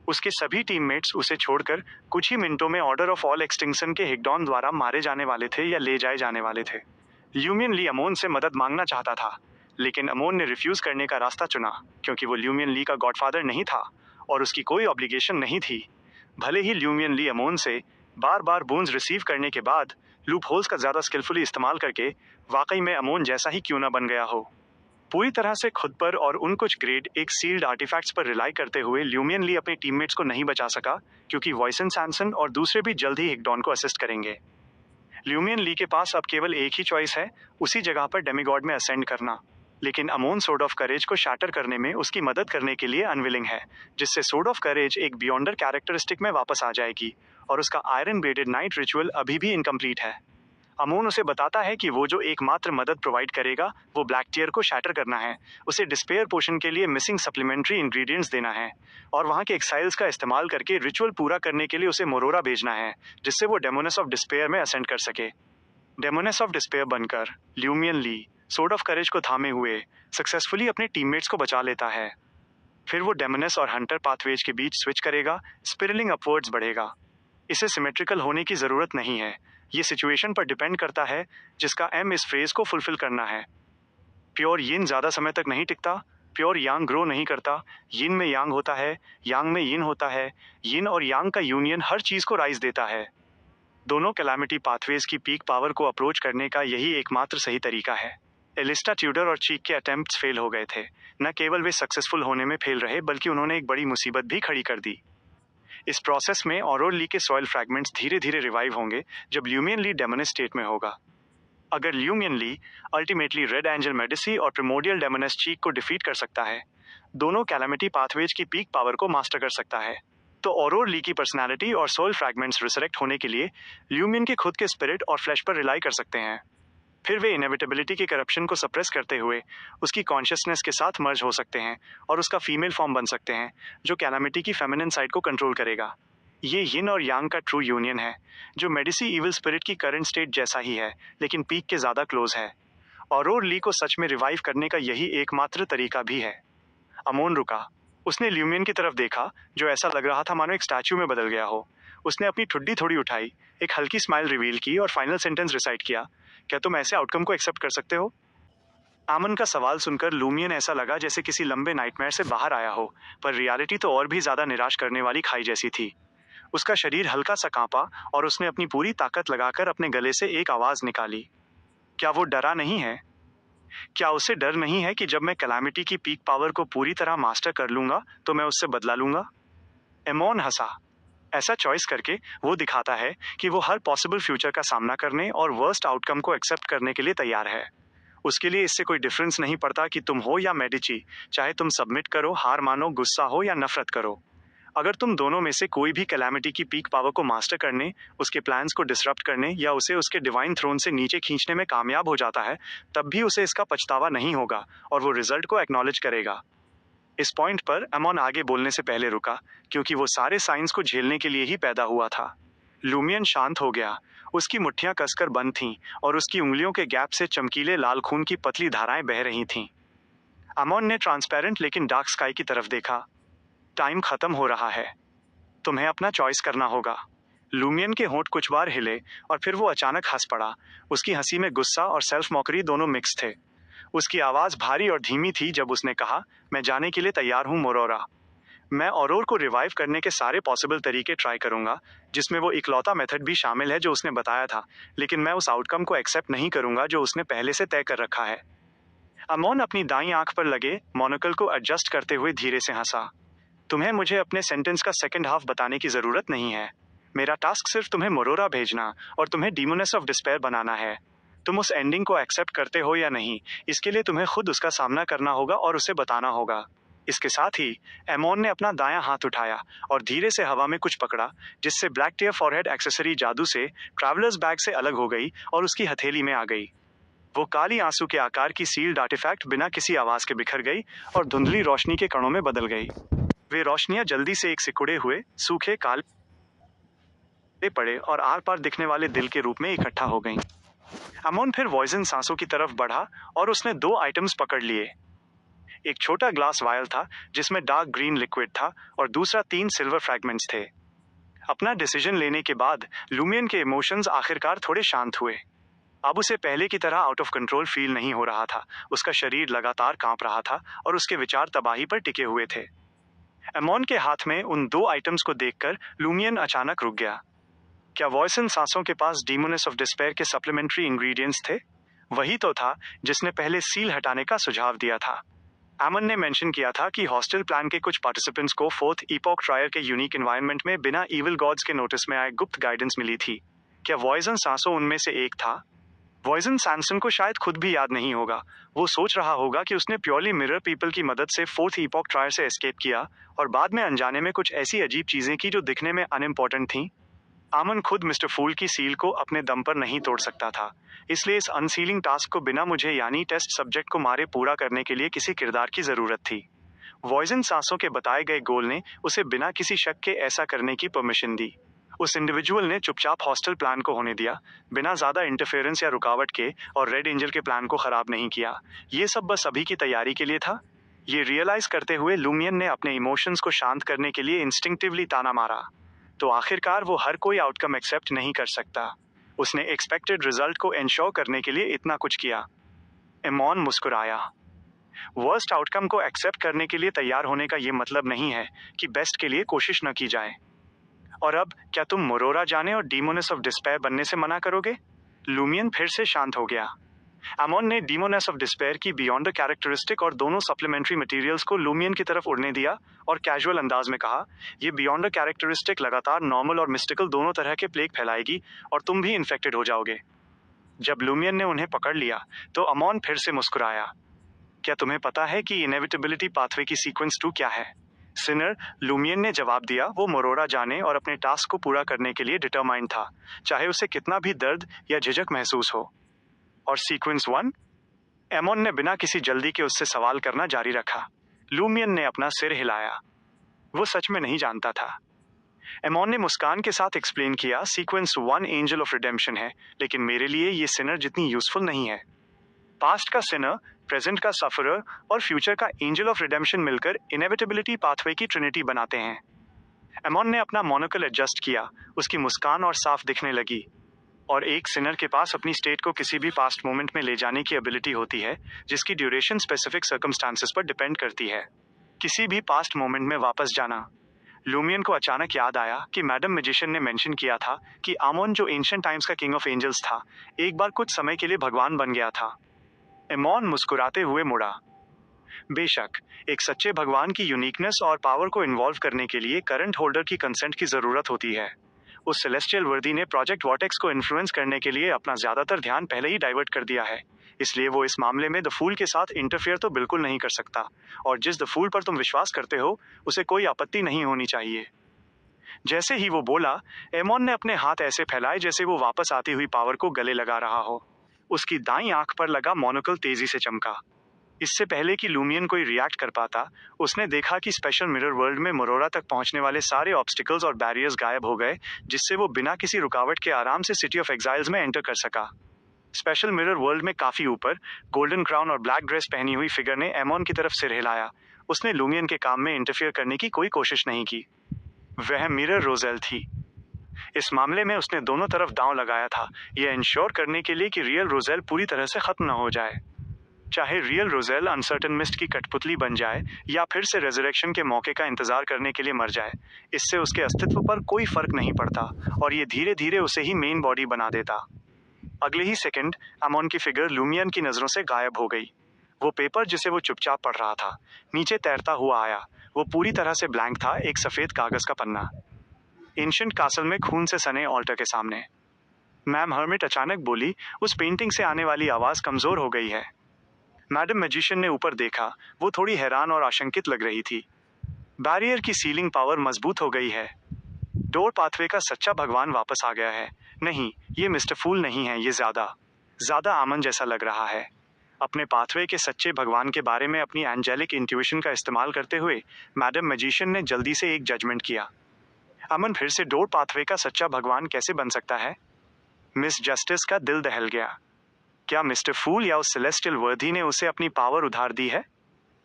उसके सभी टीममेट्स उसे छोड़कर कुछ ही मिनटों में ऑर्डर ऑफ ऑल एक्सटिंक्शन के हिगडॉन द्वारा मारे जाने वाले थे या ले जाए जाने वाले थे। ल्यूमियन ली अमोन से मदद मांगना चाहता था, लेकिन अमोन ने रिफ्यूज करने का रास्ता चुना क्योंकि वो ल्यूमियन ली का गॉडफादर नहीं था और उसकी कोई ऑब्लिगेशन नहीं थी। भले ही ल्यूमियन ली अमोन से बार बार बूंस रिसीव करने के बाद लूप होल्स का ज्यादा स्किलफुली इस्तेमाल करके वाकई में अमोन जैसा ही क्यों ना बन गया हो। पूरी तरह से खुद पर और उन कुछ ग्रेड एक सील्ड आर्टिफैक्ट्स पर रिलाई करते हुए ल्यूमियन ली अपने टीममेट्स को नहीं बचा सका, क्योंकि वॉइसन सैमसन और दूसरे भी जल्द ही हिगडॉन को असिस्ट करेंगे। ल्यूमियन ली के पास अब केवल एक ही चॉइस है, उसी जगह पर डेमिगॉड में असेंड करना। लेकिन अमोन सोर्ड ऑफ करेज को शैटर करने में उसकी मदद करने के लिए अनविलिंग है, जिससे सोर्ड ऑफ करेज एक बियॉन्डर कैरेक्टरिस्टिक में वापस आ जाएगी और उसका आयरन ब्लेडेड नाइट रिचुअल अभी भी इनकम्प्लीट है। अमोन उसे बताता है कि वो जो एकमात्र मदद प्रोवाइड करेगा वो ब्लैक टीयर को शैटर करना है, उसे डिस्पेयर पोशन के लिए मिसिंग सप्लीमेंट्री इंग्रेडिएंट्स देना है और वहाँ के एक्साइल्स का इस्तेमाल करके रिचुअल पूरा करने के लिए उसे मोरोरा भेजना है, जिससे वो डेमोनिस ऑफ डिस्पेयर में असेंड कर सके। डेमोनिस ऑफ डिस्पेयर बनकर ल्यूमियन ली सोर्ड ऑफ करेज को थामे हुए सक्सेसफुली अपने टीममेट्स को बचा लेता है। फिर वो डेमोनिस और हंटर पाथवेज के बीच स्विच करेगा, स्पिरलिंग अपवर्ड्स बढ़ेगा। इसे सिमेट्रिकल होने की जरूरत नहीं है, ये सिचुएशन पर डिपेंड करता है जिसका एम इस फ्रेज को फुलफिल करना है। प्योर यिन ज्यादा समय तक नहीं टिकता, प्योर यांग ग्रो नहीं करता, यिन में यांग होता है, यांग में यिन होता है, यिन और यांग का यूनियन हर चीज को राइज देता है। दोनों कैलामिटी पाथवेज की पीक पावर को अप्रोच करने का यही एकमात्र सही तरीका है। एलिस्टा ट्यूडर और चीक के अटेम्प्ट्स फेल हो गए थे। न केवल वे सक्सेसफुल होने में फेल रहे, बल्कि उन्होंने एक बड़ी मुसीबत भी खड़ी कर दी। इस प्रोसेस में ऑरोर ली के सॉइल फ्रैगमेंट्स धीरे धीरे रिवाइव होंगे जब ल्यूमियन ली डेमोनिस स्टेट में होगा। अगर ल्यूमियन ली अल्टीमेटली रेड एंजल मेडिसी और प्रिमोडियल डेमोनस चीक को डिफीट कर सकता है, दोनों कैलामिटी पाथवेज की पीक पावर को मास्टर कर सकता है, तो ऑरोर ली की पर्सनालिटी और सोल फ्रैगमेंट्स रिसरेक्ट होने के लिए ल्यूमियन के खुद के स्पिरिट और फ्लैश पर रिलाई कर सकते हैं। फिर वे इनएविटेबिलिटी के करप्शन को सप्रेस करते हुए उसकी कॉन्शियसनेस के साथ मर्ज हो सकते हैं और उसका फीमेल फॉर्म बन सकते हैं, जो कैलामिटी की फेमिनिन साइड को कंट्रोल करेगा। ये यिन और यांग का ट्रू यूनियन है, जो मेडिसी इविल स्पिरिट की करंट स्टेट जैसा ही है, लेकिन पीक के ज़्यादा क्लोज है। ऑरोर ली को सच में रिवाइव करने का यही एकमात्र तरीका भी है। अमोन रुका। उसने ल्यूमियन की तरफ देखा, जो ऐसा लग रहा था मानो एक स्टैचू में बदल गया हो। उसने अपनी ठुड्डी थोड़ी उठाई, एक हल्की स्माइल रिवील की और फाइनल सेंटेंस रिसाइट किया, क्या तुम ऐसे आउटकम को एक्सेप्ट कर सकते हो? आमन का सवाल सुनकर लूमियन ऐसा लगा जैसे किसी लंबे नाइटमेयर से बाहर आया हो, पर रियलिटी तो और भी ज्यादा निराश करने वाली खाई जैसी थी। उसका शरीर हल्का सा कांपा और उसने अपनी पूरी ताकत लगाकर अपने गले से एक आवाज निकाली। क्या वो डरा नहीं है? क्या उसे डर नहीं है कि जब मैं कैलामिटी की पीक पावर को पूरी तरह मास्टर कर लूंगा तो मैं उससे बदला लूंगा? एमोन हंसा। ऐसा चॉइस करके वो दिखाता है कि वो हर पॉसिबल फ्यूचर का सामना करने और वर्स्ट आउटकम को एक्सेप्ट करने के लिए तैयार है। उसके लिए इससे कोई डिफरेंस नहीं पड़ता कि तुम हो या मेडिची, चाहे तुम सबमिट करो, हार मानो, गुस्सा हो या नफरत करो। अगर तुम दोनों में से कोई भी कैलामिटी की पीक पावर को मास्टर करने, उसके प्लान्स को डिसरप्ट करने या उसे उसके डिवाइन थ्रोन से नीचे खींचने में कामयाब हो जाता है, तब भी उसे इसका पछतावा नहीं होगा और वो रिजल्ट को एक्नॉलेज करेगा। इस पॉइंट पर अमोन आगे बोलने से पहले रुका, क्योंकि वो सारे साइंस को झेलने के लिए ही पैदा हुआ था। लूमियन शांत हो गया। उसकी मुट्ठियां कसकर बंद थीं और उसकी उंगलियों के गैप से चमकीले लाल खून की पतली धाराएं बह रही थीं। अमोन ने ट्रांसपेरेंट लेकिन डार्क स्काई की तरफ देखा। टाइम खत्म हो रहा है, तुम्हें अपना चॉइस करना होगा। लूमियन के होंठ कुछ बार हिले और फिर वो अचानक हंस पड़ा। उसकी हंसी में गुस्सा और सेल्फ मॉकरी दोनों मिक्स थे। उसकी आवाज भारी और धीमी थी जब उसने कहा, मैं जाने के लिए तैयार हूं मोरोरा। मैं ऑरोर को रिवाइव करने के सारे पॉसिबल तरीके ट्राई करूंगा, जिसमें वो इकलौता मेथड भी शामिल है जो उसने बताया था, लेकिन मैं उस आउटकम को एक्सेप्ट नहीं करूंगा जो उसने पहले से तय कर रखा है। अमोन अपनी दाईं आंख पर लगे मोनोकल को एडजस्ट करते हुए धीरे से हंसा। तुम्हें मुझे अपने सेंटेंस का सेकंड हाफ बताने की जरूरत नहीं है। मेरा टास्क सिर्फ तुम्हें मोरोरा भेजना और तुम्हें डीमोनेस ऑफ डिस्पेयर बनाना है। तुम उस एंडिंग को एक्सेप्ट करते हो या नहीं, इसके लिए तुम्हें खुद उसका सामना करना होगा और उसे बताना होगा। इसके साथ ही एमोन ने अपना दायां हाथ उठाया और धीरे से हवा में कुछ पकड़ा, जिससे ब्लैक टियर फॉरहेड एक्सेसरी जादू से ट्रैवलर्स बैग से अलग हो गई और उसकी हथेली में आ गई। वो काली आंसू के आकार की सील्ड आर्टिफैक्ट बिना किसी आवाज के बिखर गई और धुंधली रोशनी के कणों में बदल गई। वे रोशनियां जल्दी से एक सिकुड़े हुए सूखे काले पड़े और आर पार दिखने वाले दिल के रूप में इकट्ठा हो गईं। अमोन फिर वॉइजन सांसों की तरफ बढ़ा और उसने दो आइटम्स पकड़ लिए। एक छोटा ग्लास वायल था जिसमें डार्क ग्रीन लिक्विड था और दूसरा 3 सिल्वर फ्रैगमेंट्स थे। अपना डिसीजन लेने के बाद लूमियन के इमोशंस आखिरकार थोड़े शांत हुए। अब उसे पहले की तरह आउट ऑफ कंट्रोल फील नहीं हो रहा था। उसका शरीर लगातार कांप रहा था और उसके विचार तबाही पर टिके हुए थे। एमोन के हाथ में उन दो आइटम्स को देखकर लूमियन अचानक रुक गया। क्या वॉइसन सांसों के पास डीमोनेस ऑफ डिस्पेयर के सप्लीमेंट्री इंग्रेडिएंट्स थे? वही तो था जिसने पहले सील हटाने का सुझाव दिया था। एमन ने मेंशन किया था कि हॉस्टल प्लान के कुछ पार्टिसिपेंट्स को फोर्थ इपॉक ट्रायर के यूनिक एनवायरनमेंट में बिना इविल गॉड्स के नोटिस में आए गुप्त गाइडेंस मिली थी। क्या वॉइसन सांसों उनमें से एक था? वॉइसन सैमसन को शायद खुद भी याद नहीं होगा। वो सोच रहा होगा कि उसने प्योरली मिरर पीपल की मदद से फोर्थ इपॉक ट्रायर से एस्केप किया और बाद में अनजाने में कुछ ऐसी अजीब चीजें की जो दिखने में अनइम्पोर्टेंट थीं। आमन खुद मिस्टर फूल की सील को अपने दम पर नहीं तोड़ सकता था, इसलिए इस अनसीलिंग टास्क को बिना मुझे यानी टेस्ट सब्जेक्ट को मारे पूरा करने के लिए किसी किरदार की जरूरत थी। वॉइसन सांसों के बताए गए गोल ने उसे बिना किसी शक के ऐसा करने की परमिशन दी। उस इंडिविजुअल ने चुपचाप हॉस्टल प्लान को होने दिया, बिना ज्यादा इंटरफेरेंस या रुकावट के, और रेड एंजल के प्लान को खराब नहीं किया। ये सब बस अभी की तैयारी के लिए था। ये रियलाइज करते हुए लूमियन ने अपने इमोशंस को शांत करने के लिए इंस्टिंक्टिवली ताना मारा। तो आखिरकार वो हर कोई आउटकम एक्सेप्ट नहीं कर सकता। उसने एक्सपेक्टेड रिजल्ट को इंश्योर करने के लिए इतना कुछ किया। एमोन मुस्कुराया। वर्स्ट आउटकम को एक्सेप्ट करने के लिए तैयार होने का ये मतलब नहीं है कि बेस्ट के लिए कोशिश न की जाए। और अब क्या तुम मोरोरा जाने और डीमोनेस ऑफ डिस्पेयर बनने से मना करोगे? लूमियन फिर से शांत हो गया। एमोन ने डीमोनेस ऑफ डिस्पेयर की बियॉन्ड द कैरेक्टरिस्टिक और दोनों सप्लीमेंट्री मटेरियल्स को लूमियन की तरफ उड़ने दिया और कैजुअल अंदाज में कहा, ये बियॉन्ड द कैरेक्टरिस्टिक लगातार नॉर्मल और मिस्टिकल दोनों तरह के प्लेग फैलाएगी और तुम भी इन्फेक्टेड हो जाओगे। जब लूमियन ने उन्हें पकड़ लिया तो अमोन फिर से मुस्कुराया। क्या तुम्हें पता है कि इनएविटेबिलिटी पाथवे की सीक्वेंस 2 क्या है? सिनर, लूमियन ने जवाब दिया। वो मरोड़ा जाने और अपने टास्क को पूरा करने के लिए डिटरमाइंड था, चाहे उसे कितना भी दर्द या झिझक महसूस हो। और सीक्वेंस 1? एमोन ने बिना किसी जल्दी के उससे सवाल करना जारी रखा। लूमियन ने अपना सिर हिलाया। वो सच में नहीं जानता था। एमोन ने मुस्कान के साथ एक्सप्लेन किया, सीक्वेंस 1 एंजल ऑफ रिडेम्पशन है, लेकिन मेरे लिए ये सिनर जितनी यूजफुल नहीं है। पास्ट का सिनर, प्रेजेंट का सफरर और फ्यूचर का एंजल ऑफ रिडेम्पशन मिलकर इनएविटेबिलिटी पाथवे की ट्रिनिटी बनाते हैं। एमोन ने अपना मोनोकल एडजस्ट किया। उसकी मुस्कान और साफ दिखने लगी। और एक सिनर के पास अपनी स्टेट को किसी भी पास्ट मोमेंट में ले जाने की एबिलिटी होती है, जिसकी ड्यूरेशन स्पेसिफिक सर्कमस्टांसेस पर डिपेंड करती है। किसी भी पास्ट मोमेंट में वापस जाना। लूमियन को अचानक याद आया कि मैडम मैजिशियन ने मेंशन किया था कि आमोन, जो एंशिएंट टाइम्स का किंग ऑफ एंजल्स था, एक बार कुछ समय के लिए भगवान बन गया था। एमोन मुस्कुराते हुए मुड़ा। बेशक, एक सच्चे भगवान की यूनिकनेस और पावर को इन्वॉल्व करने के लिए करंट होल्डर की कंसेंट की जरूरत होती है। उस सेलेस्टियल वर्दी ने प्रोजेक्ट वॉर्टेक्स को इन्फ्लुएंस करने के लिए अपना ज्यादातर ध्यान पहले ही डाइवर्ट कर दिया है, इसलिए वो इस मामले में द फूल के साथ इंटरफेयर तो बिल्कुल नहीं कर सकता। और जिस द फूल पर तुम विश्वास करते हो, उसे कोई आपत्ति नहीं होनी चाहिए। जैसे ही वो बोला, एमोन ने अपने हाथ ऐसे फैलाए जैसे वो वापस आती हुई पावर को गले लगा रहा हो। उसकी दाईं आंख पर लगा मोनोकल तेजी से चमका। इससे पहले कि लूमियन कोई रिएक्ट कर पाता, उसने देखा कि स्पेशल मिरर वर्ल्ड में मरोरा तक पहुंचने वाले सारे ऑब्स्टिकल्स और बैरियर्स गायब हो गए, जिससे वो बिना किसी रुकावट के आराम से सिटी ऑफ एग्जाइल्स में एंटर कर सका। स्पेशल मिरर वर्ल्ड में काफी ऊपर गोल्डन क्राउन और ब्लैक ड्रेस पहनी हुई फिगर ने एमोन की तरफ सिर हिलाया। उसने लूमियन के काम में इंटरफियर करने की कोई कोशिश नहीं की। वह मिरर रोजेल थी। इस मामले में उसने दोनों तरफ दांव लगाया था, यह इंश्योर करने के लिए कि रियल रोजेल पूरी तरह से खत्म न हो जाए। चाहे रियल रोजेल अनसर्टन मिस्ट की कठपुतली बन जाए या फिर से रेजरेक्शन के मौके का इंतजार करने के लिए मर जाए, इससे उसके अस्तित्व पर कोई फर्क नहीं पड़ता और ये धीरे धीरे उसे ही मेन बॉडी बना देता। अगले ही सेकंड अमोन की फिगर लूमियन की नजरों से गायब हो गई। वो पेपर जिसे वो चुपचाप पढ़ रहा था नीचे तैरता हुआ आया। वो पूरी तरह से ब्लैंक था, एक सफेद कागज का पन्ना। एंशिएंट कासल में खून से सने ऑल्टर के सामने। मैम हर्मिट अचानक बोली, उस पेंटिंग से आने वाली आवाज कमजोर हो गई है। मैडम मैजिशियन ने ऊपर देखा। वो थोड़ी हैरान और आशंकित लग रही थी। बैरियर की सीलिंग पावर मजबूत हो गई है। डोर पाथवे का सच्चा भगवान वापस आ गया है। नहीं, ये मिस्टर फूल नहीं है, ये ज्यादा आमन जैसा लग रहा है। अपने पाथवे के सच्चे भगवान के बारे में अपनी एंजेलिक इंट्यूशन का इस्तेमाल करते हुए मैडम मैजिशियन ने जल्दी से एक जजमेंट किया। अमन फिर से डोर पाथवे का सच्चा भगवान कैसे बन सकता है? मिस जस्टिस का दिल दहल गया। क्या मिस्टर फूल या उस सेलेस्टियल वर्दी ने उसे अपनी पावर उधार दी है?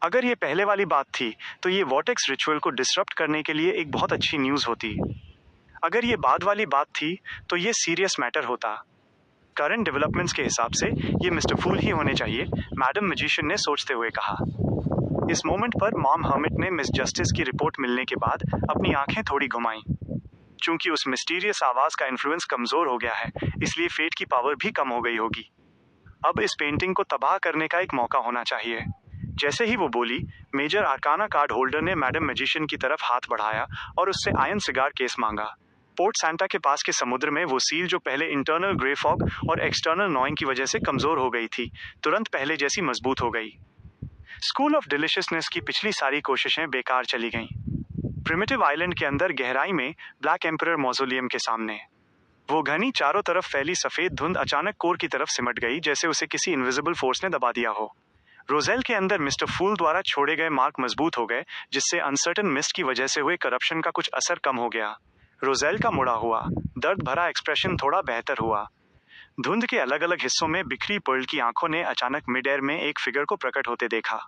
अगर ये पहले वाली बात थी तो ये वॉर्टेक्स रिचुअल को डिसरप्ट करने के लिए एक बहुत अच्छी न्यूज़ होती। अगर ये बाद वाली बात थी तो ये सीरियस मैटर होता। करंट डेवलपमेंट्स के हिसाब से ये मिस्टर फूल ही होने चाहिए, मैडम मैजिशियन ने सोचते हुए कहा। इस मोमेंट पर मॉम हर्मिट ने मिस जस्टिस की रिपोर्ट मिलने के बाद अपनी आंखें थोड़ी घुमाईं। चूंकि उस मिस्टीरियस आवाज का इन्फ्लुएंस कमजोर हो गया है, इसलिए फेट की पावर भी कम हो गई होगी। अब इस पेंटिंग को तबाह करने का एक मौका होना चाहिए। जैसे ही वो बोली, मेजर आर्काना कार्ड होल्डर ने मैडम मैजिशियन की तरफ हाथ बढ़ाया और उससे आयन सिगार केस मांगा। पोर्ट सैंटा के पास के समुद्र में वो सील जो पहले इंटरनल ग्रे फॉग और एक्सटर्नल नॉइंग की वजह से कमजोर हो गई थी, तुरंत पहले जैसी मजबूत हो गई। स्कूल ऑफ डिलिशियसनेस की पिछली सारी कोशिशें बेकार चली गईं। प्रिमिटिव आइलैंड के अंदर गहराई में ब्लैक एम्परर मौजोलियम के सामने वो घनी चारों तरफ फैली सफेद धुंध अचानक कोर की तरफ सिमट गई, जैसे उसे किसी इनविजिबल फोर्स ने दबा दिया हो। रोजेल के अंदर मिस्टर फूल द्वारा छोड़े गए मार्क मजबूत हो गए, जिससे अनसर्टन मिस्ट की वजह से हुए करप्शन का कुछ असर कम हो गया। रोजेल का मुड़ा हुआ दर्द भरा एक्सप्रेशन थोड़ा बेहतर हुआ। धुंध के अलग अलग हिस्सों में बिखरी पर्ल की आंखों ने अचानक मिड एयर में एक फिगर को प्रकट होते देखा।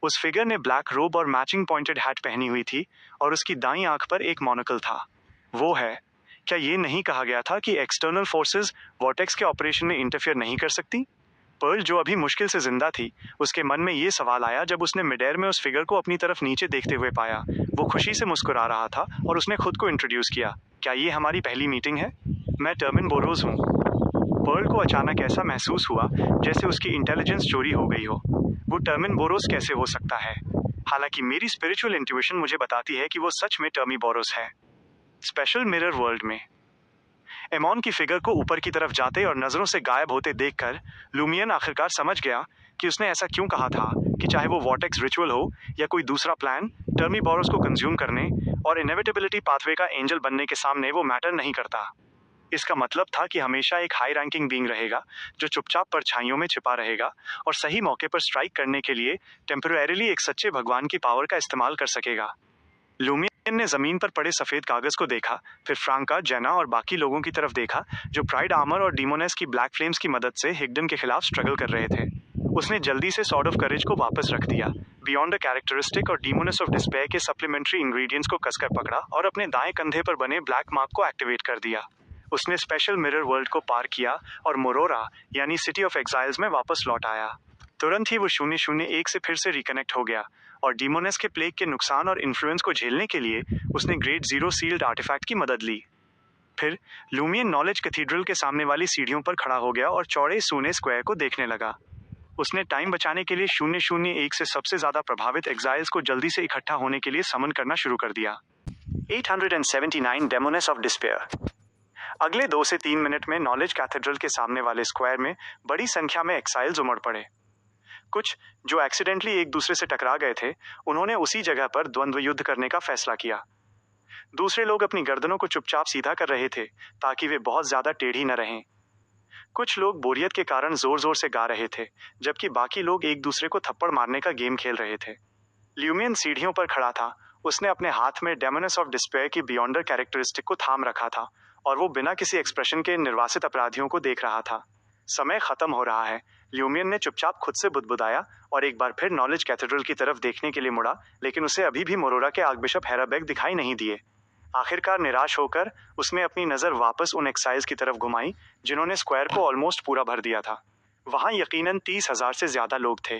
उस फिगर ने ब्लैक रोब और मैचिंग पॉइंटेड हैट पहनी हुई थी और उसकी दाईं आंख पर एक मोनोकल था। वो है, क्या ये नहीं कहा गया था कि एक्सटर्नल फोर्सेस वॉर्टेक्स के ऑपरेशन में इंटरफियर नहीं कर सकती? पर्ल, जो अभी मुश्किल से जिंदा थी, उसके मन में ये सवाल आया जब उसने मिड एयर में उस फिगर को अपनी तरफ नीचे देखते हुए पाया। वो खुशी से मुस्कुरा रहा था और उसने खुद को इंट्रोड्यूस किया। क्या ये हमारी पहली मीटिंग है? मैं टर्मिन बोरोज हूँ। पर्ल को अचानक ऐसा महसूस हुआ जैसे उसकी इंटेलिजेंस चोरी हो गई हो। वो टर्मिन बोरोज कैसे हो सकता है? हालांकि मेरी स्पिरिचुअल इंट्यूशन मुझे बताती है कि वो सच में टर्मी बोरोज है। स्पेशल मिरर वर्ल्ड में एमॉन की फिगर को ऊपर की तरफ जाते और नजरों से गायब होते देखकर लूमियन आखिरकार समझ गया कि उसने ऐसा क्यों कहा था कि चाहे वो वॉर्टेक्स रिचुअल हो या कोई दूसरा प्लान, टर्मी बोरोस को कंज्यूम करने और इनएविटेबिलिटी पाथवे का एंजल बनने के सामने वो मैटर नहीं करता। इसका मतलब था कि हमेशा एक हाई रैंकिंग बीइंग रहेगा जो चुपचाप परछाइयों में छिपा रहेगा और सही मौके पर स्ट्राइक करने के लिए टेम्परेरीली एक सच्चे भगवान की पावर का इस्तेमाल कर सकेगा। लूमियन ने जमीन पर पड़े सफेद कागज को देखा, फिर फ्रांका, जेना और बाकी लोगों की तरफ देखा जो प्राइड आर्मर और डीमोनेस की ब्लैक फ्लेम्स की मदद से हिगडन के खिलाफ स्ट्रगल कर रहे थे। उसने जल्दी से सॉर्ड ऑफ करेज को वापस रख दिया, बियॉन्ड द कैरेक्टरिस्टिक और डीमोनेस ऑफ डिस्पेयर के सप्लीमेंट्री इंग्रेडिएंट्स को कसकर पकड़ा और अपने दाएं कंधे पर बने ब्लैक मार्क को एक्टिवेट कर दिया। उसने स्पेशल मिरर वर्ल्ड को पार किया और मोरोरा यानी सिटी ऑफ एग्जाइल्स में वापस लौट आया। तुरंत ही वो 001 से फिर से रिकनेक्ट हो गया और डीमोनेस के प्लेग के नुकसान और इन्फ्लुएंस को झेलने के लिए उसने ग्रेट जीरो सील्ड आर्टिफैक्ट की मदद ली। फिर लूमियन नॉलेज कैथीड्रल के सामने वाली सीढ़ियों पर खड़ा हो गया और चौड़े सूने स्क्वायर को देखने लगा। उसने टाइम बचाने के लिए 001 से सबसे ज्यादा प्रभावित एग्जाइल्स को जल्दी से इकट्ठा होने के लिए समन करना शुरू कर दिया। 879 डेमोनेस ऑफ डिस्पेयर। अगले 2 से 3 मिनट में नॉलेज कैथेड्रल के सामने वाले स्क्वायर में बड़ी संख्या में एक्साइल्स उमड़ पड़े। कुछ जो एक्सीडेंटली एक दूसरे से टकरा गए थे, उन्होंने उसी जगह पर द्वंद्व युद्ध करने का फैसला किया। दूसरे लोग अपनी गर्दनों को चुपचाप सीधा कर रहे थे ताकि वे बहुत ज्यादा टेढ़ी न रहें। कुछ लोग बोरियत के कारण जोर जोर से गा रहे थे, जबकि बाकी लोग एक दूसरे को थप्पड़ मारने का गेम खेल रहे थे। ल्यूमियन सीढ़ियों पर खड़ा था। उसने अपने हाथ में डेमोनेस ऑफ डिस्पेयर की बियॉन्डर कैरेक्टरिस्टिक को थाम रखा था और वो बिना किसी एक्सप्रेशन के निर्वासित अपराधियों को देख रहा था। समय खत्म हो रहा है, ल्यूमियन ने चुपचाप खुद से बुदबुदाया और एक बार फिर नॉलेज कैथेड्रल की तरफ देखने के लिए मुड़ा, लेकिन उसे अभी भी मोरोरा के आर्कबिशप हेराबेग दिखाई नहीं दिए। आखिरकार निराश होकर उसने अपनी नजर वापस उन एक्साइल्स की तरफ घुमाई जिन्होंने स्क्वायर को ऑलमोस्ट पूरा भर दिया था। वहां यकीनन 30,000 से ज्यादा लोग थे।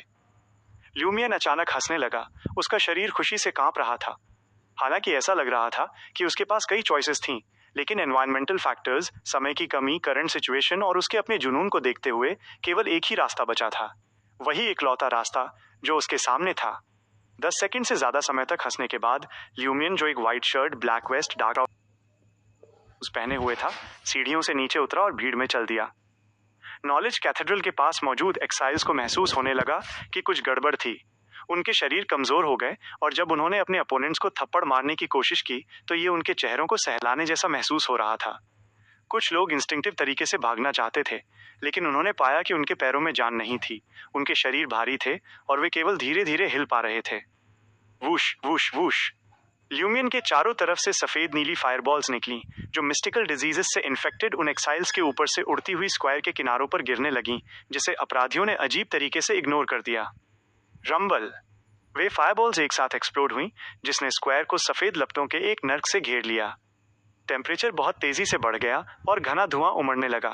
ल्यूमियन अचानक हंसने लगा। उसका शरीर खुशी से कांप रहा था। हालांकि ऐसा लग रहा था कि उसके पास कई चॉइसेस थीं, लेकिन एनवायरमेंटल फैक्टर्स, समय की कमी, करंट सिचुएशन और उसके अपने जुनून को देखते हुए केवल एक ही रास्ता बचा था। वही इकलौता रास्ता जो उसके सामने था। 10 सेकंड से ज्यादा समय तक हंसने के बाद ल्यूमियन, जो एक white shirt, black vest, dark trousers पहने हुए था, सीढ़ियों से नीचे उतरा और भीड़ में चल दिया। नॉलेज कैथेड्रल के पास मौजूद एक्साइल्स को महसूस होने लगा कि कुछ गड़बड़ थी। उनके शरीर कमजोर हो गए और जब उन्होंने अपने अपोनेंट्स को थप्पड़ मारने की कोशिश की तो ये उनके चेहरों को सहलाने जैसा महसूस हो रहा था। कुछ लोग इंस्टिंक्टिव तरीके से भागना चाहते थे, लेकिन उन्होंने पाया कि उनके पैरों में जान नहीं थी। उनके शरीर भारी थे और वे केवल धीरे धीरे हिल पा रहे थे। Whoosh whoosh whoosh. ल्यूमियन के चारों तरफ से सफेद नीली फायरबॉल्स निकली जो मिस्टिकल डिजीजेस से इन्फेक्टेड उन एक्साइल्स के ऊपर से उड़ती हुई स्क्वायर के किनारों पर गिरने लगीं, जिसे अपराधियों ने अजीब तरीके से इग्नोर कर दिया। रंबल। वे फायरबॉल्स एक साथ एक्सप्लोड हुई, जिसने स्क्वायर को सफेद लपटों के एक नर्क से घेर लिया। टेम्परेचर बहुत तेजी से बढ़ गया और घना धुआं उमड़ने लगा।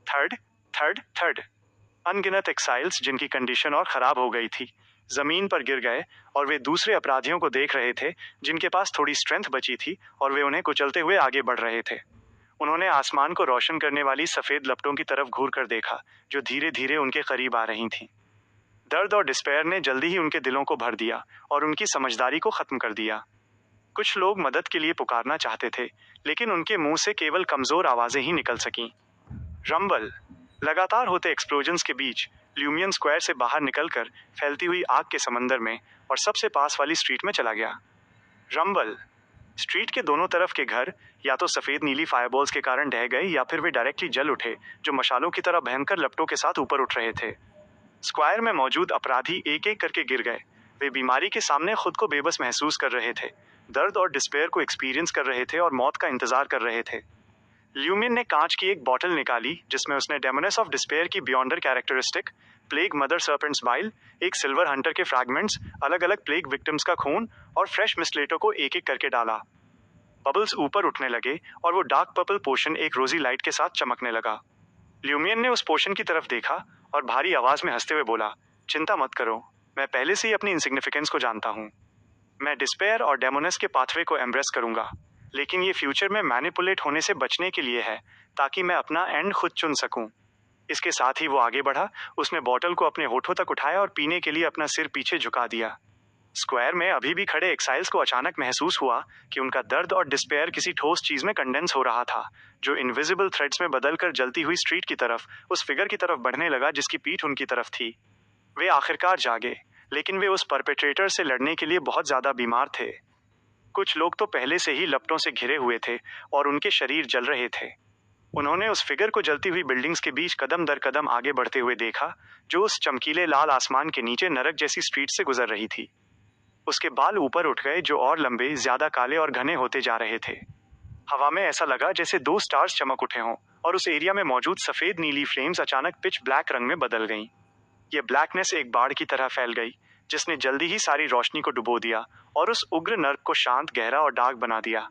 Third third third. अनगिनत एक्साइल्स जिनकी कंडीशन और खराब हो गई थी, जमीन पर गिर गए और वे दूसरे अपराधियों को देख रहे थे जिनके पास थोड़ी स्ट्रेंथ बची थी और वे उन्हें कुचलते हुए आगे बढ़ रहे थे। उन्होंने आसमान को रोशन करने वाली सफेद लपटों की तरफ घूर कर देखा जो धीरे धीरे उनके करीब आ रही थीं। दर्द और डिस्पेयर ने जल्दी ही उनके दिलों को भर दिया और उनकी समझदारी को खत्म कर दिया। कुछ लोग मदद के लिए पुकारना चाहते थे, लेकिन उनके मुंह से केवल कमजोर आवाजें ही निकल सकीं। रंबल। लगातार होते एक्सप्लोजन्स के बीच ल्यूमियन स्क्वायर से बाहर निकलकर फैलती हुई आग के समंदर में और सबसे पास वाली स्ट्रीट में चला गया। रंबल। स्ट्रीट के दोनों तरफ के घर या तो सफेद नीली फायरबॉल्स के कारण ढह गए या फिर वे डायरेक्टली जल उठे, जो मशालों की तरह भयंकर लपटों के साथ ऊपर उठ रहे थे। स्क्वायर में मौजूद अपराधी एक एक करके गिर गए। वे बीमारी के सामने खुद को बेबस महसूस कर रहे थे, दर्द और डिस्पेयर को एक्सपीरियंस कर रहे थे और मौत का इंतजार कर रहे थे। ल्यूमियन ने कांच की एक बॉटल निकाली जिसमें उसने डेमोनेस ऑफ डिस्पेयर की बियॉन्डर characteristic, plague mother serpents bile, एक सिल्वर हंटर के फ्रैगमेंट्स, अलग अलग प्लेग विक्टिम्स का खून और फ्रेश मिस्लेटो को एक एक करके डाला। बबल्स ऊपर उठने लगे और वो डार्क पर्पल पोशन एक रोजी लाइट के साथ चमकने लगा। ल्यूमियन ने उस पोशन की तरफ देखा और भारी आवाज में हंसते हुए बोला, चिंता मत करो, मैं पहले से ही अपनी इनसिग्निफिकेंस को जानता हूँ। मैं डिस्पेयर और डेमोनेस के पाथवे को एम्ब्रेस करूंगा, लेकिन ये फ्यूचर में मैनिपुलेट होने से बचने के लिए है, ताकि मैं अपना एंड खुद चुन सकूं। इसके साथ ही वो आगे बढ़ा। उसने बॉटल को अपने होठों तक उठाया और पीने के लिए अपना सिर पीछे झुका दिया। स्क्वायर में अभी भी खड़े एक्साइल्स को अचानक महसूस हुआ कि उनका दर्द और डिस्पेयर किसी ठोस चीज में कंडेंस हो रहा था, जो इनविजिबल थ्रेड्स में बदलकर जलती हुई स्ट्रीट की तरफ, उस फिगर की तरफ बढ़ने लगा जिसकी पीठ उनकी तरफ थी। वे आखिरकार जागे, लेकिन वे उस परपेट्रेटर से लड़ने के लिए बहुत ज्यादा बीमार थे। कुछ लोग तो पहले से ही लपटों से घिरे हुए थे और उनके शरीर जल रहे थे। उन्होंने उस फिगर को जलती हुई बिल्डिंग्स के बीच कदम दर कदम आगे बढ़ते हुए देखा, जो उस चमकीले लाल आसमान के नीचे नरक जैसी स्ट्रीट से गुजर रही थी। उसके बाल ऊपर उठ गए, जो और लंबे, ज्यादा काले और घने होते जा रहे थे। हवा में ऐसा लगा जैसे दो स्टार्स चमक उठे हों, और उस एरिया में मौजूद सफेद नीली फ्लेम्स अचानक पिच ब्लैक रंग में बदल गईं। ये ब्लैकनेस एक बाढ़ की तरह फैल गई, जिसने जल्दी ही सारी रोशनी को डुबो दिया और उस उग्र नर्क को शांत, गहरा और डार्क बना दिया।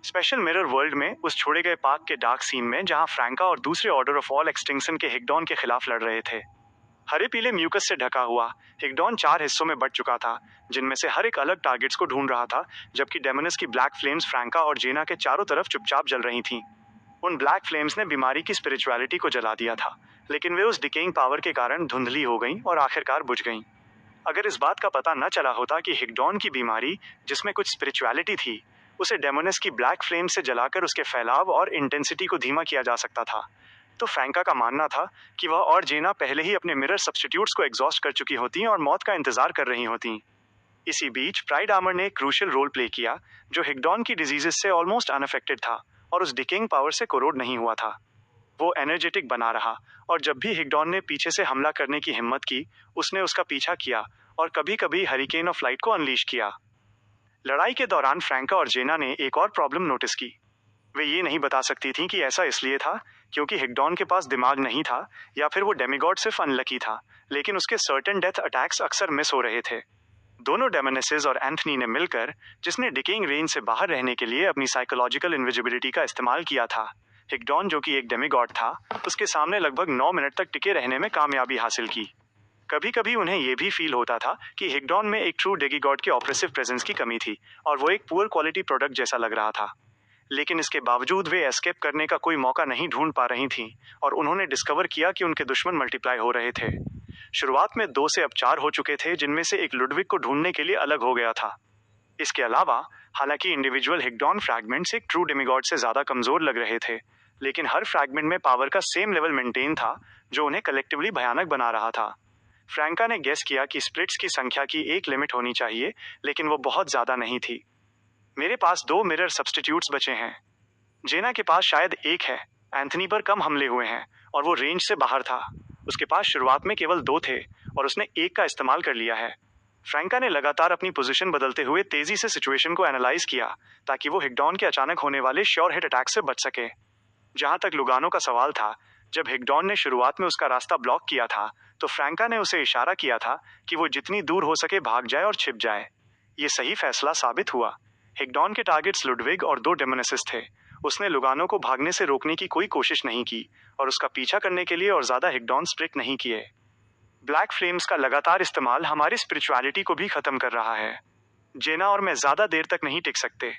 स्पेशल मिरर वर्ल्ड में, उस छोड़े गए पार्क के डार्क सीन में जहां फ्रैंका और दूसरे ऑर्डर ऑफ ऑल एक्सटिंक्शन के हिग्डॉन के खिलाफ लड़ रहे थे। हरे पीले म्यूकस से ढका हुआ हिग्डॉन 4 हिस्सों में बंट चुका था, जिनमें से हर एक अलग टारगेट्स को ढूंढ रहा था, जबकि डेमोनिस की ब्लैक फ्लेम्स फ्रैंका और जेना के चारों तरफ चुपचाप जल रही थीं। उन ब्लैक फ्लेम्स ने बीमारी की स्पिरिचुअलिटी को जला दिया था, लेकिन वे उस डिकेइंग पावर के कारण धुंधली हो गईं और आखिरकार बुझ गईं। अगर इस बात का पता न चला होता कि हिग्डॉन की बीमारी, जिसमें कुछ स्पिरिचुअलिटी थी, उसे डेमोनिस की ब्लैक फ्लेम से जलाकर उसके फैलाव और इंटेंसिटी को धीमा किया जा सकता था, तो फ्रैंका का मानना था कि वह और जेना पहले ही अपने मिरर सब्स्टिट्यूट्स को एग्जॉस्ट कर चुकी होती और मौत का इंतजार कर रही होती। इसी बीच प्राइड आर्मर ने एक क्रूशियल रोल प्ले किया, जो हिग्डॉन की डिजीजेस से ऑलमोस्ट अनअफेक्टेड था और उस डिकेइंग पावर से कोरोड नहीं हुआ था। वो एनर्जेटिक बना रहा, और जब भी हिग्डॉन ने पीछे से हमला करने की हिम्मत की, उसने उसका पीछा किया और कभी कभी हरिकेन ऑफ लाइट को अनलीश किया। लड़ाई के दौरान फ्रैंका और जेना ने एक और प्रॉब्लम नोटिस की। वे ये नहीं बता सकती थीं कि ऐसा इसलिए था क्योंकि हिग्डॉन के पास दिमाग नहीं था, या फिर वो डेमिगॉड सिर्फ अनलकी था, लेकिन उसके सर्टेन डेथ अटैक्स अक्सर मिस हो रहे थे। दोनों डेमोनिसेस और एंथनी ने मिलकर, जिसने डिकेइंग रेंज से बाहर रहने के लिए अपनी साइकोलॉजिकल इनविजिबिलिटी का इस्तेमाल किया था, हिग्डॉन जो कि एक डेमिगॉड था, उसके सामने लगभग 9 मिनट तक टिके रहने में कामयाबी हासिल की। कभी कभी उन्हें यह भी फील होता था कि हिग्डॉन में एक ट्रू डेमिगॉड के ऑपरेसिव प्रेजेंस की कमी थी और वो एक पुअर क्वालिटी प्रोडक्ट जैसा लग रहा था। लेकिन इसके बावजूद वे एस्केप करने का कोई मौका नहीं ढूंढ पा रही थीं, और उन्होंने डिस्कवर किया कि उनके दुश्मन मल्टीप्लाई हो रहे थे। शुरुआत में 2 से अब 4 हो चुके थे, जिनमें से एक लुडविग को ढूंढने के लिए अलग हो गया था। इसके अलावा, हालांकि इंडिविजुअल हिग्डॉन फ्रैगमेंट्स एक ट्रू डेमिगॉड से ज्यादा कमजोर लग रहे थे, लेकिन हर फ्रैगमेंट में पावर का सेम लेवल मेंटेन था, जो उन्हें कलेक्टिवली भयानक बना रहा था। फ्रैंका ने गेस किया कि स्प्लिट्स की संख्या की एक लिमिट होनी चाहिए, लेकिन वो बहुत ज्यादा नहीं थी। मेरे पास 2 मिरर सब्स्टिट्यूट्स बचे हैं। जेना के पास शायद एक है। एंथनी पर कम हमले हुए हैं और वो रेंज से बाहर था। उसके पास शुरुआत में केवल 2 थे और उसने एक का इस्तेमाल कर लिया है। फ्रैंका ने लगातार अपनी पोजीशन बदलते हुए तेजी से सिचुएशन को एनालाइज किया, ताकि वो हिग्डॉन के अचानक होने वाले श्योर हिट अटैक से बच सके। जहां तक लुगानो का सवाल था, जब हिग्डॉन ने शुरुआत में उसका रास्ता ब्लॉक किया था, तो फ्रैंका ने उसे इशारा किया था कि वो जितनी दूर हो सके भाग जाए और छिप जाए। ये सही फैसला साबित हुआ। हिग्डॉन के टारगेट्स लुडविग और 2 डेमोनिसेस थे। उसने लुगानो को भागने से रोकने की कोई कोशिश नहीं की और उसका पीछा करने के लिए और ज्यादा हिग्डॉन स्प्लिट नहीं किए। ब्लैक फ्लेम्स का लगातार इस्तेमाल हमारी स्पिरिचुअलिटी को भी खत्म कर रहा है। जेना और मैं ज्यादा देर तक नहीं टिक सकते।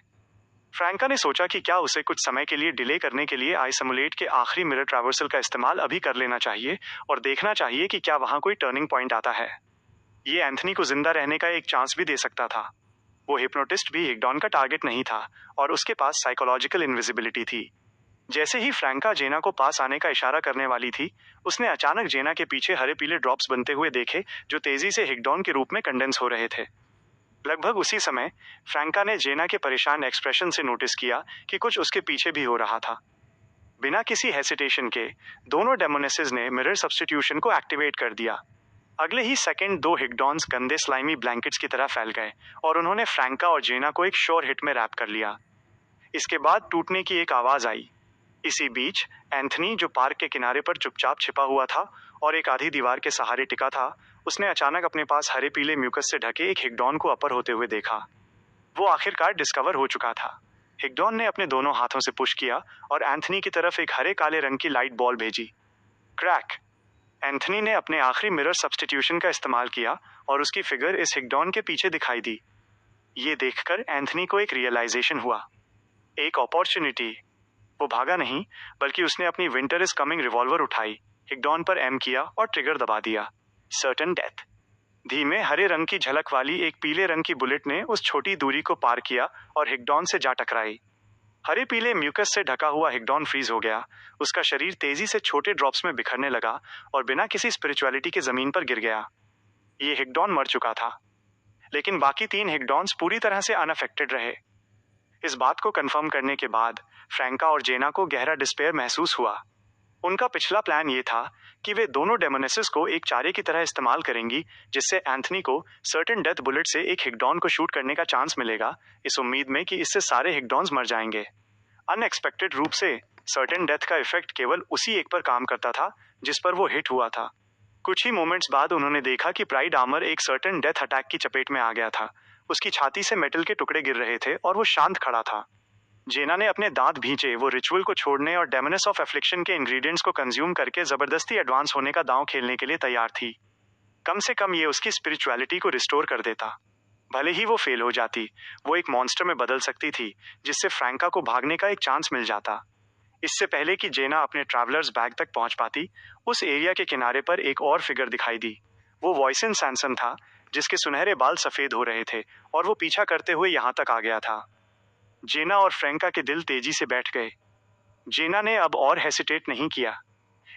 फ्रैंका ने सोचा कि क्या उसे कुछ समय के लिए डिले करने के लिए आइसमुलेट के आखिरी मिरर ट्रैवर्सल का इस्तेमाल अभी कर लेना चाहिए और देखना चाहिए कि क्या वहां कोई टर्निंग पॉइंट आता है। ये एंथनी को जिंदा रहने का एक चांस भी दे सकता था। वो हिप्नोटिस्ट भी हिग्डॉन का टारगेट नहीं था और उसके पास साइकोलॉजिकल इनविजिबिलिटी थी। जैसे ही फ्रैंका जेना को पास आने का इशारा करने वाली थी, उसने अचानक जेना के पीछे हरे पीले ड्रॉप्स बनते हुए देखे, जो तेजी से हिग्डॉन के रूप में कंडेंस हो रहे थे। लगभग उसी समय फ्रैंका ने जेना के परेशान एक्सप्रेशन से नोटिस किया कि कुछ उसके पीछे भी हो रहा था। बिना किसी हेसिटेशन के दोनों डेमोनिसेस ने मिरर सब्स्टिट्यूशन को एक्टिवेट कर दिया। अगले ही सेकंड 2 हिग्डॉन्स गंदे स्लाइमी ब्लैंकेट्स की तरह फैल गए और उन्होंने फ्रैंका और जेना को एक श्योर हिट में रैप कर लिया। इसके बाद टूटने की एक आवाज आई। इसी बीच एंथनी, जो पार्क के किनारे पर चुपचाप छिपा हुआ था और एक आधी दीवार के सहारे टिका था, उसने अचानक अपने पास हरे पीले म्यूकस से ढके एक हिग्डॉन को अपर होते हुए देखा। वो आखिरकार डिस्कवर हो चुका था। हिग्डॉन ने अपने दोनों हाथों से पुश किया और एंथनी की तरफ एक हरे काले रंग की लाइट बॉल भेजी। क्रैक! एंथनी ने अपने आखिरी मिरर सब्स्टिट्यूशन का इस्तेमाल किया और उसकी फिगर इस हिग्डॉन के पीछे दिखाई दी। ये देखकर एंथनी को एक रियलाइजेशन हुआ, एक अपॉर्चुनिटी। वो भागा नहीं, बल्कि उसने अपनी विंटर इज कमिंग रिवॉल्वर उठाई, हिग्डॉन पर एम किया और ट्रिगर दबा दिया। Certain death. धीमे हरे रंग की झलक वाली एक पीले रंग की बुलेट ने उस छोटी दूरी को पार किया और हिग्डॉन से जा टकराई। हरे पीले म्यूकस से ढका हुआ हिग्डॉन फ्रीज हो गया। उसका शरीर तेजी से छोटे ड्रॉप्स में बिखरने लगा और बिना किसी स्पिरिचुअलिटी के जमीन पर गिर गया। ये हिग्डॉन मर चुका था, लेकिन बाकी 3 हिग्डॉन्स पूरी तरह से अनअफेक्टेड रहे। इस बात को कंफर्म करने के बाद फ्रैंका और जेना को गहरा डिस्पेयर महसूस हुआ। उनका पिछला प्लान ये था कि वे दोनों डेमोनेसिस को एक चारे की तरह इस्तेमाल करेंगी, जिससे एंथनी को सर्टेन डेथ बुलेट से एक हिग्डॉन को शूट करने का चांस मिलेगा, इस उम्मीद में कि इससे सारे हिग्डॉन्स मर जाएंगे। अनएक्सपेक्टेड रूप से सर्टेन डेथ का इफेक्ट केवल उसी एक पर काम करता था जिस पर वो हिट हुआ था। कुछ ही मोमेंट्स बाद उन्होंने देखा कि प्राइड आर्मर एक सर्टेन डेथ अटैक की चपेट में आ गया था। उसकी छाती से मेटल के टुकड़े गिर रहे थे और वो शांत खड़ा था। जेना ने अपने दांत भींचे। वो रिचुअल को छोड़ने और डेमोनेस ऑफ एफ्लिक्शन के इंग्रेडिएंट्स को कंज्यूम करके जबरदस्ती एडवांस होने का दांव खेलने के लिए तैयार थी। कम से कम ये उसकी स्पिरिचुअलिटी को रिस्टोर कर देता। भले ही वो फेल हो जाती, वो एक मॉन्स्टर में बदल सकती थी, जिससे फ्रैंका को भागने का एक चांस मिल जाता। इससे पहले कि जेना अपने ट्रैवलर्स बैग तक पहुंच पाती, उस एरिया के किनारे पर एक और फिगर दिखाई दी। वो वॉइसन सैनसन था, जिसके सुनहरे बाल सफेद हो रहे थे और वो पीछा करते हुए यहाँ तक आ गया था। जेना और फ्रैंका के दिल तेजी से बैठ गए। जेना ने अब और हेसिटेट नहीं किया।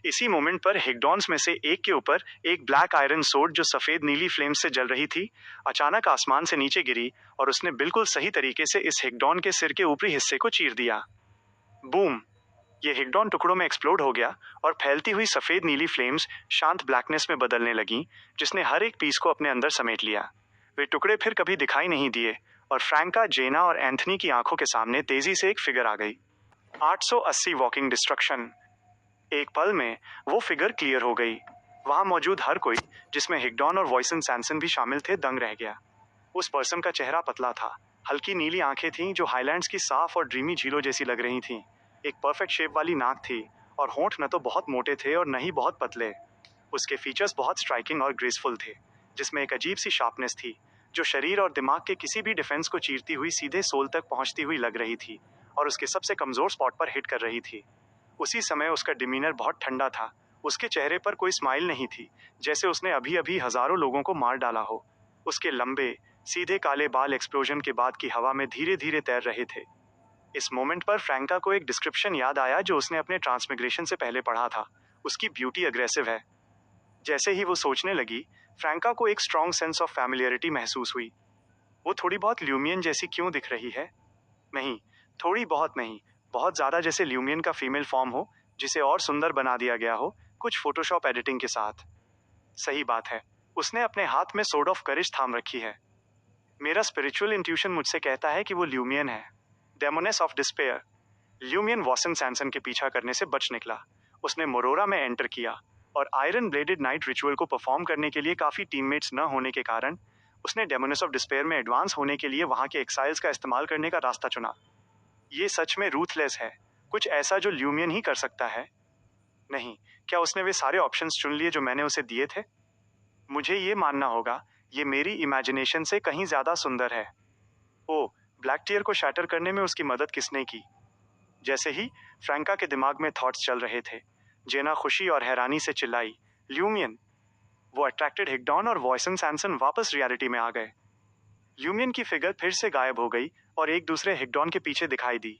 इसी मोमेंट पर हिग्डॉन्स में से एक के ऊपर एक ब्लैक आयरन सोर्ड जो सफेद नीली फ्लेम से जल रही थी, अचानक आसमान से नीचे गिरी और उसने बिल्कुल सही तरीके से इस हिग्डॉन के सिर के ऊपरी हिस्से को चीर दिया। बूम! ये हिग्डॉन टुकड़ों में एक्सप्लोड हो गया और फैलती हुई सफेद नीली फ्लेम्स शांत ब्लैकनेस में बदलने लगीं, जिसने हर एक पीस को अपने अंदर समेट लिया। वे टुकड़े फिर कभी दिखाई नहीं दिए और फ्रैंका, जेना और एंथनी की आंखों के सामने तेजी से एक फिगर आ गई। 880 वॉकिंग डिस्ट्रक्शन। एक पल में वो फिगर क्लियर हो गई। वहां मौजूद हर कोई, जिसमें हिग्डॉन और वॉइसन सैनसन भी शामिल थे, दंग रह गया। उस पर्सन का चेहरा पतला था, हल्की नीली आंखें थीं जो हाईलैंड्स की साफ और ड्रीमी झीलों जैसी लग रही थीं। एक परफेक्ट शेप वाली नाक थी और होंठ न तो बहुत मोटे थे और न ही बहुत पतले। उसके फीचर्स बहुत स्ट्राइकिंग और ग्रेसफुल थे, जिसमें एक अजीब सी शार्पनेस थी जो शरीर और दिमाग के किसी भी डिफेंस को चीरती हुई सीधे सोल तक पहुंचती हुई लग रही थी और उसके सबसे कमजोर स्पॉट पर हिट कर रही थी। उसी समय उसका डिमीनर बहुत ठंडा था। उसके चेहरे पर कोई स्माइल नहीं थी, जैसे उसने अभी अभी हजारों लोगों को मार डाला हो। उसके लंबे सीधे काले बाल एक्सप्लोजन के बाद की हवा में धीरे धीरे तैर रहे थे। इस मोमेंट पर फ्रैंका को एक डिस्क्रिप्शन याद आया जो उसने अपने ट्रांसमिग्रेशन से पहले पढ़ा था। उसकी ब्यूटी अग्रेसिव है। जैसे ही वो सोचने लगी, फ्रैंका को एक स्ट्रॉन्ग सेंस ऑफ फैमिलियरिटी महसूस हुई। वो थोड़ी बहुत ल्यूमियन जैसी क्यों दिख रही है? नहीं, थोड़ी बहुत नहीं, बहुत ज़्यादा, जैसे ल्यूमियन का फीमेल फॉर्म हो, जिसे और सुंदर बना दिया गया हो, कुछ फोटोशॉप एडिटिंग के साथ। सही बात है, उसने अपने हाथ में सोर्ड ऑफ करेज थाम रखी है। मेरा स्पिरिचुअल इंट्यूशन मुझसे कहता है कि वो ल्यूमियन है। डेमोनेस ऑफ डिस्पेयर। ल्यूमियन वॉसन सैनसन के पीछा करने से बच निकला। उसने मोरोरा में एंटर किया और आयरन ब्लेडेड नाइट रिचुअल को परफॉर्म करने के लिए काफ़ी टीममेट्स न होने के कारण उसने डेमोनेस ऑफ डिस्पेयर में एडवांस होने के लिए वहाँ के एक्साइल्स का इस्तेमाल करने का रास्ता चुना। ये सच में रूथलेस है, कुछ ऐसा जो ल्यूमियन ही कर सकता है। नहीं, क्या उसने वे सारे ऑप्शंस चुन लिए जो मैंने उसे दिए थे? मुझे ये मानना होगा, ये मेरी इमेजिनेशन से कहीं ज़्यादा सुंदर है। ओ, ब्लैक टीयर को शैटर करने में उसकी मदद किसने की? जैसे ही फ्रैंका के दिमाग में थॉट्स चल रहे थे, जेना खुशी और हैरानी से चिल्लाई, ल्यूमियन! वो अट्रैक्टेड हिग्डॉन और वॉइसन सैनसन वापस रियलिटी में आ गए। ल्यूमियन की फिगर फिर से गायब हो गई और एक दूसरे हिग्डॉन के पीछे दिखाई दी।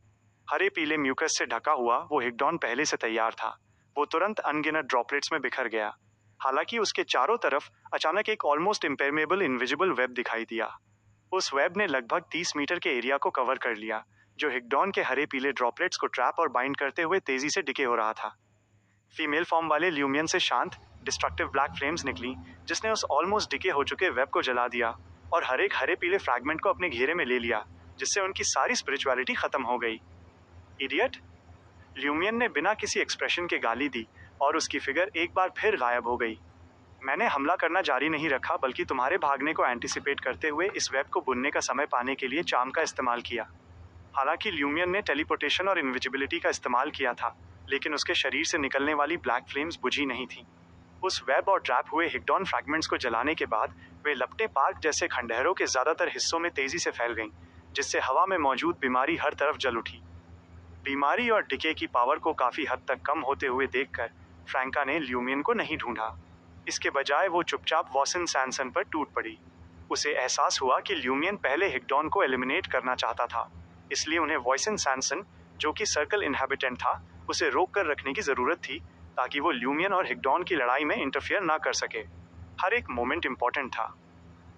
हरे पीले म्यूकस से ढका हुआ वो हिग्डॉन पहले से तैयार था। वो तुरंत अनगिनत ड्रॉपलेट्स में बिखर गया। हालांकि उसके चारों तरफ अचानक एक ऑलमोस्ट इम्पेरमेबल इनविजिबल वेब दिखाई दिया। उस वेब ने लगभग 30 मीटर के एरिया को कवर कर लिया, जो हिग्डॉन के हरे पीले ड्रॉपलेट्स को ट्रैप और बाइंड करते हुए तेजी से डिके हो रहा था। फीमेल फॉर्म वाले ल्यूमियन से शांत डिस्ट्रक्टिव ब्लैक फ्लेम्स निकली, जिसने उस ऑलमोस्ट डिके हो चुके वेब को जला दिया और हर एक हरे पीले फ्रैगमेंट को अपने घेरे में ले लिया, जिससे उनकी सारी स्पिरिचुअलिटी खत्म हो गई। इडियट! ल्यूमियन ने बिना किसी एक्सप्रेशन के गाली दी और उसकी फिगर एक बार फिर गायब हो गई। मैंने हमला करना जारी नहीं रखा, बल्कि तुम्हारे भागने को एंटिसिपेट करते हुए इस वेब को बुनने का समय पाने के लिए चार्म का इस्तेमाल किया। हालांकि ल्यूमियन ने टेलीपोर्टेशन और इनविजिबिलिटी का इस्तेमाल किया था, लेकिन उसके शरीर से निकलने वाली ब्लैक फ्लेम्स बुझी नहीं थी। उस वेब और ट्रैप हुए हिग्डॉन फ्रैगमेंट्स को जलाने के बाद वे लपटे पार्क जैसे खंडहरों के ज्यादातर हिस्सों में तेजी से फैल गईं, जिससे हवा में मौजूद बीमारी हर तरफ जल उठी। बीमारी और डिके की पावर को काफी हद तक कम होते हुए देखकर फ्रैंका ने ल्यूमियन को नहीं ढूंढा। इसके बजाय वो चुपचाप वॉसन सैनसन पर टूट पड़ी। उसे एहसास हुआ कि ल्यूमियन पहले हिग्डॉन को एलिमिनेट करना चाहता था, इसलिए उन्हें वॉसन सैनसन, जो कि सर्कल इनहैबिटेंट था, उसे रोक कर रखने की जरूरत थी ताकि वो ल्यूमियन और हिग्डॉन की लड़ाई में इंटरफियर ना कर सके। हर एक मोमेंट इंपॉर्टेंट था।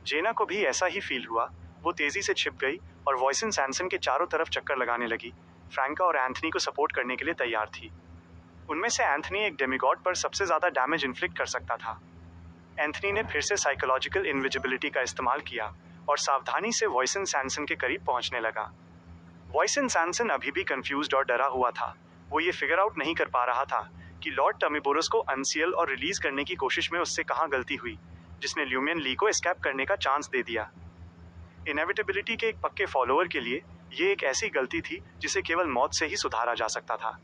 जेना को भी ऐसा ही फील हुआ। वो तेजी से छिप गई और वॉसन सैनसन के चारों तरफ चक्कर लगाने लगी। फ्रैंका और एंथनी को सपोर्ट करने के लिए तैयार थी। उनमें से एंथनी एक डेमिगॉड पर सबसे ज्यादा डैमेज इन्फ्लिक्ट कर सकता था। एंथनी ने फिर से साइकोलॉजिकल इनविजिबिलिटी का इस्तेमाल किया और सावधानी से वॉसन सैनसन के करीब पहुंचने लगा। वॉसन सैनसन अभी भी कंफ्यूज्ड और डरा हुआ था। वो ये फिगर आउट नहीं कर पा रहा था कि लॉर्ड टर्मिबोरस को अनसील और रिलीज करने की कोशिश में उससे कहाँ गलती हुई, जिसने ल्यूमियन ली को एस्केप करने का चांस दे दिया। इनएविटेबिलिटी के एक पक्के फॉलोअर के लिए ये एक ऐसी गलती थी जिसे केवल मौत से ही सुधारा जा सकता था।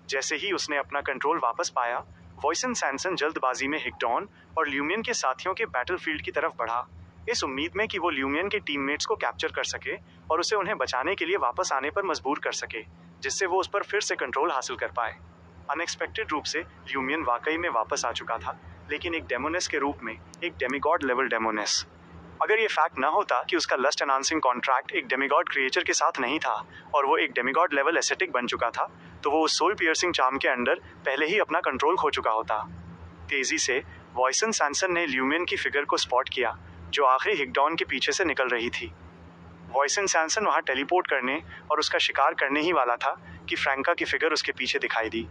जैसे ही उसने अपना कंट्रोल वापस पाया, वॉसन सैनसन जल्दबाजी में हिग्डॉन और ल्यूमियन के साथियों के बैटलफील्ड की तरफ बढ़ा, इस उम्मीद में कि वो ल्यूमियन के टीममेट्स को कैप्चर कर सके और उसे उन्हें बचाने के लिए वापस आने पर मजबूर कर सके, जिससे वो उस पर फिर से कंट्रोल हासिल कर पाए। अनएक्सपेक्टेड रूप से ल्यूमियन वाकई में वापस आ चुका था, लेकिन एक डेमोनेस के रूप में, एक डेमिगॉड लेवल डेमोनेस। अगर ये फैक्ट ना होता कि उसका लस्ट एनहांसिंग कॉन्ट्रैक्ट एक डेमिगॉड क्रिएचर के साथ नहीं था और वो एक डेमिगॉड लेवल एसेटिक बन चुका था, तो वो उस सोल पियर्सिंग चार्म के अंडर पहले ही अपना कंट्रोल खो चुका होता। तेजी से वॉसन सैनसन ने ल्यूमियन की फिगर को स्पॉट किया, जो आखिरी हिग्डॉन के पीछे से निकल रही थी। वॉसन सैनसन वहां टेलीपोर्ट करने और उसका शिकार करने ही वाला था कि फ्रैंका की फिगर उसके पीछे दिखाई दी।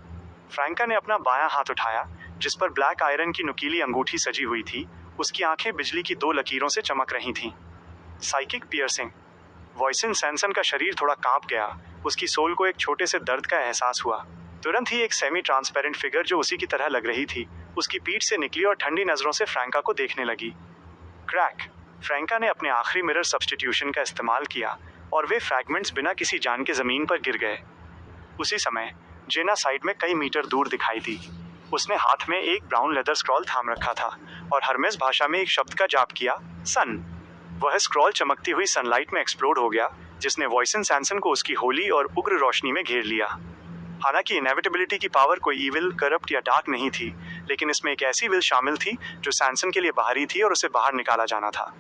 फ्रैंका ने अपना बायां हाथ उठाया, जिस पर ब्लैक आयरन की नुकीली अंगूठी सजी हुई थी। उसकी आंखें बिजली की 2 लकीरों से चमक रही थीं। Psychic piercing. वॉसन सैनसन का शरीर थोड़ा कांप गया। उसकी सोल को एक छोटे से दर्द का एहसास हुआ। तुरंत ही एक सेमी ट्रांसपेरेंट फिगर जो उसी की तरह लग रही थी, उसकी पीठ से निकली और ठंडी नजरों से फ्रैंका को देखने लगी। क्रैक। फ्रैंका ने अपने आखिरी मिरर सब्स्टिट्यूशन का इस्तेमाल किया और वे फ्रैगमेंट्स बिना किसी जान के जमीन पर गिर गए। उसी समय जेना साइड में कई मीटर दूर दिखाई दी। उसने हाथ में एक ब्राउन लेदर स्क्रॉल थाम रखा था और हर्मेस भाषा में एक शब्द का जाप किया, सन। वह स्क्रॉल चमकती हुई सनलाइट में एक्सप्लोड हो गया, जिसने वॉसन सैनसन को उसकी होली और उग्र रोशनी में घेर लिया। हालांकि इनएविटेबिलिटी की पावर कोई ईविल, करप्ट या डार्क नहीं थी, लेकिन इसमें एक ऐसी विल शामिल थी जो सैनसन के लिए बाहरी थी और उसे बाहर निकाला जाना था।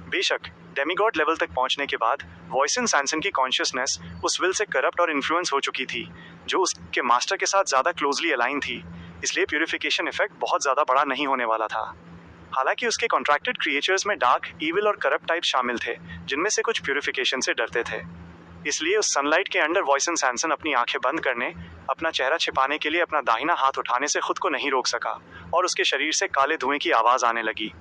बेशक डेमिगॉड लेवल तक पहुंचने के बाद वॉसन सैनसन की कॉन्शियसनेस उस विल से करप्ट और इन्फ्लुएंस हो चुकी थी, जो उसके मास्टर के साथ ज्यादा क्लोजली अलाइन थी, इसलिए प्यूरिफिकेशन इफेक्ट बहुत ज्यादा बड़ा नहीं होने वाला था। हालांकि उसके कॉन्ट्रैक्टेड क्रिएचर्स में डार्क, ईविल और करप्ट टाइप शामिल थे, जिनमें से कुछ प्यूरिफिकेशन से डरते थे। इसलिए उस सनलाइट के अंडर वॉसन सैनसन अपनी आंखें बंद करने, अपना चेहरा छिपाने के लिए अपना दाहिना हाथ उठाने से खुद को नहीं रोक सका और उसके शरीर से काले धुएं की आवाज आने लगी।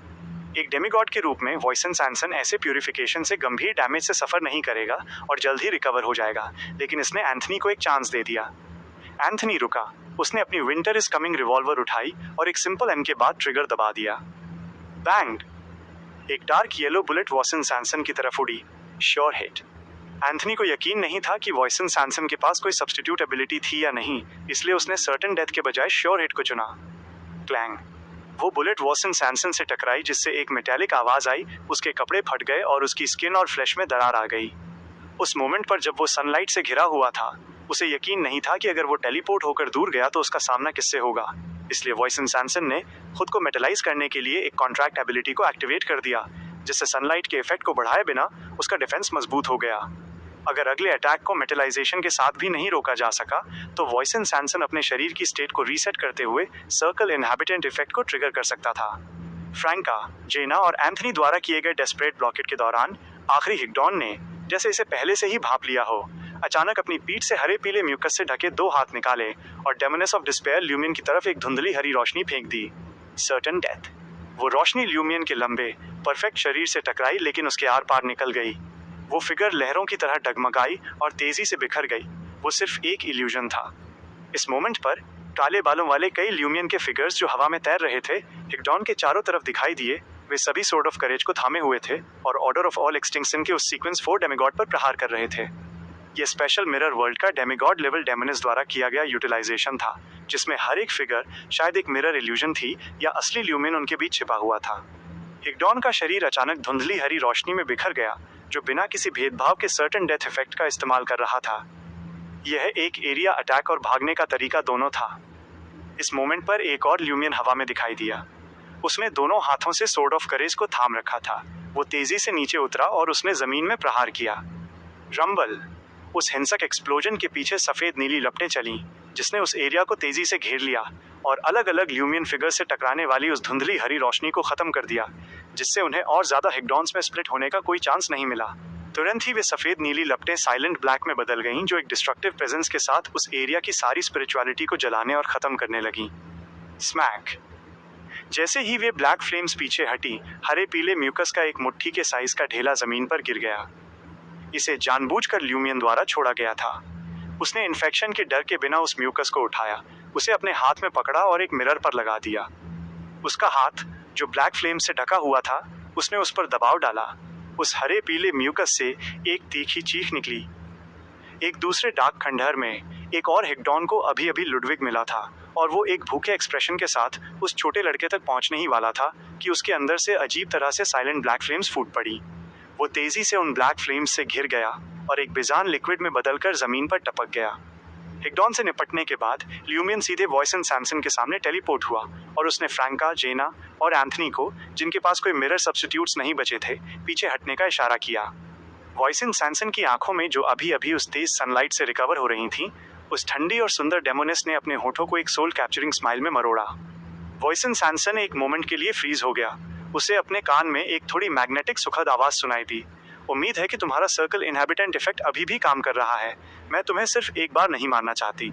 एक डेमिगॉड के रूप में वॉसन सैनसन ऐसे प्यूरिफिकेशन से गंभीर डैमेज से सफर नहीं करेगा और जल्द ही रिकवर हो जाएगा, लेकिन इसने एंथनी को एक चांस दे दिया। एंथनी रुका। उसने अपनी विंटर इज कमिंग रिवॉल्वर उठाई और एक सिंपल एम के बाद ट्रिगर दबा दिया। बैंग। एक डार्क येलो बुलेट वॉसन सैनसन की तरफ उड़ी। Sure hit. एंथनी को यकीन नहीं था कि वॉसन सैनसन के पास कोई सब्स्टिट्यूट एबिलिटी थी या नहीं, इसलिए उसने सर्टेन डेथ के बजाय श्योर हिट को चुना। क्लैंग। वो बुलेट वॉसन सैनसन से टकराई, जिससे एक मेटालिक आवाज आई, उसके कपड़े फट गए और उसकी स्किन और फ्लैश में दरार आ गई। उस मोमेंट पर जब वो सनलाइट से घिरा हुआ था, उसे यकीन नहीं था कि अगर वो टेलीपोर्ट होकर दूर गया तो उसका सामना किससे होगा। इसलिए वॉसन सैनसन ने खुद को मेटलाइज करने के लिए एक कॉन्ट्रैक्ट एबिलिटी को एक्टिवेट कर दिया, जिससे सनलाइट के इफेक्ट को बढ़ाए बिना उसका डिफेंस मजबूत हो गया। अगर अगले अटैक को मेटलाइजेशन के साथ भी नहीं रोका जा सका, तो वॉसन सैनसन अपने शरीर की स्टेट को रीसेट करते हुए सर्कल इनहैबिटेंट इफेक्ट को ट्रिगर कर सकता था। फ्रैंका, जेना और एंथनी द्वारा किए गए डेस्परेट ब्लॉकेट के दौरान आखिरी हिग्डॉन ने, जैसे इसे पहले से ही भांप लिया हो, अचानक अपनी पीठ से हरे पीले म्यूकस से ढके 2 हाथ निकाले और डेमोनेस ऑफ डिस्पेयर ल्यूमियन की तरफ एक धुंधली हरी रोशनी फेंक दी। Certain death. वो रोशनी ल्यूमियन के लंबे, परफेक्ट शरीर से टकराई, लेकिन उसके आर पार निकल गई। वो फिगर लहरों की तरह डगमगाई और तेजी से बिखर गई। वो सिर्फ एक इल्यूजन था। इस मोमेंट पर काले बालों वाले कई ल्यूमियन के फिगर्स जो हवा में तैर रहे थे, हिग्डॉन के चारों तरफ दिखाई दिए। वे सभी सोर्ड ऑफ करेज को थामे हुए थे और ऑर्डर ऑफ ऑल एक्सटिंक्शन के उस सीक्वेंस 4 डेमिगॉड पर प्रहार कर रहे थे। ये स्पेशल मिरर वर्ल्ड का डेमिगॉड लेवल डेमोनिस द्वारा किया गया यूटिलाइजेशन था, जिसमें हर एक फिगर शायद एक मिरर इल्यूजन थी या असली ल्यूमियन उनके बीच छिपा हुआ था। हिग्डॉन का शरीर अचानक धुंधली हरी रोशनी में बिखर गया, जो बिना किसी भेदभाव के सर्टेन डेथ इफेक्ट का इस्तेमाल कर रहा था। यह एक एरिया अटैक और भागने का तरीका दोनों था। इस मोमेंट पर एक और ल्यूमियन हवा में दिखाई दिया। उसने दोनों हाथों से सोर्ड ऑफ करेज को थाम रखा था। वो तेजी से नीचे उतरा और उसने जमीन में प्रहार किया। रंबल। उस हिंसक एक्सप्लोजन के पीछे सफेद नीली लपटें चलीं, जिसने उस एरिया को तेजी से घेर लिया और अलग अलग ल्यूमियन फिगर से टकराने वाली उस धुंधली हरी रोशनी को खत्म कर दिया, जिससे उन्हें और ज्यादा हिग्डॉन्स में स्प्लिट होने का कोई चांस नहीं मिला। तुरंत ही वे सफेद नीली लपटें साइलेंट ब्लैक में बदल गईं, जो एक डिस्ट्रक्टिव प्रेजेंस के साथ उस एरिया की सारी स्पिरिचुअलिटी को जलाने और खत्म करने लगीं। स्मैक। जैसे ही वे ब्लैक फ्लेम्स पीछे हटी, हरे पीले म्यूकस का एक मुट्ठी के साइज का ढेला जमीन पर गिर गया। इसे जानबूझकर ल्यूमियन द्वारा छोड़ा गया था। उसने इन्फेक्शन के डर के बिना उस म्यूकस को उठाया, उसे अपने हाथ में पकड़ा और एक मिरर पर लगा दिया। उसका हाथ, जो ब्लैक फ्लेम से ढका हुआ था, उसने उस पर दबाव डाला। उस हरे पीले म्यूकस से एक तीखी चीख निकली। एक दूसरे डार्क खंडहर में एक और हिग्डॉन को अभी अभी लुडविग मिला था, और वो एक भूखे एक्सप्रेशन के साथ उस छोटे लड़के तक पहुंचने ही वाला था कि उसके अंदर से अजीब तरह से साइलेंट ब्लैक फ्लेम्स फूट पड़ी। वो तेजी से उन ब्लैक फ्लेम्स से घिर गया और एक बेजान लिक्विड में बदलकर जमीन पर टपक गया। हिग्डॉन से निपटने के बाद ल्यूमियन सीधे वॉइसन सैमसन के सामने टेलीपोर्ट हुआ और उसने फ्रैंका, जेना और एंथनी को, जिनके पास कोई मिरर सब्स्टिट्यूट्स नहीं बचे थे, पीछे हटने का इशारा किया। वॉइसन सैमसन की आंखों में, जो अभी अभी उस तेज सनलाइट से रिकवर हो रही थीं, उस ठंडी और सुंदर डेमोनिस्ट ने अपने होठों को एक सोल कैप्चरिंग स्माइल में मरोड़ा। वॉइसन सैमसन एक मोमेंट के लिए फ्रीज हो गया। उसे अपने कान में एक थोड़ी मैग्नेटिक सुखद आवाज सुनाई दी। उम्मीद है कि तुम्हारा सर्कल इनहैबिटेंट इफेक्ट अभी भी काम कर रहा है। मैं तुम्हें सिर्फ एक बार नहीं मारना चाहती।